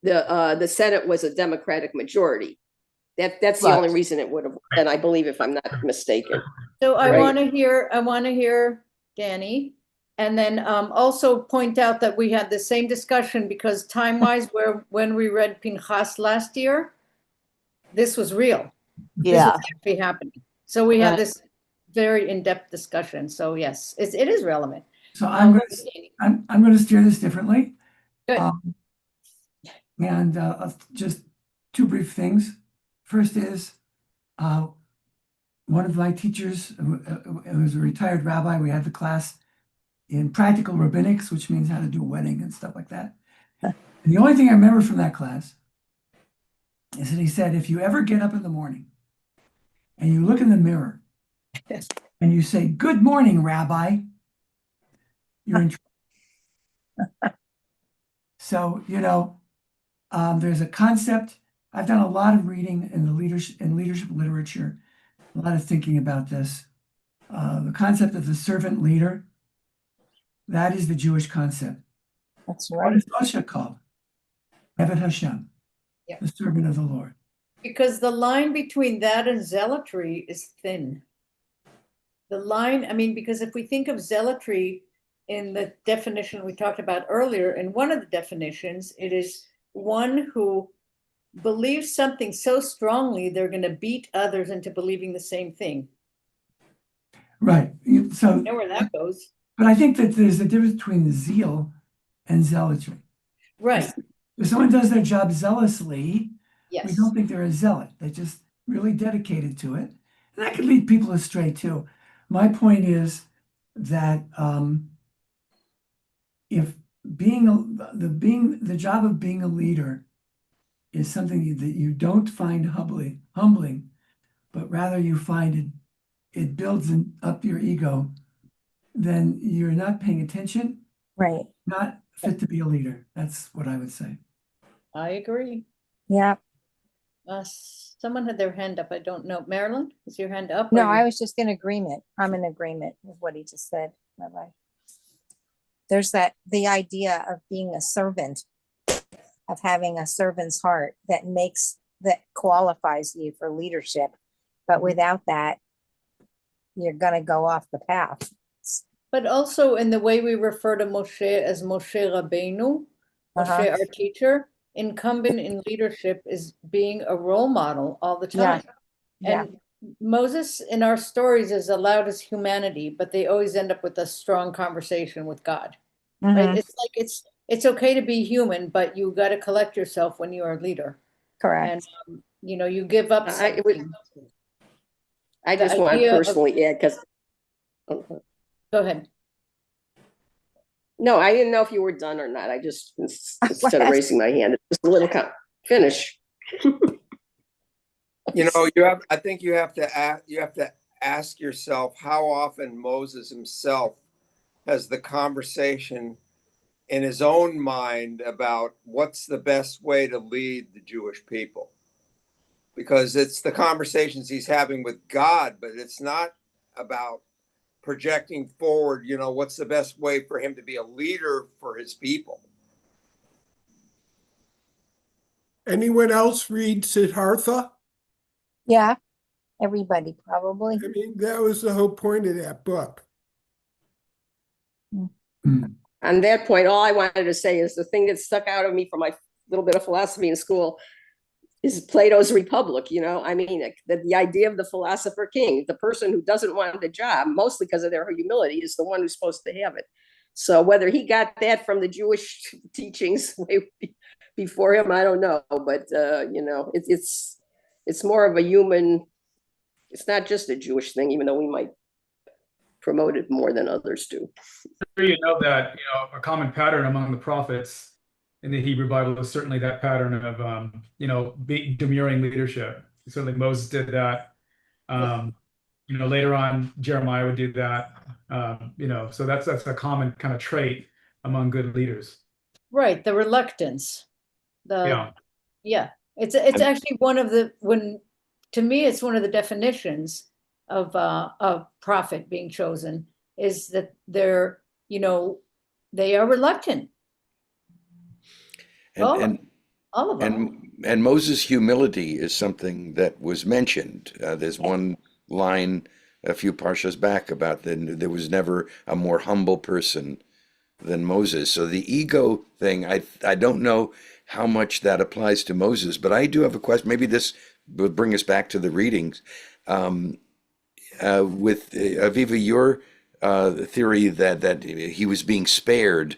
the Senate was a Democratic majority. That's the Right. only reason it would have, and I believe, if I'm not mistaken. So I Right. want to hear Danny, and then also point out that we had the same discussion because time-wise, when we read Pinchas last year, this was real. This Yeah. was actually happening. So we had Right. this very in-depth discussion. So yes, it is relevant. So I'm Go going ahead, Danny. I'm going to steer this differently. Good. And just two brief things. First is one of my teachers, who was a retired rabbi, we had the class in practical rabbinics, which means how to do a wedding and stuff like that. And the only thing I remember from that class is that he said, if you ever get up in the morning and you look in the mirror and you say, "Good morning, Rabbi," you're in trouble. So, there's a concept. I've done a lot of reading in the leadership literature, a lot of thinking about this. The concept of the servant leader, that is the Jewish concept. That's What right. is Moshe called? Evet Hashem, Yeah. the servant of the Lord. Because the line between that and zealotry is thin. The line, I mean, because if we think of zealotry in the definition we talked about earlier, in one of the definitions, it is one who believes something so strongly they're going to beat others into believing the same thing. Right. So, You know where that goes. but I think that there's a difference between zeal and zealotry. Right. If someone does their job zealously, we Yes. don't think they're a zealot. They're just really dedicated to it. And that could lead people astray too. My point is that if the job of being a leader is something that you don't find humbling, but rather you find it builds up your ego, then you're not paying attention, Right. not fit to be a leader. That's what I would say. I agree. Yeah. Someone had their hand up. I don't know. Marilyn, is your hand up? No, or I you- was just in agreement. I'm in agreement with what he just said. Rabbi. There's the idea of being a servant, of having a servant's heart that qualifies you for leadership. But without that, you're gonna go off the path. But also in the way we refer to Moshe as Moshe Rabbeinu, Moshe, our teacher, incumbent in leadership is being a role model all the Yeah. time. And Moses in our stories is allowed his humanity, but they always end up with a strong conversation with God. Right? Mhm. It's like it's okay to be human, but you got to collect yourself when you are a leader. Correct. And you give up something. I The just want to idea of- personally add, because Go ahead. no, I didn't know if you were done or not. I just, instead of raising my hand, just a little finish. I think you have to ask yourself how often Moses himself has the conversation in his own mind about what's the best way to lead the Jewish people. Because it's the conversations he's having with God, but it's not about projecting forward, what's the best way for him to be a leader for his people. Anyone else read Siddhartha? Yeah. Everybody probably. I mean, that was the whole point of that book. On that point, all I wanted to say is the thing that stuck out of me from my little bit of philosophy in school is Plato's Republic. I mean, the idea of the philosopher king, the person who doesn't want the job, mostly because of their humility, is the one who's supposed to have it. So whether he got that from the Jewish teachings way before him, I don't know. But, it's more of a human, it's not just a Jewish thing, even though we might promote it more than others do. You know that a common pattern among the prophets in the Hebrew Bible is certainly that pattern of demurring leadership. Certainly Moses did that. Later on Jeremiah would do that. So that's a common kind of trait among good leaders. Right, the reluctance. Yeah. It's actually to me it's one of the definitions of a prophet being chosen is that they are reluctant. And all of them. And Moses' humility is something that was mentioned. There's one line a few parshas back about that there was never a more humble person than Moses. So the ego thing, I don't know how much that applies to Moses, but I do have a question. Maybe this will bring us back to the readings. With Aviva, your theory that he was being spared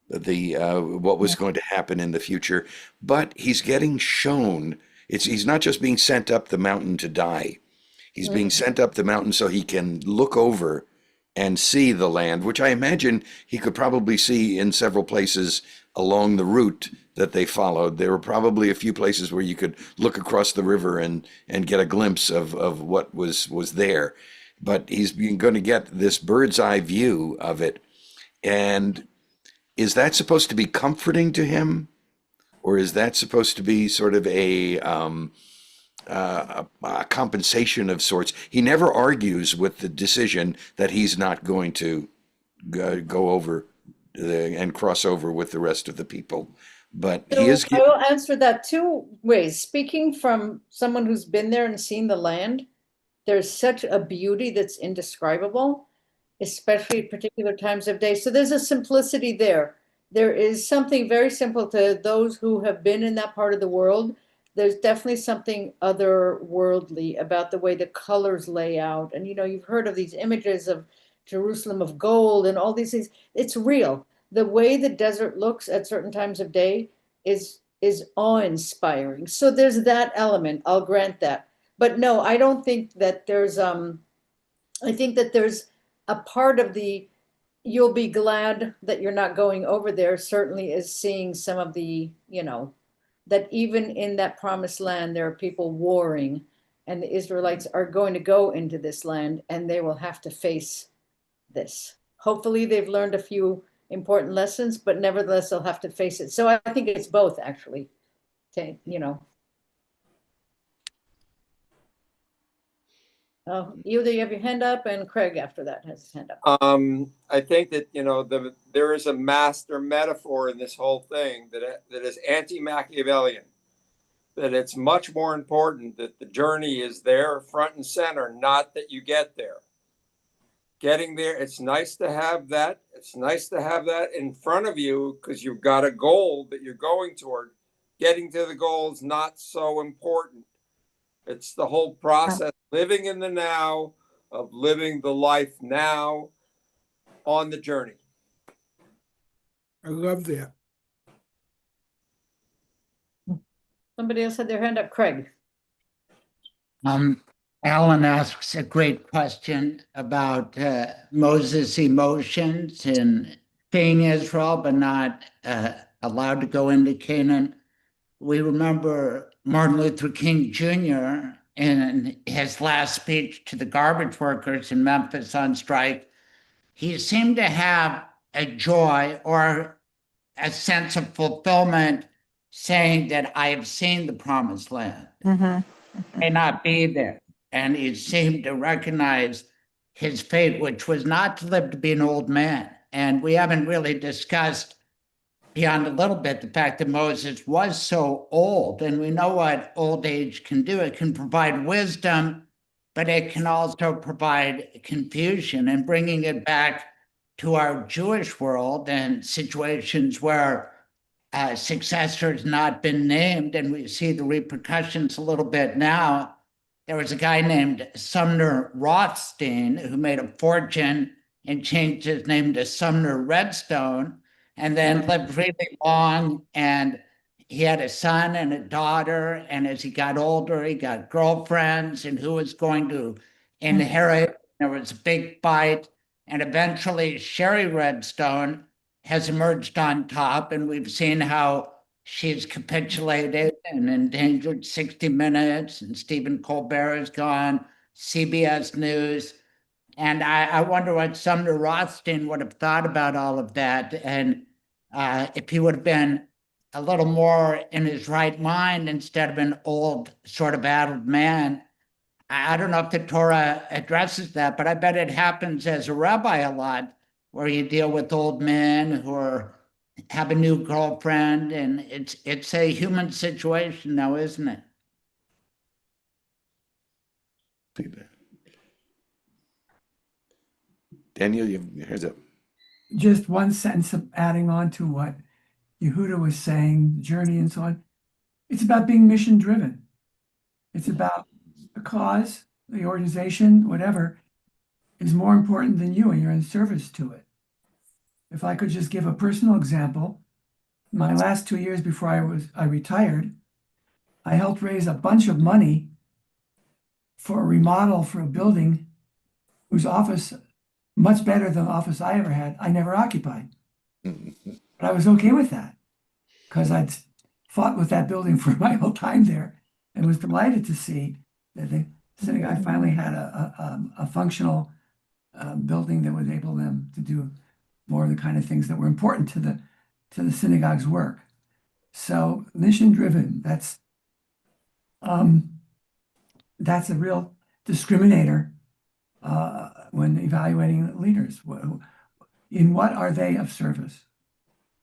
what was going to happen in the future, but he's getting shown. He's not just being sent up the mountain to die. He's being sent up the mountain so he can look over and see the land, which I imagine he could probably see in several places along the route that they followed. There were probably a few places where you could look across the river and get a glimpse of what was there. But he's going to get this bird's eye view of it. And is that supposed to be comforting to him? Or is that supposed to be sort of a compensation of sorts? He never argues with the decision that he's not going to go over and cross over with the rest of the people. But he is. I will answer that two ways. Speaking from someone who's been there and seen the land, there's such a beauty that's indescribable, especially at particular times of day. So there's a simplicity there. There is something very simple to those who have been in that part of the world. There's definitely something otherworldly about the way the colors lay out. And, you know, you've heard of these images of Jerusalem of gold and all these things. It's real. The way the desert looks at certain times of day is awe-inspiring. So there's that element, I'll grant that. But no, I don't think that there's I think that there's a part of the you'll be glad that you're not going over there certainly is seeing some of the, you know, that even in that promised land there are people warring, and the Israelites are going to go into this land and they will have to face this. Hopefully they've learned a few important lessons, but nevertheless they'll have to face it. So I think it's both, actually, you know. Oh, you have your hand up, and Craig after that has his hand up. I think that, you know, there is a master metaphor in this whole thing that is anti-Machiavellian, that it's much more important that the journey is there front and center, not that you get there. Getting there, it's nice to have that. It's nice to have that in front of you because you've got a goal that you're going toward. Getting to the goal is not so important. It's the whole process, living in the now, of living the life now on the journey. I love that. Somebody else had their hand up, Craig. Alan asks a great question about Moses' emotions and seeing Israel, but not allowed to go into Canaan. We remember Martin Luther King Jr. in his last speech to the garbage workers in Memphis on strike. He seemed to have a joy or a sense of fulfillment saying that I have seen the promised land. May not be there. And he seemed to recognize his fate, which was not to live to be an old man. And we haven't really discussed beyond a little bit the fact that Moses was so old, and we know what old age can do. It can provide wisdom, but it can also provide confusion, and bringing it back to our Jewish world and situations where successor's not been named, and we see the repercussions a little bit now. There was a guy named Sumner Rothstein who made a fortune and changed his name to Sumner Redstone, and then lived really long, and he had a son and a daughter, and as he got older, he got girlfriends, and who was going to inherit. There was a big fight, and eventually Sherry Redstone has emerged on top, and we've seen how she's capitulated and endangered 60 Minutes, and Stephen Colbert is gone, CBS News. And I wonder what Sumner Rothstein would have thought about all of that, and if he would have been a little more in his right mind instead of an old, sort of addled man. I don't know if the Torah addresses that, but I bet it happens as a rabbi a lot, where you deal with old men who have a new girlfriend, and it's a human situation now, isn't it? Daniel, your hands up. Just one sentence of adding on to what Yehuda was saying, the journey and so on. It's about being mission driven. It's about the cause, the organization, whatever, is more important than you, and you're in service to it. If I could just give a personal example, my last 2 years before I retired, I helped raise a bunch of money for a remodel for a building whose office, much better than the office I ever had, I never occupied. But I was okay with that because I'd fought with that building for my whole time there, and was delighted to see that the synagogue finally had a functional building that would enable them to do more of the kind of things that were important to the synagogue's work. So mission driven, that's a real discriminator when evaluating leaders. In what are they of service?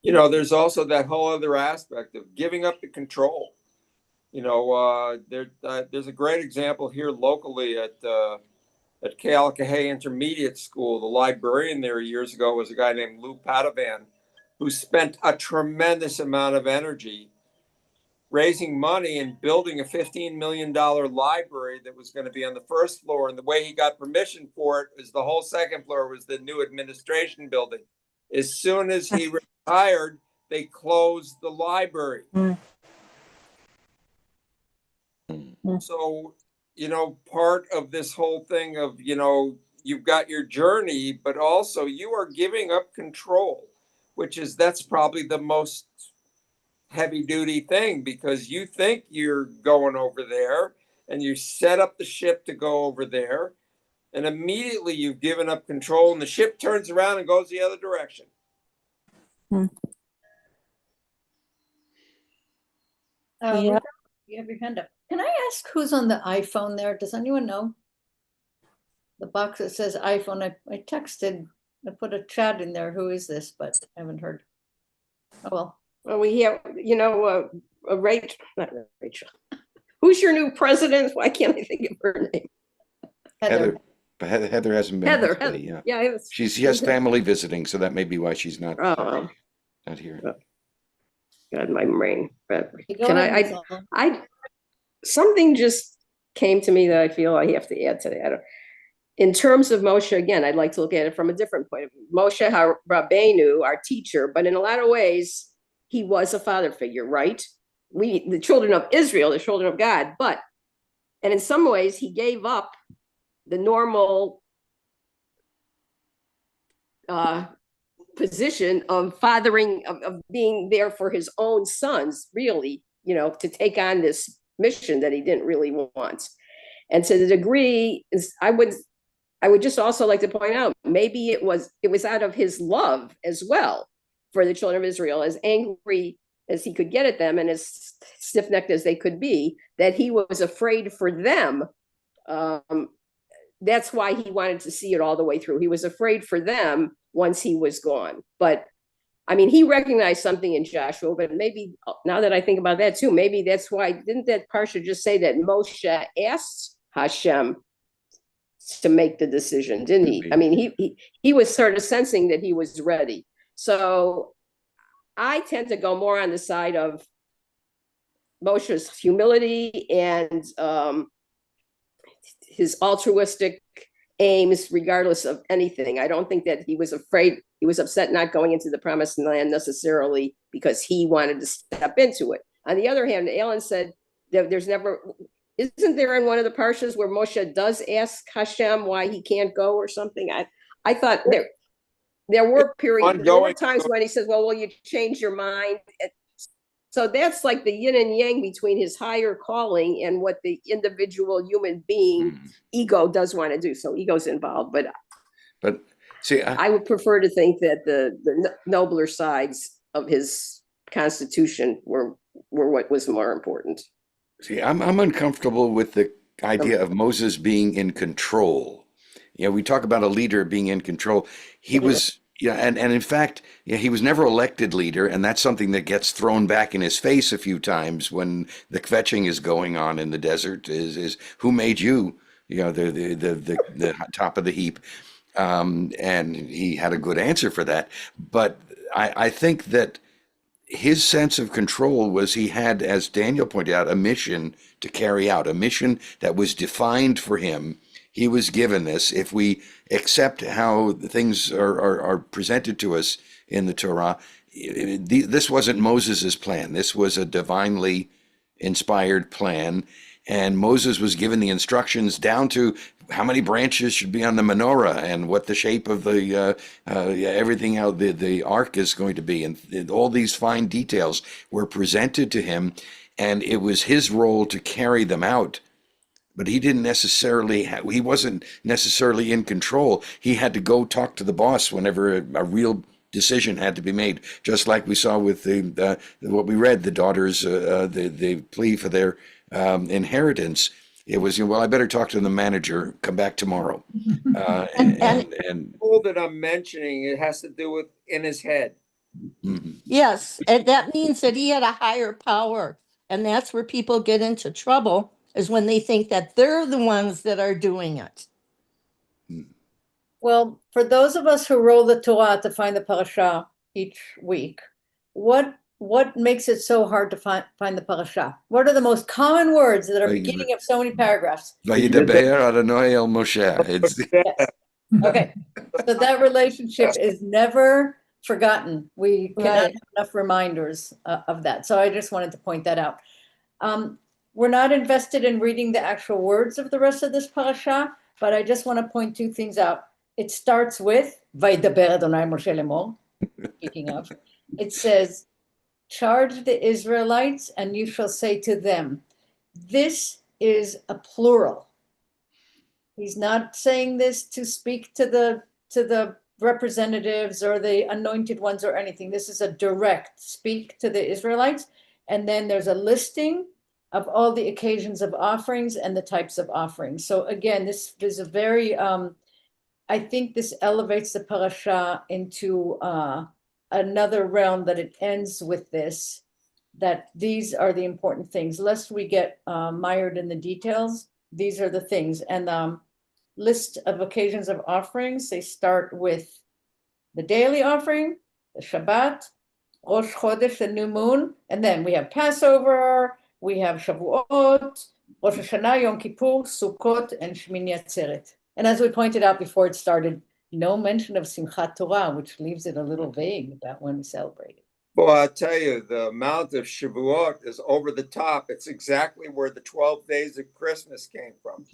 You know, there's also that whole other aspect of giving up the control. You know, there's a great example here locally at Kealakahey Intermediate School. The librarian there years ago was a guy named Lou Padovan, who spent a tremendous amount of energy raising money and building a $15 million library that was going to be on the first floor. And the way he got permission for it was the whole second floor was the new administration building. As soon as he retired, they closed the library. So, you know, part of this whole thing of, you know, you've got your journey, but also you are giving up control, that's probably the most heavy duty thing, because you think you're going over there and you set up the ship to go over there, and immediately you've given up control and the ship turns around and goes the other direction. Rebecca, you have your hand up. Can I ask who's on the iPhone there? Does anyone know? The box that says iPhone, I texted, I put a chat in there. Who is this? But I haven't heard. Oh, well. Well, we have, you know, Rachel, not Rachel. Who's your new president? Why can't I think of her name? Heather. Heather hasn't been. Heather. Today, yeah. Yeah. She has family visiting, so that may be why she's not Oh, here. God, my brain. But Go can ahead, I something just came to me that I feel I have to add today. In terms of Moshe, again, I'd like to look at it from a different point of view. Moshe Rabbeinu, our teacher, but in a lot of ways, he was a father figure, right? We, the children of Israel, the children of God, and in some ways, he gave up the normal position of fathering, of being there for his own sons, really, you know, to take on this mission that he didn't really want. And to the degree is, I would just also like to point out, maybe it was out of his love as well for the children of Israel, as angry as he could get at them and as stiff-necked as they could be, that he was afraid for them. That's why he wanted to see it all the way through. He was afraid for them once he was gone. But I mean, he recognized something in Joshua, but maybe now that I think about that too, maybe that's why, didn't that Parsha just say that Moshe asked Hashem to make the decision, didn't he? I mean, he was sort of sensing that he was ready. So I tend to go more on the side of Moshe's humility and his altruistic aims, regardless of anything. I don't think that he was afraid. He was upset not going into the promised land necessarily because he wanted to step into it. On the other hand, Alan said that isn't there in one of the parshas where Moshe does ask Hashem why he can't go or something? I thought there were periods, there were times when he says, well, will you change your mind? So that's like the yin and yang between his higher calling and what the individual human being ego does want to do. So ego's involved, but see, I would prefer to think that the nobler sides of his constitution were what was more important. See, I'm uncomfortable with the idea of Moses being in control. You know, we talk about a leader being in control. He was, and in fact, he was never elected leader, and that's something that gets thrown back in his face a few times when the kvetching is going on in the desert. Is who made you? You know, the top of the heap, and he had a good answer for that. But I think that his sense of control was he had, as Daniel pointed out, a mission to carry out, a mission that was defined for him. He was given this. If we accept how things are presented to us in the Torah, this wasn't Moses's plan. This was a divinely inspired plan. And Moses was given the instructions down to how many branches should be on the menorah and what the shape of the everything, how the ark is going to be. And all these fine details were presented to him. And it was his role to carry them out. But he didn't necessarily, he wasn't necessarily in control. He had to go talk to the boss whenever a real decision had to be made, just like we saw with the what we read, the daughters, the plea for their inheritance. It was, well, I better talk to the manager, come back tomorrow. And All that I'm mentioning, it has to do with in his head. Mhm. yes, and that means that he had a higher power. And that's where people get into trouble, is when they think that they're the ones that are doing it. Well, for those of us who roll the Torah to find the parasha each week, what makes it so hard to find the parasha? What are the most common words that are beginning of so many paragraphs? Vayidaber Adonai el Moshe. It's Yes. Okay, so that relationship is never forgotten. We cannot Right. have enough reminders of that. So I just wanted to point that out. We're not invested in reading the actual words of the rest of this parasha, but I just want to point two things out. It starts with Vayidaber Adonai Moshe lemor. Speaking of, it says, "Charge the Israelites, and you shall say to them." This is a plural. He's not saying this to speak to the representatives or the anointed ones or anything. This is a direct speak to the Israelites. And then there's a listing of all the occasions of offerings and the types of offerings. So again, this is a very, I think this elevates the parasha into another realm, that it ends with this, that these are the important things. Lest we get mired in the details, these are the things. And list of occasions of offerings, they start with the daily offering, the Shabbat, Rosh Chodesh, the new moon, and then we have Passover, we have Shavuot, Rosh Hashanah, Yom Kippur, Sukkot, and Shmini Atzeret. And as we pointed out before it started, no mention of Simchat Torah, which leaves it a little vague about when we celebrate it. Well, I'll tell you, the amount of Shavuot is over the top. It's exactly where the 12 days of Christmas came from.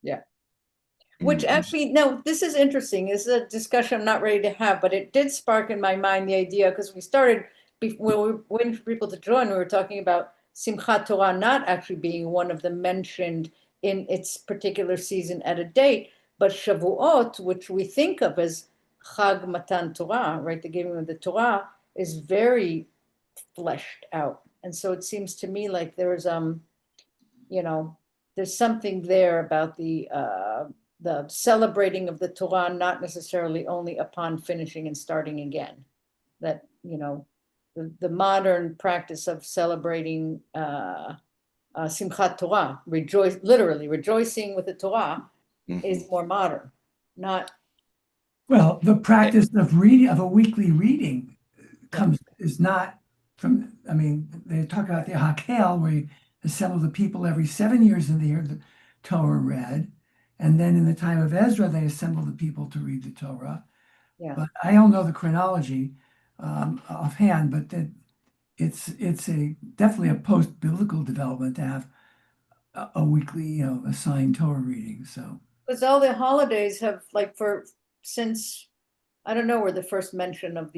Yeah. Which actually, no, this is interesting. This is a discussion I'm not ready to have, but it did spark in my mind the idea, because we started, when we waiting for people to join, we were talking about Simchat Torah not actually being one of them mentioned in its particular season at a date, but Shavuot, which we think of as Chag Matan Torah, right, the giving of the Torah, is very fleshed out. And so it seems to me like there's there's something there about the celebrating of the Torah, not necessarily only upon finishing and starting again. That, the modern practice of celebrating Simchat Torah, literally rejoicing with the Torah, is more modern, not. Well, the practice of reading, of a weekly reading, is not from, I mean, they talk about the Hakel, where you assemble the people every 7 years in the year the Torah read. And then in the time of Ezra, they assemble the people to read the Torah. Yeah. But I don't know the chronology offhand, but that it's definitely a post-biblical development to have a weekly, assigned Torah reading. So Because all the holidays have, like, since, I don't know where the first mention of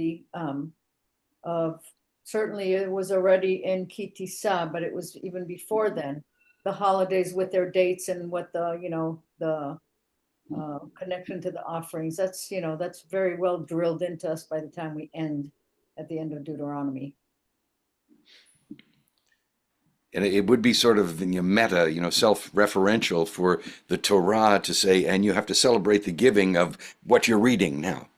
certainly it was already in Ki Tisa, but it was even before then, the holidays with their dates and what the connection to the offerings. That's very well drilled into us by the time we end at the end of Deuteronomy. And it would be sort of meta, self-referential for the Torah to say, and you have to celebrate the giving of what you're reading now.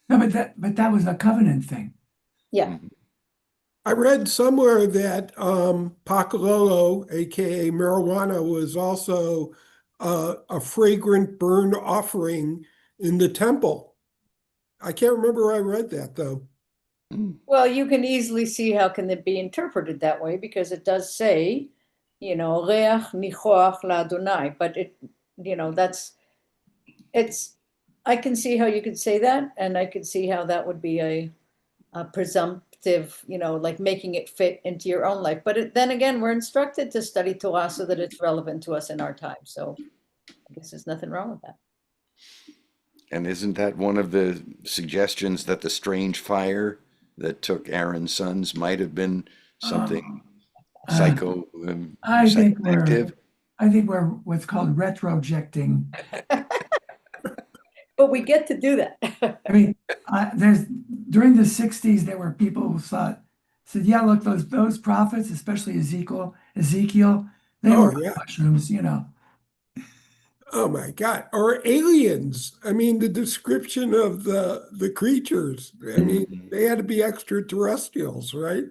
no, but that was a covenant thing. Yeah. I read somewhere that Pakalolo, aka marijuana, was also a fragrant burn offering in the temple. I can't remember where I read that though. Well, you can easily see how can it be interpreted that way, because it does say, reach nichoach laAdonai, but I can see how you could say that, and I could see how that would be a presumptive, like making it fit into your own life. But then again, we're instructed to study Torah so that it's relevant to us in our time. So I guess there's nothing wrong with that. And isn't that one of the suggestions, that the strange fire that took Aaron's sons might have been something I think we're what's called retrojecting But we get to do that. I mean, there's during the 60s, there were people who said, yeah, look, those prophets, especially Ezekiel, they Oh, were on yeah. mushrooms, you know. Oh my God. Or aliens. I mean, the description of the creatures. I mean, they had to be extraterrestrials, right?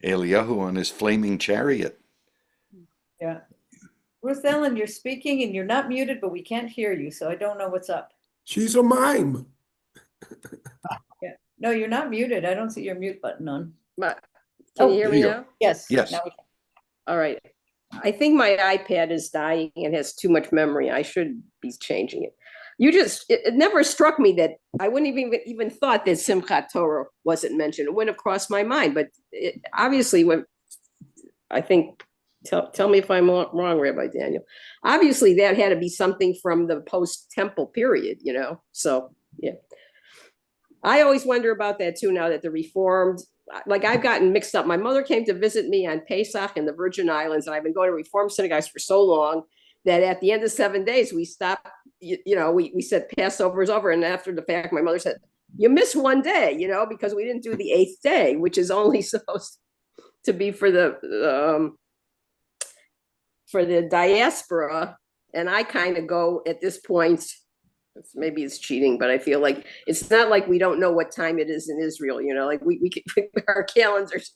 Eliyahu on his flaming chariot. Yeah. Ruth Ellen, you're speaking and you're not muted, but we can't hear you, so I don't know what's up. She's a mime. Yeah. No, you're not muted. I don't see your mute button on. But can Oh, you hear me there you now? Yes. Yes. now we can. All right. I think my iPad is dying and has too much memory. I should be changing it. It never struck me that I wouldn't even thought that Simchat Torah wasn't mentioned. It wouldn't have crossed my mind, but obviously when I think, tell me if I'm wrong, Rabbi Daniel. Obviously that had to be something from the post-temple period, you know? So, yeah. I always wonder about that too, now that the Reformed, like I've gotten mixed up. My mother came to visit me on Pesach in the Virgin Islands, and I've been going to Reformed synagogues for so long that at the end of 7 days, we stopped, we said Passover is over. And after the fact, my mother said, you missed one day, because we didn't do the 8th day, which is only supposed to be for the diaspora. And I kind of go at this point, maybe it's cheating, but I feel like it's not like we don't know what time it is in Israel, like we our calendars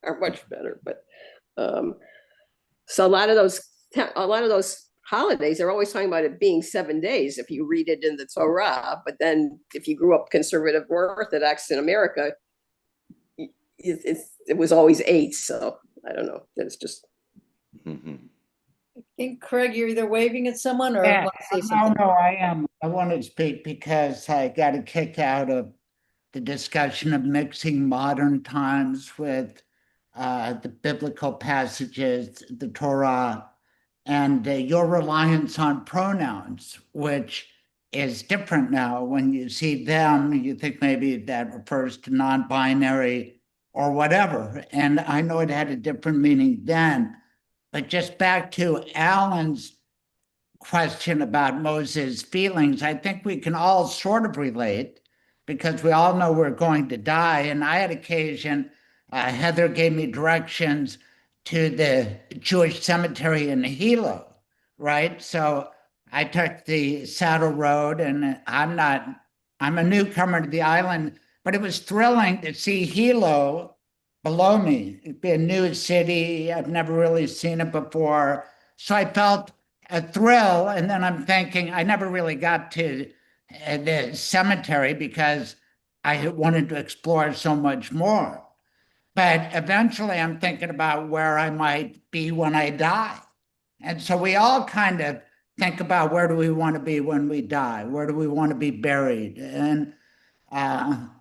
are much better. But so a lot of those holidays, they're always talking about it being 7 days if you read it in the Torah. But then if you grew up conservative or Orthodox in America, it was always 8. So I don't know. That's just. Mm-hmm. I think, Craig, you're either waving at someone or Yeah, want to say no, something. no, I am. I want to speak because I got a kick out of the discussion of mixing modern times with the biblical passages, the Torah, and your reliance on pronouns, which is different now. When you see them, you think maybe that refers to non-binary or whatever. And I know it had a different meaning then. But just back to Alan's question about Moses' feelings, I think we can all sort of relate because we all know we're going to die. And I had occasion, Heather gave me directions to the Jewish cemetery in Hilo, right? So I took the Saddle Road, and I'm a newcomer to the island, but it was thrilling to see Hilo below me. It'd be a new city. I've never really seen it before. So I felt a thrill. And then I'm thinking, I never really got to the cemetery because I wanted to explore so much more. But eventually I'm thinking about where I might be when I die. And so we all kind of think about where do we want to be when we die? Where do we want to be buried? And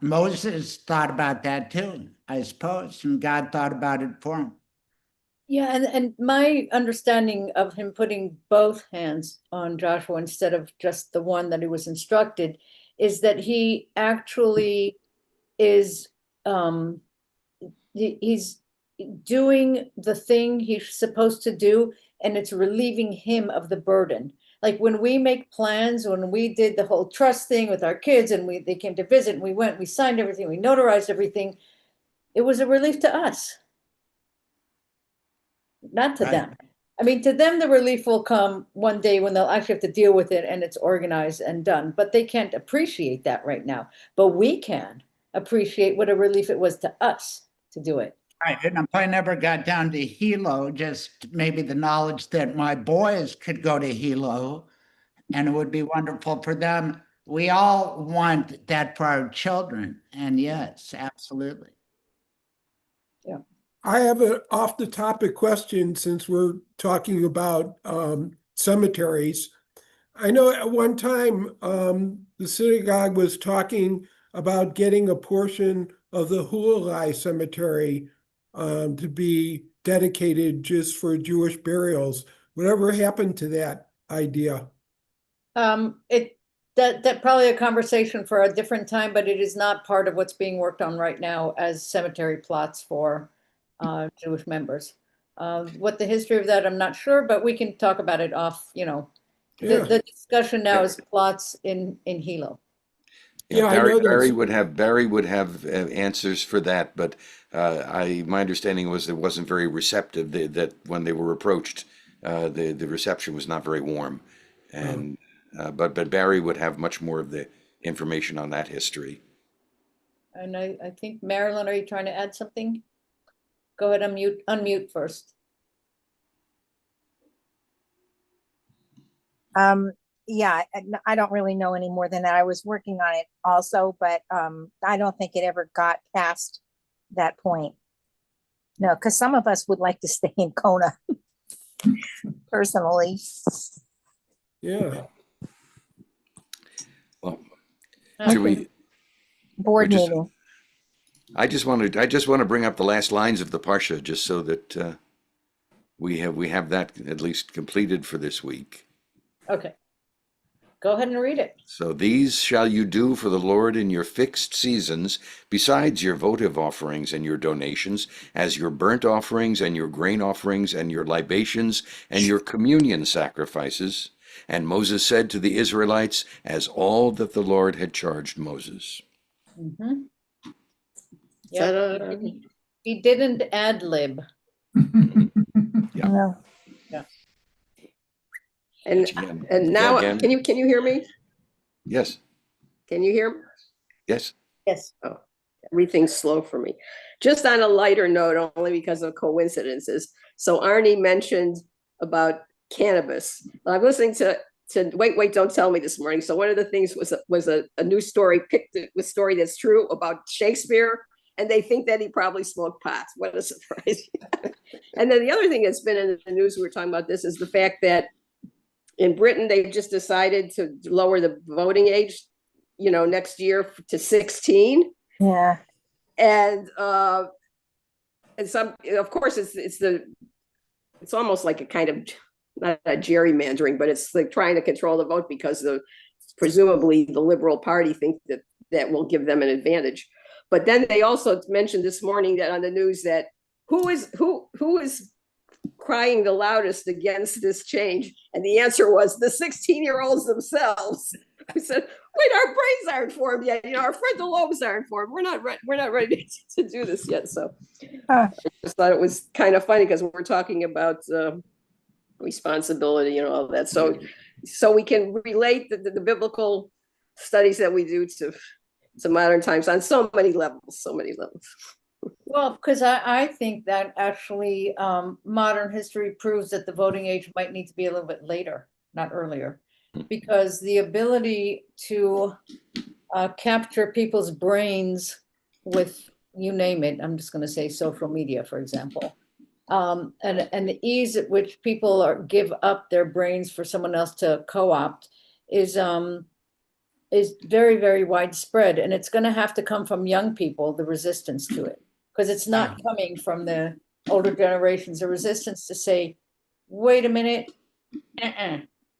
Moses thought about that too, I suppose, and God thought about it for him. Yeah, and my understanding of him putting both hands on Joshua instead of just the one that he was instructed is that he actually is he's doing the thing he's supposed to do, and it's relieving him of the burden. Like when we make plans, when we did the whole trust thing with our kids and they came to visit and we signed everything, we notarized everything, it was a relief to us, not to them. I mean, to them, the relief will come one day when they'll actually have to deal with it and it's organized and done, but they can't appreciate that right now. But we can appreciate what a relief it was to us to do it. Right. And if I never got down to Hilo, just maybe the knowledge that my boys could go to Hilo and it would be wonderful for them. We all want that for our children. And yes, absolutely. Yeah. I have an off the topic question since we're talking about cemeteries. I know at one time the synagogue was talking about getting a portion of the Hulai cemetery to be dedicated just for Jewish burials. Whatever happened to that idea? That probably a conversation for a different time, but it is not part of what's being worked on right now as cemetery plots for Jewish members. What the history of that, I'm not sure, but we can talk about it off, Yeah. the discussion now is plots in Hilo. Yeah, I Barry, know that's- Barry would have answers for that, but my understanding was it wasn't very receptive. That when they were approached, the reception was not very warm, and but Barry would have much more of the information on that history. And I think, Marilyn, are you trying to add something? Go ahead, unmute first. Yeah, I don't really know any more than that. I was working on it also, but I don't think it ever got past that point. No, because some of us would like to stay in Kona personally. Yeah. Well, Okay. should we? Board just- meeting. I just want to bring up the last lines of the parsha, just so that we have that at least completed for this week. Okay. Go ahead and read it. So these shall you do for the Lord in your fixed seasons, besides your votive offerings and your donations, as your burnt offerings and your grain offerings and your libations and your communion sacrifices. And Moses said to the Israelites, as all that the Lord had charged Moses. Mm-hmm. Ta-da. He didn't ad lib. Yeah. No. And Again. now, Again. can you hear me? Yes. Can you hear me? Yes. Yes. Oh, everything's slow for me. Just on a lighter note, only because of coincidences. So Arnie mentioned about cannabis. I'm listening to Wait, Don't Tell Me this morning. So one of the things was a new story, picked a story that's true about Shakespeare, and they think that he probably smoked pot. What a surprise. And then the other thing that's been in the news, we were talking about this, is the fact that in Britain, they've just decided to lower the voting age, next year to 16. Yeah. And some, of course, it's almost like a kind of, not a gerrymandering, but it's like trying to control the vote because presumably the Liberal Party think that will give them an advantage. But then they also mentioned this morning that on the news that who is crying the loudest against this change, and the answer was the 16-year-olds themselves. I said, wait, our brains aren't formed yet. Our frontal lobes aren't formed. We're not ready to do this yet. So I just thought it was kind of funny because we're talking about responsibility and all that. So we can relate the biblical studies that we do to modern times on so many levels. Well, because I think that actually modern history proves that the voting age might need to be a little bit later, not earlier, because the ability to capture people's brains with, you name it, I'm just going to say social media, for example, and the ease at which people give up their brains for someone else to co-opt is very, very widespread, and it's going to have to come from young people, the resistance to it. Because it's not coming from the older generations, the resistance to say, wait a minute,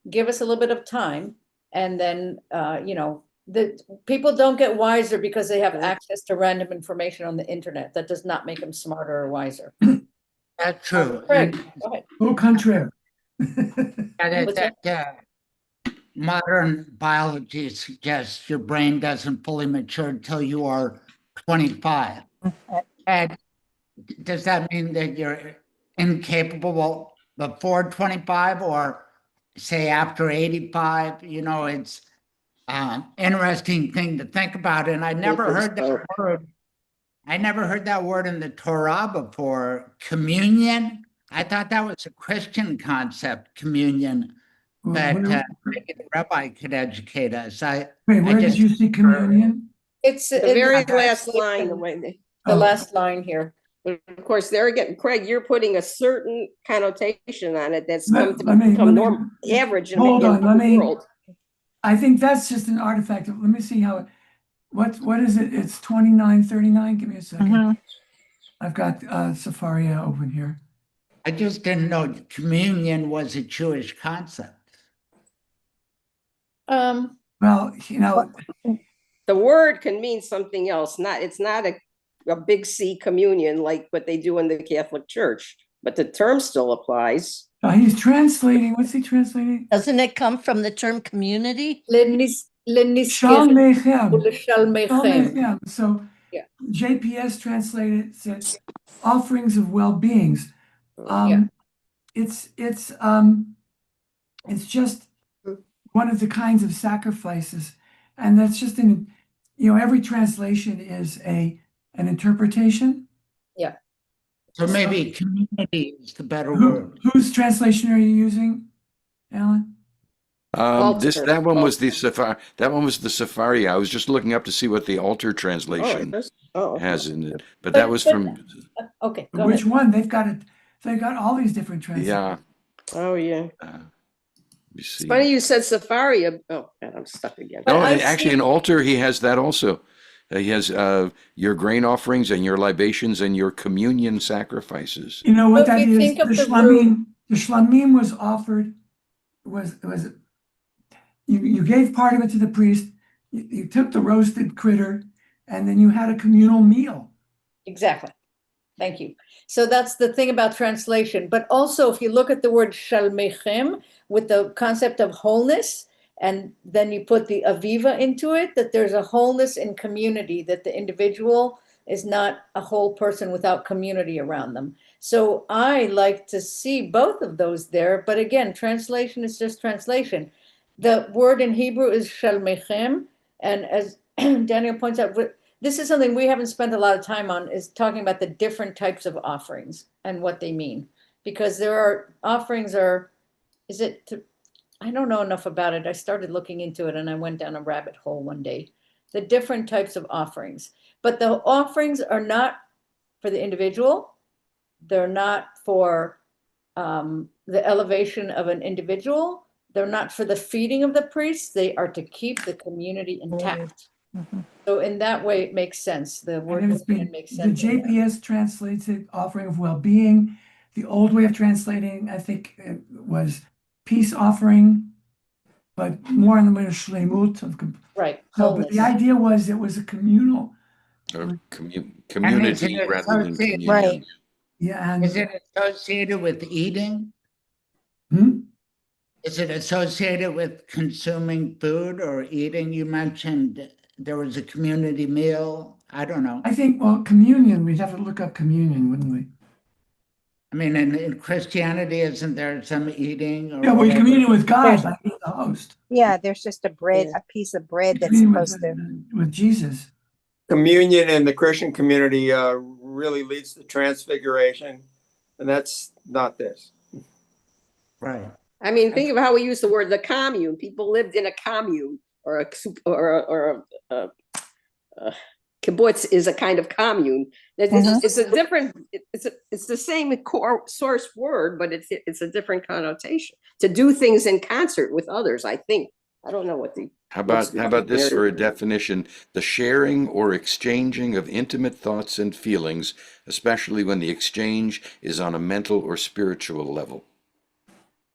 give us a little bit of time. And then, the people don't get wiser because they have access to random information on the internet. That does not make them smarter or wiser. That's true. Craig, go ahead. Au contraire. Modern biology suggests your brain doesn't fully mature until you are 25. And does that mean that you're incapable before 25 or say after 85? It's an interesting thing to think about. And I never heard that word. I never heard that word in the Torah before. Communion. I thought that was a Christian concept, communion. But maybe the rabbi could educate us. Wait, where did you see communion? It's The very last line, the last line here. But of course, there again, Craig, you're putting a certain connotation on it that's Let come to me- become normal, average in hold on, the world. I think that's just an artifact. Let me see how what is it? It's 2939. Give me a second. I've got Safaria open here. I just didn't know communion was a Jewish concept. Well, the word can mean something else. It's not a big C communion like what they do in the Catholic Church. but the term still applies. He's translating. What's he translating? Doesn't it come from the term community? Shalmechem. Shalmechem. Shalmechem. So Yeah. JPS translated said offerings of well-beings. Yeah. It's just one of the kinds of sacrifices, and that's just every translation is an interpretation. Yeah. So maybe community is the better Who, word. whose translation are you using, Alan? That one was the Safari. That one was the Safari. I was just looking up to see what the Alter translation has in it, but that was from. Okay. But which one? They've got it. They've got all these different translations. Yeah. Oh, yeah. Let me It's see. funny you said Safari. Oh, man, I'm stuck again. No, and actually, in Alter, he has that also. He has your grain offerings and your libations and your communion sacrifices. You know what So if that you is? think of The the shlamim. The shlamim was offered. Was you gave part of it to the priest. You took the roasted critter, and then you had a communal meal. Exactly. Thank you. So that's the thing about translation. But also, if you look at the word shalmechem with the concept of wholeness, and then you put the aviva into it, that there's a wholeness in community, that the individual is not a whole person without community around them. So I like to see both of those there. But again, translation is just translation. The word in Hebrew is shalmechem. And as Daniel points out, this is something we haven't spent a lot of time on, is talking about the different types of offerings and what they mean. Because there are offerings I don't know enough about it. I started looking into it and I went down a rabbit hole one day. The different types of offerings. But the offerings are not for the individual. They're not for the elevation of an individual. They're not for the feeding of the priests. They are to keep the community intact. Mhm. So in that way, it makes sense. The word And it makes the sense. JPS translates it offering of well-being. The old way of translating, I think, it was peace offering, but more on the way of shlemut. Right. So, but the idea was it was a communal. Or And community is it rather than associated- communion. Right. Yeah, and Is it associated with eating? Hmm? Is it associated with consuming food or eating? You mentioned there was a community meal. I don't know. I think, well, communion, we'd have to look up communion, wouldn't we? I mean, in Christianity, isn't there some eating? Or Yeah, well, you whatever? communion with God There's- by being the host. Yeah, there's just a piece of bread that's Communion supposed to. with Jesus. Communion in the Christian community really leads to transfiguration, and that's not this. Right. I mean, think of how we use the word the commune. People lived in a commune, or a kibbutz is a kind of commune. It's a different. It's the same core source word, but it's a different connotation. To do things in concert with others, I think. I don't know what the. How about this for a definition? The sharing or exchanging of intimate thoughts and feelings, especially when the exchange is on a mental or spiritual level.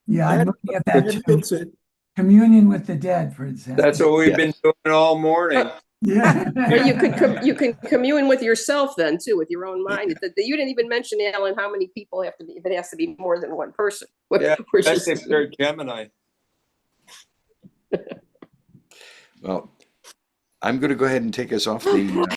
Yeah, I'm looking at that That too. fits it. Communion with the dead, for example. That's what we've been doing all morning. Yeah. But you can commune with yourself then too, with your own mind. You didn't even mention, Alan, how many people have to be. If it has to be more than one person. Yeah, that's if they're Gemini. Well, I'm going to go ahead and take us off the